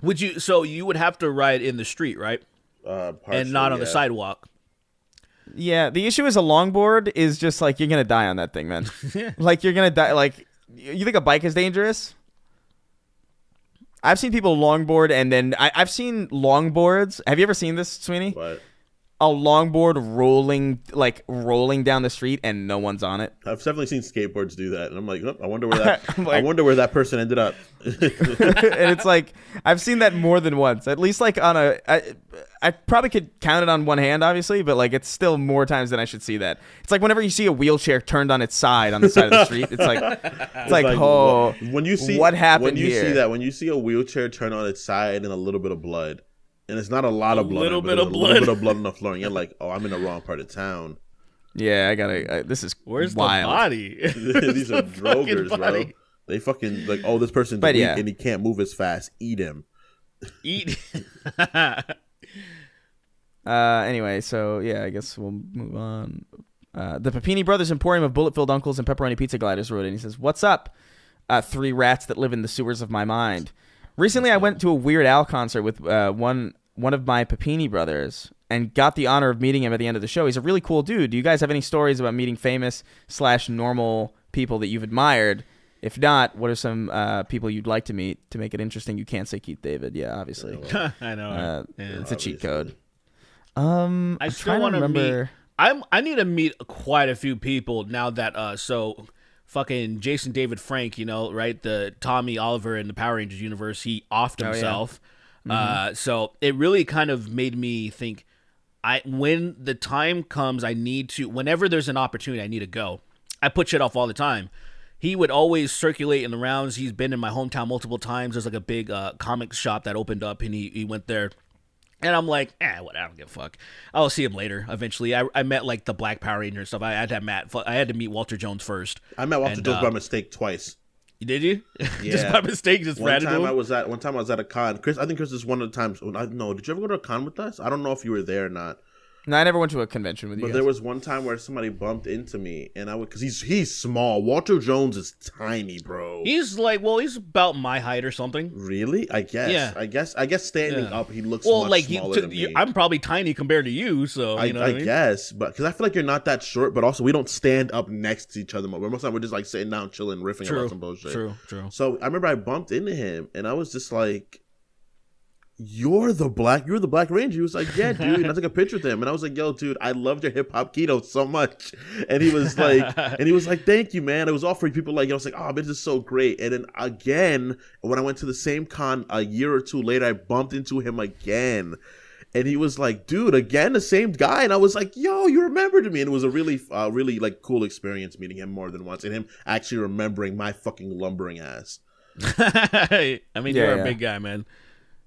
Speaker 3: Would you? So you would have to ride in the street, right? And not on the sidewalk.
Speaker 2: Yeah, the issue is a longboard is just like you're gonna die on that thing, man. Like you're gonna die. Like you think a bike is dangerous? I've seen people longboard, and then I've seen longboards. Have you ever seen this, Sweeney?
Speaker 4: What?
Speaker 2: A longboard rolling down the street and no one's on it.
Speaker 4: I've definitely seen skateboards do that, and I'm like, oh, I wonder where that. I wonder where that person ended up.
Speaker 2: And it's like I've seen that more than once. At least like on I probably could count it on one hand, obviously, but like it's still more times than I should see that. It's like whenever you see a wheelchair turned on its side on the side of the street, it's like oh,
Speaker 4: when you see
Speaker 2: what happened
Speaker 4: when you
Speaker 2: here?
Speaker 4: see that when you see a wheelchair turn on its side and a little bit of blood. And it's not a lot of blood.
Speaker 3: Little bit of
Speaker 4: blood on the floor. And you're like, oh, I'm in the wrong part of town.
Speaker 2: Yeah, I gotta. This is
Speaker 3: where's
Speaker 2: wild.
Speaker 3: the body?
Speaker 4: These are drogers, bro. They fucking like, oh, this person's weak and he can't move as fast. Eat him.
Speaker 3: Eat.
Speaker 2: Anyway, so yeah, I guess we'll move on. The Papini Brothers Emporium of bullet-filled uncles and pepperoni pizza gliders wrote in. He says, "What's up? Three rats that live in the sewers of my mind." Recently, I went to a Weird Al concert with one of my Papini brothers and got the honor of meeting him at the end of the show. He's a really cool dude. Do you guys have any stories about meeting famous/normal people that you've admired? If not, what are some people you'd like to meet to make it interesting? You can't say Keith David. Yeah, obviously.
Speaker 3: I know.
Speaker 2: It's a cheat code.
Speaker 3: I still want to meet. I need to meet quite a few people now that so fucking Jason David Frank, you know, right? The Tommy Oliver in the Power Rangers universe, he offed himself. So it really kind of made me think when the time comes, I need to, whenever there's an opportunity, I need to go. I put shit off all the time. He would always circulate in the rounds. He's been in my hometown multiple times. There's like a big comic shop that opened up and he went there. And I'm like, what? I don't give a fuck. I'll see him later. Eventually, I met like the Black Power Ranger and stuff. I had to meet Walter Jones first.
Speaker 4: I met Walter Jones by mistake twice.
Speaker 3: Did you?
Speaker 4: Yeah.
Speaker 3: Just by mistake, just
Speaker 4: one time I was at a con. Chris, I think Chris is one of the times. No, did you ever go to a con with us? I don't know if you were there or not.
Speaker 2: No, I never went to a convention with you.
Speaker 4: But there was one time where somebody bumped into me, and because he's small. Walter Jones is tiny, bro.
Speaker 3: He's about my height or something.
Speaker 4: Really? I guess. Yeah. I guess standing up, he looks much smaller than me.
Speaker 3: I'm probably tiny compared to you, so you know what I mean?
Speaker 4: guess, but because I feel like you're not that short, but also we don't stand up next to each other. Most of the time we're just like sitting down, chilling, riffing about some bullshit.
Speaker 3: True.
Speaker 4: So I remember I bumped into him, and I was just like, you're the Black Ranger. He was like, yeah, dude. And I took a picture with him, and I was like, yo, dude, I loved your hip hop keto so much. And he was like, thank you, man. It was all for people like, I was like, oh, this is so great. And then again, when I went to the same con a year or two later, I bumped into him again. And he was like, dude, again, the same guy. And I was like, yo, you remembered me. And it was a really like cool experience meeting him more than once, and him actually remembering my fucking lumbering ass.
Speaker 3: I mean, you're a big guy, man.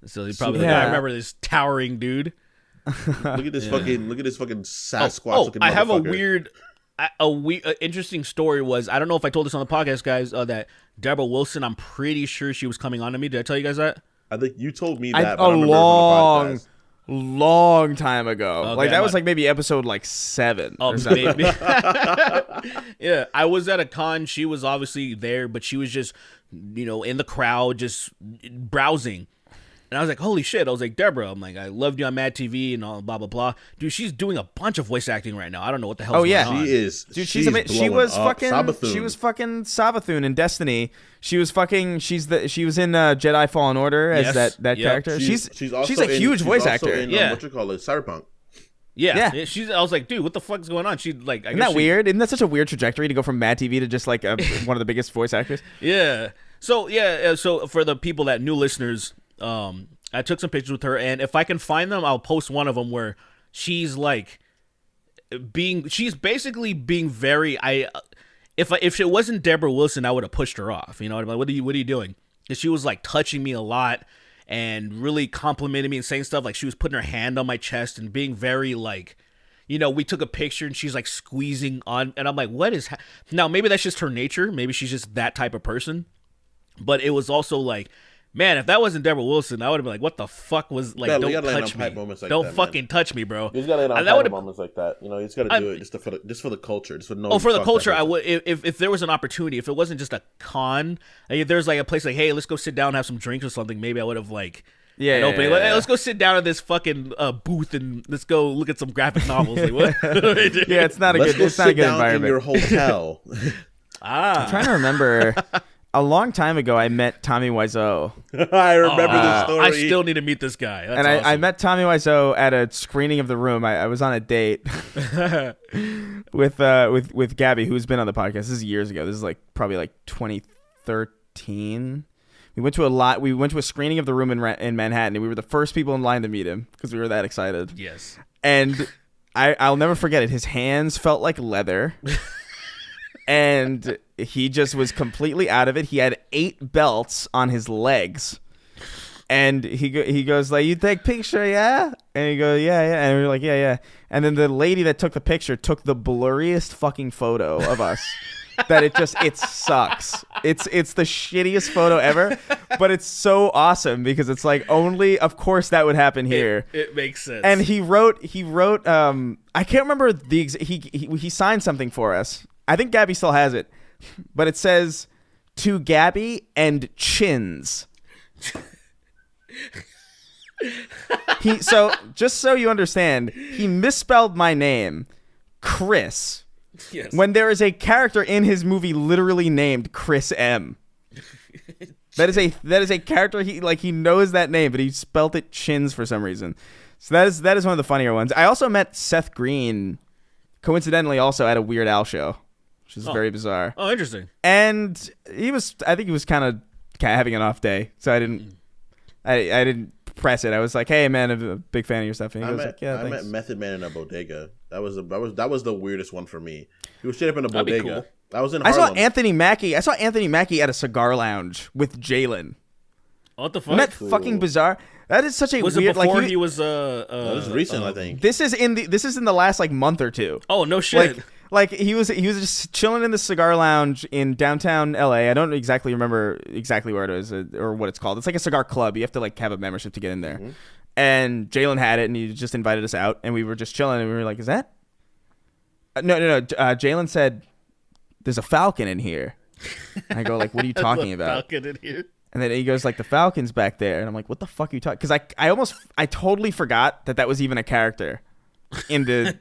Speaker 3: So he probably I remember this towering dude.
Speaker 4: Look at this fucking Sasquatch looking
Speaker 3: I have a weird interesting story was, I don't know if I told this on the podcast, guys, that Deborah Wilson, I'm pretty sure she was coming on to me. Did I tell you guys that?
Speaker 4: I think you told me that,
Speaker 2: but a long time ago.
Speaker 3: Okay,
Speaker 2: like that was like maybe episode like 7.
Speaker 3: Oh, maybe. Yeah, I was at a con. She was obviously there, but she was just, in the crowd, just browsing. And I was like, holy shit. I was like, Deborah, I'm like, I loved you on Mad TV and all blah, blah, blah. Dude, she's doing a bunch of voice acting right now. I don't know what the hell going on.
Speaker 4: She is.
Speaker 2: Dude,
Speaker 4: she was fucking
Speaker 2: Sabathun in Destiny. She was fucking she was in Jedi Fallen Order as that character. She's a huge voice actor.
Speaker 4: What you call it? Cyberpunk.
Speaker 3: Yeah. I was like, dude, what the fuck is going on? She like,
Speaker 2: Isn't that weird? Isn't that such a weird trajectory to go from Mad TV to just like one of the biggest voice actors?
Speaker 3: Yeah. So so for the people that new listeners, I took some pictures with her, and if I can find them, I'll post one of them where she's like she's basically being very. If it wasn't Deborah Wilson, I would have pushed her off. You know what I mean? What are you doing? Because she was like touching me a lot and really complimenting me and saying stuff like she was putting her hand on my chest and being very like, you know, we took a picture and she's like squeezing on, and I'm like, what is now? Maybe that's just her nature. Maybe she's just that type of person. But it was also like, man, if that wasn't Deborah Wilson, I would have been like, what the fuck was like? Don't touch me. Don't fucking touch me, bro.
Speaker 4: You just gotta land on moments like that. You know, you just gotta do it just for the culture. Just for
Speaker 3: the culture. I would if there was an opportunity. If it wasn't just a con, if there's like a place like, hey, let's go sit down and have some drinks or something. Maybe I would have like. Hey, let's go sit down at this fucking booth and let's go look at some graphic novels. Like, what?
Speaker 2: Yeah, it's not a good environment.
Speaker 4: In your hotel.
Speaker 2: I'm trying to remember. A long time ago, I met Tommy Wiseau.
Speaker 4: I remember this story.
Speaker 3: I still need to meet this guy. That's awesome.
Speaker 2: I met Tommy Wiseau at a screening of The Room. I was on a date with Gabby, who's been on the podcast. This is years ago. This is like probably like 2013. We went to a screening of The Room in Manhattan, and we were the first people in line to meet him because we were that excited.
Speaker 3: Yes.
Speaker 2: And I'll never forget it. His hands felt like leather. And he just was completely out of it. He had 8 belts on his legs. And he goes like, you take picture, yeah? And he goes, yeah. And we were like, yeah. And then the lady that took the picture took the blurriest fucking photo of us. That it sucks. It's the shittiest photo ever, but it's so awesome because it's like only, of course, that would happen here.
Speaker 3: It makes sense.
Speaker 2: And he wrote. I can't remember he signed something for us. I think Gabby still has it, but it says to Gabby and Chins. So just so you understand, he misspelled my name, Chris.
Speaker 3: Yes.
Speaker 2: When there is a character in his movie literally named Chris M. That is a character he knows that name, but he spelt it Chins for some reason. So that is one of the funnier ones. I also met Seth Green, coincidentally, also at a Weird Al show, which is very bizarre.
Speaker 3: Oh, interesting.
Speaker 2: And I think he was kind of having an off day, so I didn't press it. I was like, "Hey, man, I'm a big fan of your stuff." And he was like, "Yeah, thanks."
Speaker 4: I met Method Man in a bodega. That was the weirdest one for me. He was straight up in a bodega.
Speaker 3: Cool.
Speaker 4: I was in Harlem.
Speaker 2: I saw Anthony Mackie at a cigar lounge with Jalen.
Speaker 3: What the fuck?
Speaker 2: Isn't that fucking bizarre? That is such a
Speaker 3: was
Speaker 2: weird.
Speaker 3: It before
Speaker 2: like
Speaker 3: he was
Speaker 4: that was recent, I think.
Speaker 2: This is in the last like month or two.
Speaker 3: Oh no shit!
Speaker 2: Like he was just chilling in the cigar lounge in downtown LA. I don't exactly remember where it is or what it's called. It's like a cigar club. You have to like have a membership to get in there. Mm-hmm. And Jalen had it, and he just invited us out, and we were just chilling, and we were like, "Is that?" No. Jalen said, "There's a falcon in here." And I go like, "What are you talking about?"
Speaker 3: Falcon in here.
Speaker 2: And then he goes like, "The falcon's back there," and I'm like, "What the fuck are you talking?" Because I totally forgot that was even a character in the.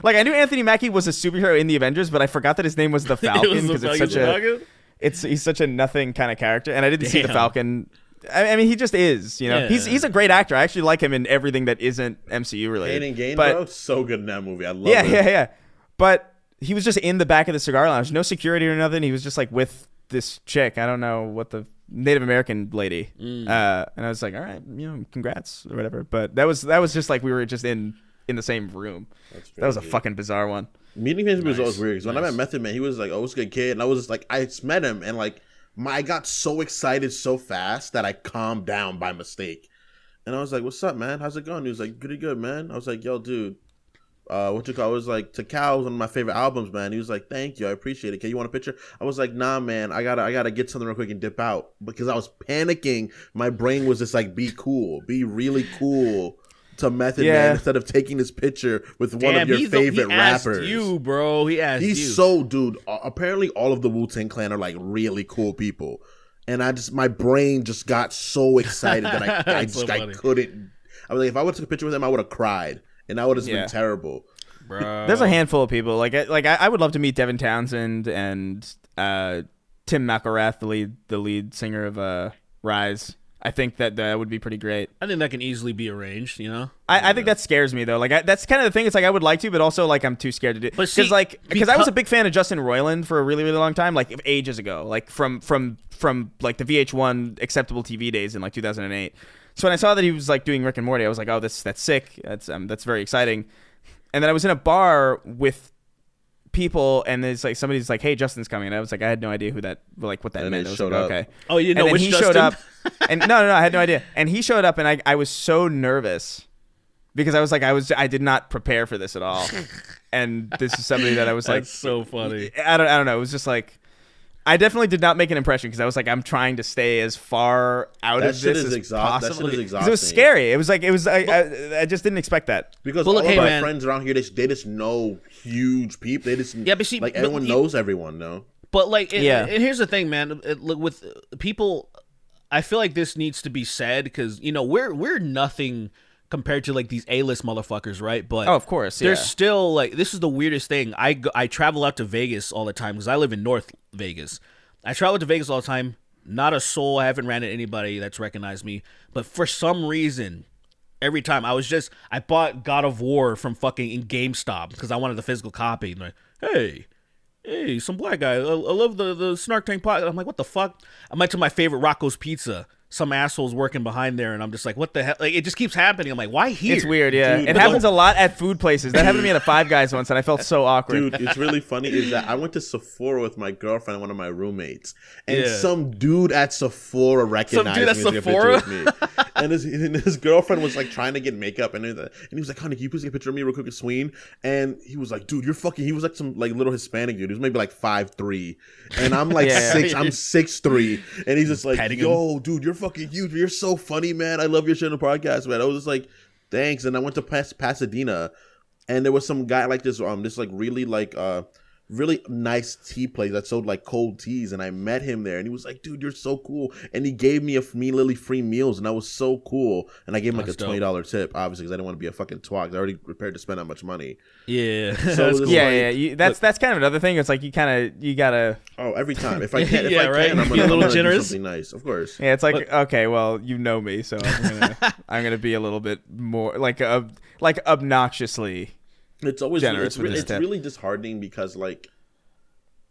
Speaker 2: Like I knew Anthony Mackie was a superhero in the Avengers, but I forgot that his name was the Falcon because he's such a nothing kind of character, and I didn't see the Falcon. I mean, he just is, you know. Yeah. He's a great actor. I actually like him in everything that isn't MCU related.
Speaker 4: Pain and Gain, bro, so good in that movie. I love it.
Speaker 2: Yeah. But he was just in the back of the cigar lounge, no security or nothing. He was just like with this chick. I don't know what the Native American lady. And I was like, all right, you know, congrats or whatever. But that was just like we were just in the same room. That was a fucking bizarre one.
Speaker 4: Meeting him was always weird because when I met Method Man, he was like, "Oh, what's a good kid," and I was just like, I just met him and like. I got so excited so fast that I calmed down by mistake. And I was like, "What's up, man? How's it going?" He was like, "Pretty good, man." I was like, "Yo, dude, what you call?" I was like, "Takao was one of my favorite albums, man." He was like, "Thank you, I appreciate it. Can you want a picture?" I was like, "Nah, man, I gotta get something real quick and dip out," because I was panicking. My brain was just like, "Be cool, be really cool." To Method Man instead of taking this picture with one of your favorite rappers.
Speaker 3: Asked you, bro. He asked you.
Speaker 4: He's so, dude. Apparently, all of the Wu-Tang Clan are like really cool people, and my brain just got so excited that I couldn't. I was like, if I would have took a picture with him, I would have cried, and that would have been terrible.
Speaker 3: Bro.
Speaker 2: There's a handful of people I would love to meet Devin Townsend and Tim McElrath, the lead singer of Rise. I think that would be pretty great.
Speaker 3: I think that can easily be arranged, you know?
Speaker 2: I think that scares me, though. Like, that's kind of the thing. It's like I would like to, but also, like, I'm too scared to do it. Because I was a big fan of Justin Roiland for a really, really long time, like, ages ago. Like, from like, the VH1 acceptable TV days in, like, 2008. So when I saw that he was, like, doing Rick and Morty, I was like, oh, that's sick. That's very exciting. And then I was in a bar with people, and there's like somebody's like, "Hey, Justin's coming," and I was like, I had no idea what that
Speaker 4: and
Speaker 2: meant. I was
Speaker 4: showed
Speaker 2: like,
Speaker 4: up.
Speaker 2: okay.
Speaker 3: Oh, you know,
Speaker 2: and
Speaker 3: which
Speaker 2: he
Speaker 3: Justin?
Speaker 2: showed up, and no, I had no idea. And he showed up, and I was so nervous because I did not prepare for this at all. And this is somebody that I was like,
Speaker 3: that's so funny.
Speaker 2: I don't know. It was just like, I definitely did not make an impression because I was like, I'm trying to stay as far out of this as possible.
Speaker 4: That shit is exhausting.
Speaker 2: It was scary. It was like I just didn't expect that.
Speaker 4: Because all of my friends around here, they just know huge people. They just like everyone knows everyone, no.
Speaker 3: But like, and here's the thing, man. Look, with people, I feel like this needs to be said because you know we're nothing compared to like these A-list motherfuckers, right? But
Speaker 2: of course,
Speaker 3: there's still like, this is the weirdest thing. I travel out to Vegas all the time because I live in North Vegas. I travel to Vegas all the time. Not a soul. I haven't ran into anybody that's recognized me. But for some reason, every time I bought God of War from fucking in GameStop because I wanted the physical copy. And like, hey, some black guy. I love the Snark Tank pot. I'm like, what the fuck? I went to my favorite Rocco's Pizza. Some assholes working behind there, and I'm just like, what the hell? Like, it just keeps happening. I'm like, why here?
Speaker 2: It's weird, yeah.
Speaker 4: Dude,
Speaker 2: it happens a lot at food places. That happened to me at a Five Guys once, and I felt so awkward.
Speaker 4: Dude, it's really funny is that I went to Sephora with my girlfriend and one of my roommates, and some dude at Sephora recognized me to take a picture with me. And his girlfriend was like trying to get makeup, and he was like, honey, can you please take a picture of me real quick with Sween? And he was like, dude, you're fucking, he was like some like little Hispanic dude. He was maybe like 5'3", and I'm like 6, I'm 6'3", and he's just like, yo, dude, you're fucking huge. You're so funny, man. I love your shit on the podcast, man. I was just like, thanks. And I went to Pasadena, and there was some guy like this like really like really nice tea place that sold like cold teas, and I met him there, and he was like, dude, you're so cool, and he gave me literally free meals, and I was so cool, and I gave him like a $20 tip, obviously, because I didn't want to be a fucking twat. I already prepared to spend that much money.
Speaker 3: Yeah.
Speaker 2: So that's kind of another thing. It's like you gotta
Speaker 4: every time if I can, I'm
Speaker 3: be a little generous.
Speaker 4: Do something nice, of course.
Speaker 2: Yeah, it's like, okay, well, you know me, so I'm gonna be a little bit more like obnoxiously.
Speaker 4: It's always
Speaker 2: generous.
Speaker 4: It's really disheartening because like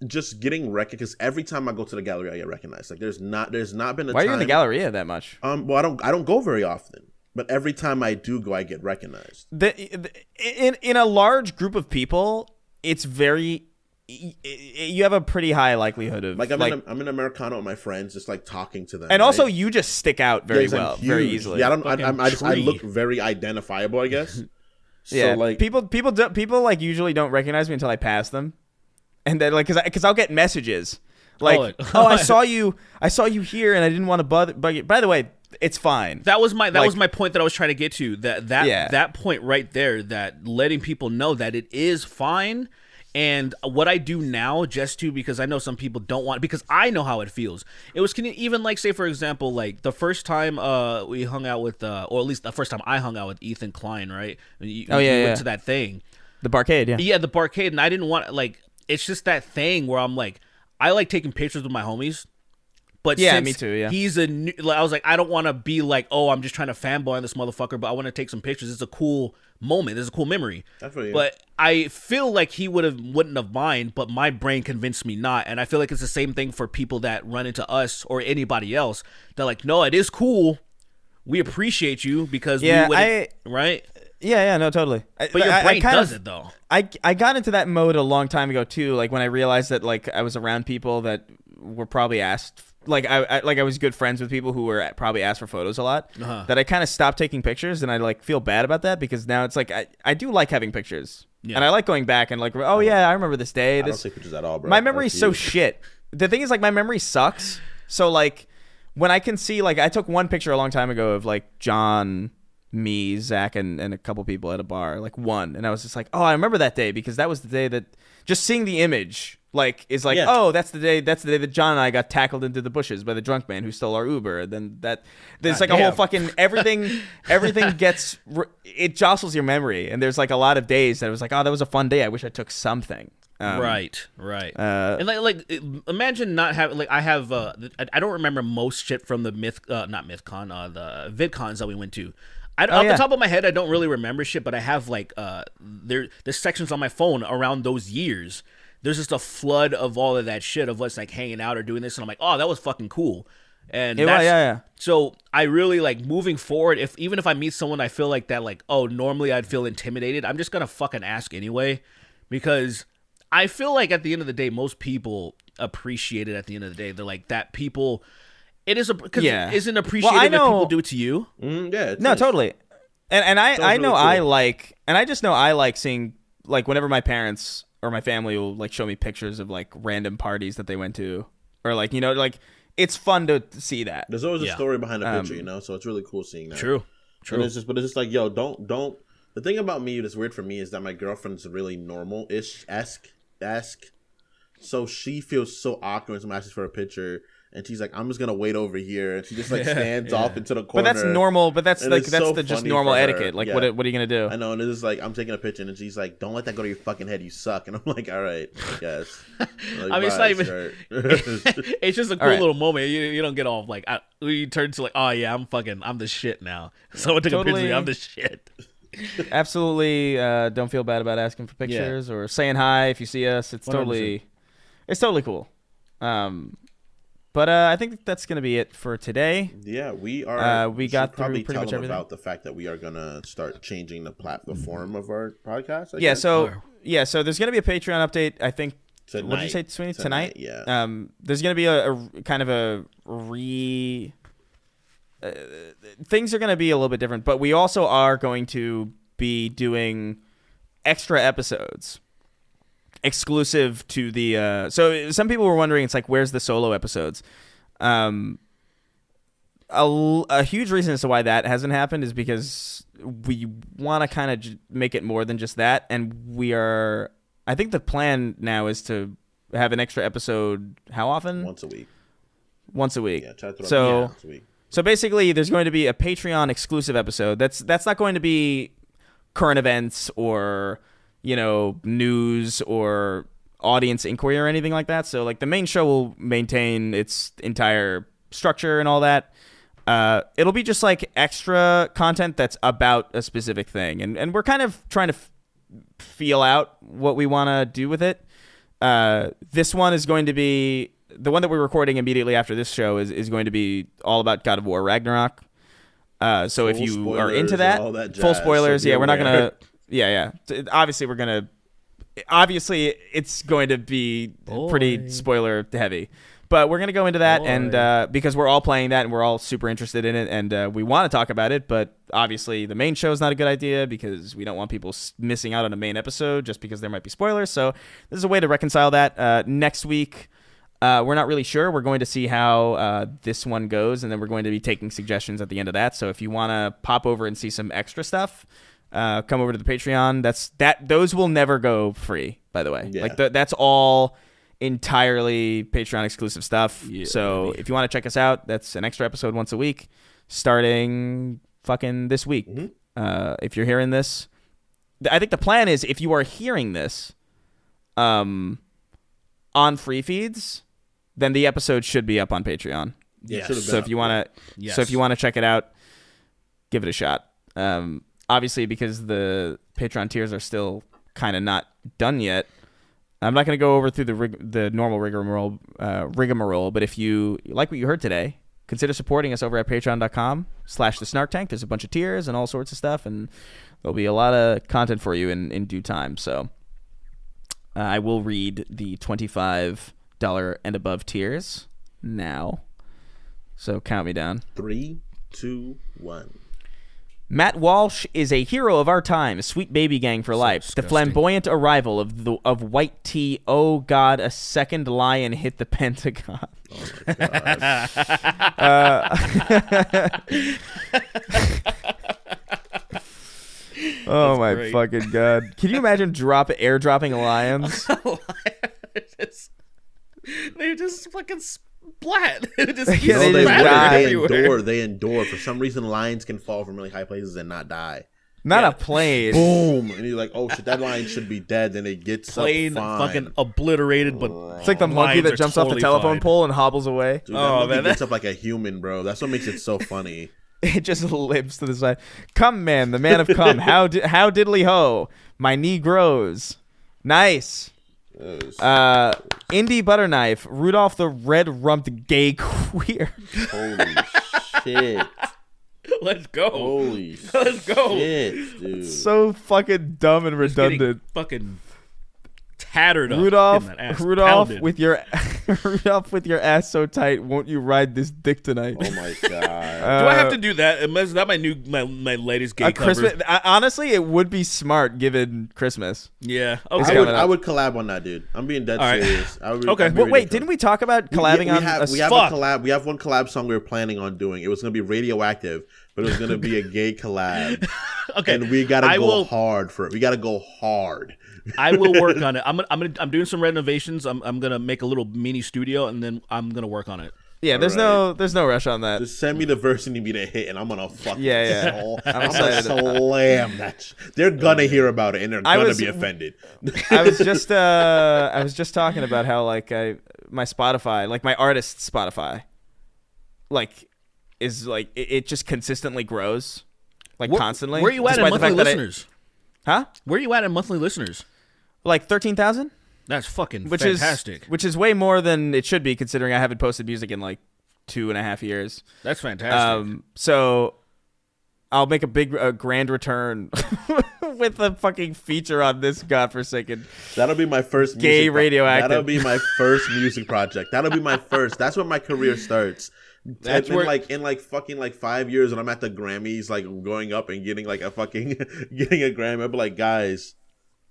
Speaker 4: just getting recognized. Because every time I go to the gallery, I get recognized. Like there's not been a time.
Speaker 2: Why are you in the Galleria that much?
Speaker 4: Well, I don't go very often, but every time I do go, I get recognized.
Speaker 2: In a large group of people, it's very. You have a pretty high likelihood of
Speaker 4: like I'm in Americano with my friends, just like talking to them,
Speaker 2: and also you just stick out very easily.
Speaker 4: Yeah, I look very identifiable, I guess. So,
Speaker 2: yeah,
Speaker 4: like
Speaker 2: people like usually don't recognize me until I pass them, and then like because I'll get messages like, I saw you here, and I didn't want to bug you. By the way, it's fine.
Speaker 3: That was my point that I was trying to get to. That point right there, that letting people know that it is fine. And what I do now, because I know some people don't want, because I know how it feels. It was even like, say for example, like the first time we hung out with, or at least the first time I hung out with Ethan Klein, right? You went to that thing,
Speaker 2: the barcade,
Speaker 3: yeah, the barcade, and I didn't want like, it's just that thing where I'm like, I like taking pictures with my homies. But
Speaker 2: yeah,
Speaker 3: since
Speaker 2: me too. Yeah,
Speaker 3: he's I was like, I don't want to be like, oh, I'm just trying to fanboy on this motherfucker, but I want to take some pictures. It's a cool moment. It's a cool memory. But I feel like he wouldn't have mind, but my brain convinced me not. And I feel like it's the same thing for people that run into us or anybody else. They're like, no, it is cool. We appreciate you because right?
Speaker 2: Yeah, no, totally.
Speaker 3: But your brain does it though.
Speaker 2: I got into that mode a long time ago too. Like when I realized that like I was around people that were probably asked. Like I was good friends with people who were probably asked for photos a lot. That I kind of stopped taking pictures, and I like feel bad about that because now it's like I do like having pictures, and I like going back and like, oh yeah, I remember this day.
Speaker 4: I don't take pictures at all, bro.
Speaker 2: My memory's so shit. The thing is, like, my memory sucks. So like when I can see, like, I took one picture a long time ago of like John, me, Zach, and a couple people at a bar, like one, and I was just like, oh, I remember that day because that was the day that just seeing the image like is like,
Speaker 4: Yeah.
Speaker 2: oh, that's the day that John and I got tackled into the bushes by the drunk man who stole our Uber. And then there's like a whole fucking everything gets it jostles your memory. And there's like a lot of days that it was like, oh, that was a fun day. I wish I took something.
Speaker 3: Right. And like imagine not having like I have I don't remember most shit from the not MythCon, the VidCons that we went to. Off the top of my head, I don't really remember shit, but I have like there's sections on my phone around those years. There's just a flood of all of that shit of us like hanging out or doing this, and I'm like, oh, that was fucking cool. And so I really like moving forward. Even if I meet someone, I feel like that like, oh, normally I'd feel intimidated. I'm just gonna fucking ask anyway, because I feel like at the end of the day, most people appreciate it. At the end of the day, they're like that people. It is because it isn't appreciated when people do it to you.
Speaker 2: No, totally. And I know really cool. I just know I like seeing like whenever my parents or my family will like show me pictures of like random parties that they went to, or like, you know, like it's fun to see that.
Speaker 4: There's always a story behind a picture, you know, so it's really cool seeing that.
Speaker 3: True.
Speaker 4: And it's just like, yo, don't. The thing about me that's weird for me is that my girlfriend's really normal-ish esque, so she feels so awkward when someone asks for a picture. And she's like, I'm just gonna wait over here, and she just like stands off into the corner.
Speaker 2: But that's normal. But that's like that's
Speaker 4: so
Speaker 2: just normal etiquette. Like, what are you gonna do?
Speaker 4: I know, and it's like I'm taking a picture, and she's like, "Don't let that go to your fucking head. You suck." And I'm like, "All right, I guess." Like,
Speaker 3: I mean, it's not even. It's just a cool little moment. You don't get off like you turn to like, oh yeah, I'm the shit now. Someone took a picture of me. I'm the shit.
Speaker 2: Absolutely, don't feel bad about asking for pictures or saying hi if you see us. It's 100%. It's totally cool. But I think that's going to be it for today.
Speaker 4: Yeah, we are.
Speaker 2: We got through
Speaker 4: probably
Speaker 2: pretty much everything.
Speaker 4: About the fact that we are going to start changing the form of our podcast.
Speaker 2: So there's going to be a Patreon update. I think.
Speaker 4: Tonight.
Speaker 2: What did you say, Sweeney? Tonight?
Speaker 4: Yeah.
Speaker 2: There's going to be a kind of a things are going to be a little bit different, but we also are going to be doing extra episodes. Exclusive to the so some people were wondering, it's like, where's the solo episodes? A huge reason as to why that hasn't happened is because we want to kind of make it more than just that, and I think the plan now is to have an extra episode. How often?
Speaker 4: Once a week.
Speaker 2: Yeah,
Speaker 4: once a week.
Speaker 2: So basically, there's going to be a Patreon exclusive episode. That's not going to be current events or, you know, news or audience inquiry or anything like that. So like the main show will maintain its entire structure and all that. It'll be just like extra content that's about a specific thing. And we're kind of trying to feel out what we want to do with it. This one is going to be, the one that we're recording immediately after this show is going to be all about God of War Ragnarok. So if you are into that full spoilers, so we're not going to... Yeah. Obviously, it's going to be pretty spoiler heavy, but we're going to go into that, and because we're all playing that and we're all super interested in it, and we want to talk about it, but obviously the main show is not a good idea because we don't want people missing out on a main episode just because there might be spoilers. So this is a way to reconcile that. Next week, we're not really sure. We're going to see how this one goes, and then we're going to be taking suggestions at the end of that. So if you want to pop over and see some extra stuff, come over to the Patreon. Those will never go free, by the way. Like that's all entirely Patreon exclusive stuff. So if you want to check us out, that's an extra episode once a week, starting fucking this week. If you're hearing this, I think the plan is, if you are hearing this, on free feeds, then the episode should be up on Patreon. So if you want to check it out, give it a shot. Obviously, because the Patreon tiers are still kind of not done yet, I'm not going to go over through the normal rigmarole, but if you like what you heard today, consider supporting us over at patreon.com/thesnarktank. There's a bunch of tiers and all sorts of stuff, and there'll be a lot of content for you in due time. So I will read the $25 and above tiers now. So count me down.
Speaker 4: 3, 2, 1.
Speaker 2: Matt Walsh is a hero of our time, sweet baby gang for life.
Speaker 3: Disgusting.
Speaker 2: The flamboyant arrival of white tea. Oh God, a second lion hit the Pentagon.
Speaker 4: Oh my God.
Speaker 2: Oh my fucking God! Can you imagine airdropping lions?
Speaker 3: fucking splat. It just
Speaker 2: Yeah, they just
Speaker 3: splattered
Speaker 2: die.
Speaker 3: everywhere.
Speaker 4: They endure. For some reason, lions can fall from really high places and not die.
Speaker 2: Not a plane.
Speaker 4: Boom, and you're like, oh shit, that lion should be dead. Then it gets
Speaker 3: Plane
Speaker 4: up fine.
Speaker 3: fucking obliterated, but
Speaker 2: It's like the monkey
Speaker 3: lions
Speaker 2: that
Speaker 3: are
Speaker 2: jumps off the
Speaker 3: totally
Speaker 2: telephone
Speaker 3: fine.
Speaker 2: pole and hobbles away.
Speaker 4: Dude, that
Speaker 3: Oh,
Speaker 4: monkey
Speaker 3: man,
Speaker 4: gets up like a human, bro. That's what makes it so funny.
Speaker 2: It just limps to the side. Come, man, the man of come. How diddly ho. My knee grows. Nice. Indie Butterknife. Rudolph the Red-Rumped Gay Queer.
Speaker 4: Holy shit.
Speaker 3: Let's go.
Speaker 4: Holy
Speaker 3: Let's go.
Speaker 4: shit, dude.
Speaker 2: So fucking dumb and
Speaker 3: Getting
Speaker 2: redundant.
Speaker 3: fucking tattered up.
Speaker 2: Rudolph,
Speaker 3: Getting that ass
Speaker 2: Rudolph
Speaker 3: pounded.
Speaker 2: with your Rudolph with your ass so tight, won't you ride this dick tonight?
Speaker 4: Oh my god.
Speaker 3: Do I have to do that? Is that my latest gay
Speaker 2: a
Speaker 3: cover?
Speaker 2: Christmas? Honestly, it would be smart given Christmas.
Speaker 3: Yeah.
Speaker 2: It's
Speaker 3: Okay.
Speaker 2: coming
Speaker 4: I
Speaker 2: up.
Speaker 4: would collab on that, dude. I'm being dead
Speaker 3: All right.
Speaker 4: serious.
Speaker 3: Okay.
Speaker 2: Well, wait, didn't we talk about collabing on a
Speaker 4: we have
Speaker 3: Fuck.
Speaker 4: a collab. We have one collab song we were planning on doing. It was gonna be Radioactive, but it was gonna be a gay collab.
Speaker 3: Okay.
Speaker 4: And we gotta
Speaker 3: I
Speaker 4: go
Speaker 3: will-
Speaker 4: hard for it. We gotta go hard.
Speaker 3: I will work on it. I'm doing some renovations. I'm gonna make a little mini studio, and then I'm gonna work on it.
Speaker 2: Yeah, there's no rush on that.
Speaker 4: Just send me the verse you need me to hit, and I'm gonna fucking
Speaker 2: Yeah.
Speaker 4: I'm gonna
Speaker 2: excited.
Speaker 4: slam that. They're gonna hear about it, and they're gonna
Speaker 2: was-
Speaker 4: be offended.
Speaker 2: I was just talking about how like my Spotify, like my artist Spotify, like is like it just consistently grows, like constantly.
Speaker 3: Where are you at in
Speaker 2: despite the
Speaker 3: monthly
Speaker 2: fact that
Speaker 3: listeners?
Speaker 2: Huh?
Speaker 3: Where are you at in monthly listeners?
Speaker 2: Like 13,000,
Speaker 3: That's fucking
Speaker 2: which
Speaker 3: fantastic.
Speaker 2: which is way more than it should be considering I haven't posted music in like 2.5 years.
Speaker 3: That's fantastic.
Speaker 2: So I'll make a grand return with a fucking feature on this godforsaken.
Speaker 4: That'll be my first
Speaker 2: Gay
Speaker 4: music
Speaker 2: Radioactive.
Speaker 4: That'll be my first music project. That'll be my first. That's where my career starts.
Speaker 3: That's
Speaker 4: in
Speaker 3: where-
Speaker 4: like fucking 5 years, and I'm at the Grammys, like going up and getting like a fucking getting a Grammy. I'll be like, guys,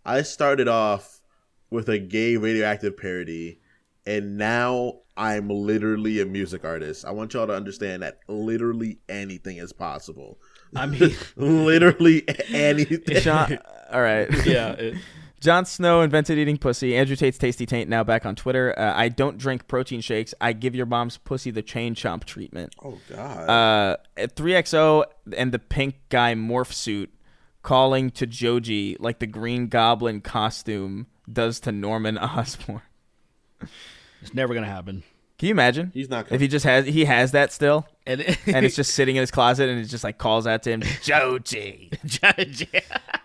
Speaker 4: I started off with a gay Radioactive parody, and now I'm literally a music artist. I want y'all to understand that literally anything is possible.
Speaker 3: I mean,
Speaker 4: Literally anything.
Speaker 2: John, all right.
Speaker 3: yeah.
Speaker 2: Jon Snow invented eating pussy. Andrew Tate's Tasty Taint now back on Twitter. I don't drink protein shakes. I give your mom's pussy the chain chomp treatment.
Speaker 4: Oh god.
Speaker 2: 3XO and the pink guy morph suit calling to Joji like the Green Goblin costume does to Norman Osborn.
Speaker 3: It's never gonna happen.
Speaker 2: Can you imagine?
Speaker 4: He's not
Speaker 2: If he has that still,
Speaker 3: And
Speaker 2: and it's just sitting in his closet, and it just like calls out to him, Joji,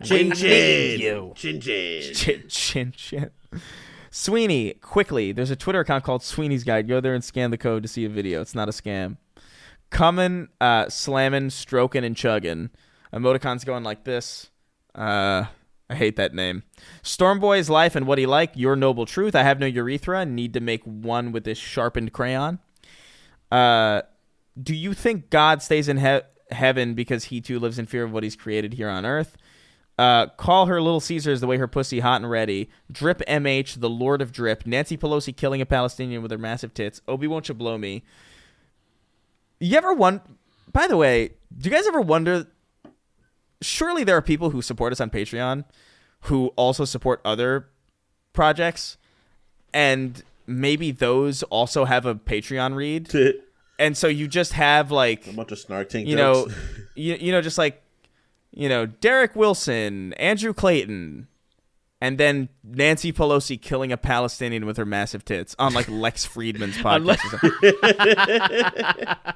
Speaker 4: Chin chin.
Speaker 2: you.
Speaker 4: Chin chin.
Speaker 2: Chin. Sweeney, quickly. There's a Twitter account called Sweeney's Guide. Go there and scan the code to see a video. It's not a scam. Coming, slamming, stroking, and chugging. Emoticons going like this. I hate that name. Stormboy's life and what he like. Your noble truth. I have no urethra. Need to make one with this sharpened crayon. Do you think God stays in heaven because he too lives in fear of what he's created here on earth? Call her Little Caesars the way her pussy hot and ready. Drip MH, the Lord of Drip. Nancy Pelosi killing a Palestinian with her massive tits. Obi, won't you blow me? You ever by the way, do you guys ever wonder, surely there are people who support us on Patreon who also support other projects, and maybe those also have a Patreon read, and so you just have like
Speaker 4: A bunch of Snark tank
Speaker 2: you know,
Speaker 4: jokes.
Speaker 2: you know, just like, you know, Derek Wilson, Andrew Clayton, and then Nancy Pelosi killing a Palestinian with her massive tits on like Lex Friedman's podcast. or something.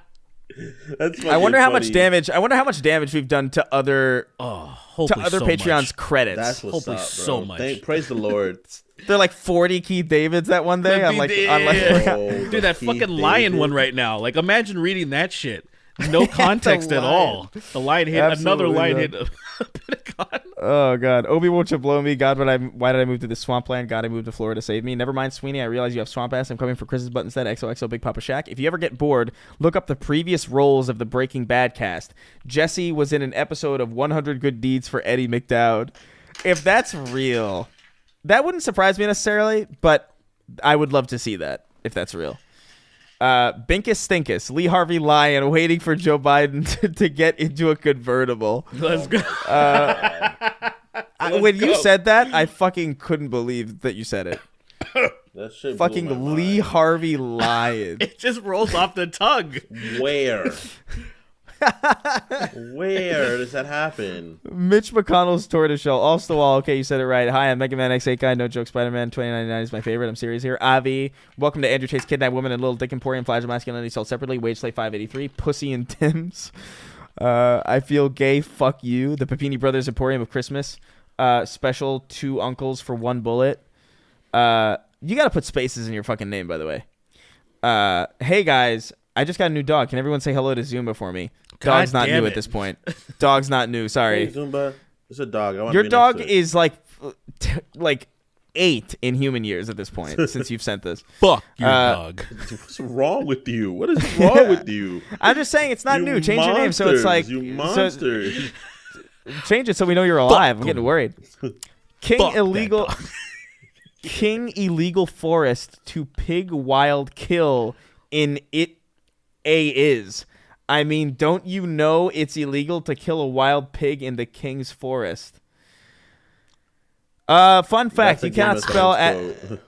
Speaker 4: That's
Speaker 2: I wonder how
Speaker 4: fucking
Speaker 2: much
Speaker 4: funny.
Speaker 2: damage. I wonder how much damage we've done to other
Speaker 3: hopefully
Speaker 2: other
Speaker 3: so
Speaker 2: Patreon's
Speaker 3: much.
Speaker 2: credits.
Speaker 4: That's what's
Speaker 3: Hopefully
Speaker 4: up, bro.
Speaker 3: so much.
Speaker 4: Praise the Lord.
Speaker 2: They're like 40 Keith Davids that one day. I'm like,
Speaker 4: Oh,
Speaker 3: Dude, that
Speaker 4: Keith
Speaker 3: fucking lion
Speaker 4: David.
Speaker 3: one right now. Like, imagine reading that shit. No context at all. The lion hit another
Speaker 2: Absolutely
Speaker 3: lion
Speaker 2: not.
Speaker 3: hit a Pentagon.
Speaker 2: Oh God, Obi, won't you blow me? God, why did I move to this swampland? God, I moved to Florida to save me. Never mind, Sweeney. I realize you have swamp ass. I'm coming for Chris's butt instead. XOXO Big Papa Shaq. If you ever get bored, look up the previous roles of the Breaking Bad cast. Jesse was in an episode of 100 Good Deeds for Eddie McDowd. If that's real, that wouldn't surprise me necessarily, but I would love to see that if that's real. Binkus Stinkus, Lee Harvey Lyon waiting for Joe Biden to get into a convertible.
Speaker 3: Let's go.
Speaker 2: When you said that, I fucking couldn't believe that you said it.
Speaker 4: That shit blew my
Speaker 2: Fucking Lee
Speaker 4: mind.
Speaker 2: Harvey Lion.
Speaker 3: It just rolls off the tongue.
Speaker 4: Where? Where does that happen?
Speaker 2: Mitch McConnell's tortoiseshell. Off the wall. Okay, you said it right. Hi, I'm Mega Man X8 guy. No joke. Spider-Man 2099 is my favorite. I'm serious here. Avi. Welcome to Andrew Chase Kidnap Woman and Little Dick Emporium. Flash of Masculinity sold separately. Wage Slave 583. Pussy and Tim's. I feel gay. Fuck you. The Papini Brothers Emporium of Christmas. Special 2 uncles for 1 bullet. You got to put spaces in your fucking name, by the way. Hey, guys. I just got a new dog. Can everyone say hello to Zumba for me? Dog's not new at this point. Dog's not new. Sorry.
Speaker 4: Hey, Zumba. It's a dog. I want
Speaker 2: Your
Speaker 4: to be
Speaker 2: dog
Speaker 4: next to it.
Speaker 2: is like 8 in human years at this point since you've sent this.
Speaker 3: Fuck your dog.
Speaker 4: What's wrong with you? What is wrong with you?
Speaker 2: I'm just saying it's not
Speaker 4: You
Speaker 2: new. Change your name so it's like
Speaker 4: you monsters.
Speaker 2: change it so we know you're alive. I'm
Speaker 3: Fuck
Speaker 2: getting worried. King
Speaker 3: Fuck that
Speaker 2: illegal
Speaker 3: dog.
Speaker 2: King illegal forest to pig wild kill in it is. I mean, don't you know it's illegal to kill a wild pig in the king's forest? Fun fact,
Speaker 4: That's a
Speaker 2: you cannot
Speaker 4: Game of
Speaker 2: spell
Speaker 4: Thrones quote.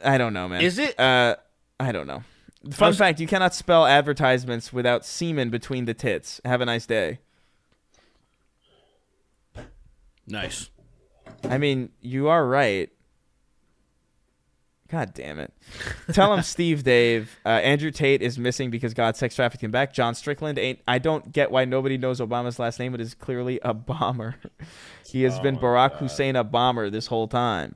Speaker 2: I don't know, man.
Speaker 3: Is it?
Speaker 2: I don't know. Fun fact, you cannot spell advertisements without semen between the tits. Have a nice day.
Speaker 3: Nice.
Speaker 2: I mean, you are right. God damn it. Tell him Steve Dave. Andrew Tate is missing because God sex trafficked him back. John Strickland ain't. I don't get why nobody knows Obama's last name. It is clearly a bomber. He has been Barack Hussein a bomber this whole time.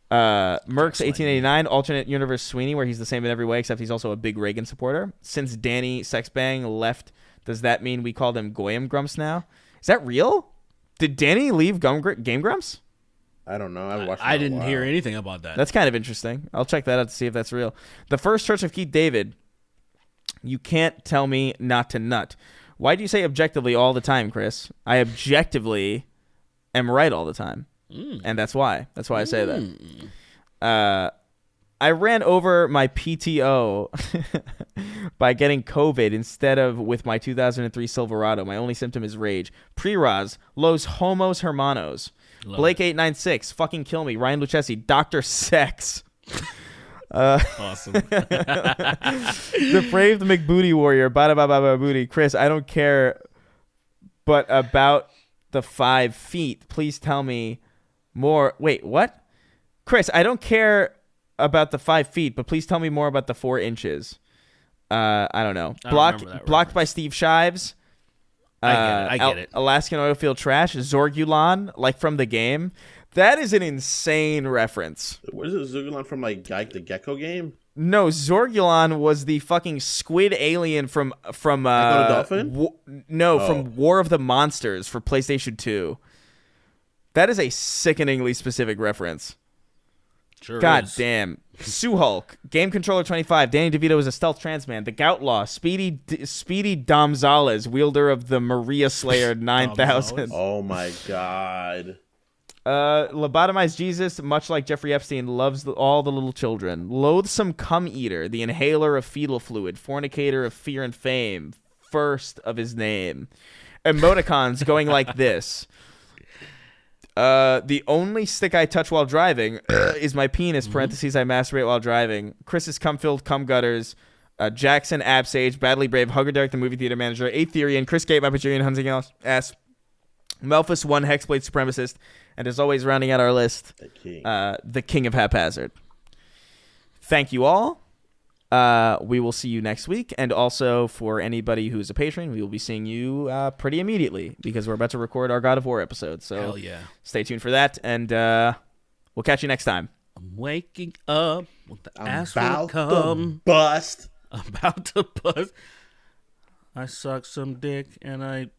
Speaker 2: Merck's 1889, alternate universe Sweeney, where he's the same in every way, except he's also a big Reagan supporter. Since Danny Sexbang left, does that mean we call them Goyim Grumps now? Is that real? Did Danny leave Game Grumps?
Speaker 4: I don't know. I've watched.
Speaker 3: I didn't hear anything about that.
Speaker 2: That's kind of interesting. I'll check that out to see if that's real. The First Church of Keith David. You can't tell me not to nut. Why do you say objectively all the time, Chris? I objectively am right all the time. And that's why. That's why I say that. I ran over my PTO by getting COVID instead of with my 2003 Silverado. My only symptom is rage. Pre-Roz, Los Homos Hermanos. Blake 896, fucking kill me. Ryan Lucchesi, Dr. Sex.
Speaker 3: Awesome.
Speaker 2: The Brave the McBooty Warrior, bada ba ba ba booty. Chris, I don't care, but about the 5 feet. Please tell me more. Wait, what? Chris, I don't care about the 5 feet, but please tell me more about the 4 inches. I don't know. Blocked by Steve Shives.
Speaker 3: I get it.
Speaker 2: Alaskan Oilfield Trash, Zorgulon, like from the game. That is an insane reference.
Speaker 4: What is it, Zugulon from like the Gecko game?
Speaker 2: No, Zorgulon was the fucking squid alien from
Speaker 4: Echo the Dolphin?
Speaker 2: From War of the Monsters for PlayStation 2. That is a sickeningly specific reference.
Speaker 3: Sure
Speaker 2: God
Speaker 3: is.
Speaker 2: damn. Sue Hulk, Game Controller 25. Danny DeVito is a stealth trans man. The Goutlaw, Speedy Domzales, wielder of the Maria Slayer 9000.
Speaker 4: Oh my god.
Speaker 2: Lobotomized Jesus, much like Jeffrey Epstein, loves all the little children. Loathsome Cum Eater, the inhaler of fetal fluid, fornicator of fear and fame, first of his name. Emoticons going like this. The only stick I touch while driving is my penis, parentheses, I masturbate while driving. Chris's cum-filled cum gutters. Jackson, Absage, Badly Brave, Hugger Derek, the movie theater manager, Aetherian, Chris Gate, Mapagerian, Hunting Ass, Melphus, one Hexblade supremacist, and as always, rounding out our list, the king of haphazard. Thank you all. We will see you next week, and also for anybody who's a patron, we will be seeing you pretty immediately because we're about to record our God of War episode. So
Speaker 3: Hell yeah.
Speaker 2: Stay tuned for that, and we'll catch you next time.
Speaker 3: I'm waking up with the ass will
Speaker 4: About
Speaker 3: come.
Speaker 4: to bust.
Speaker 3: About to bust. I sucked some dick and I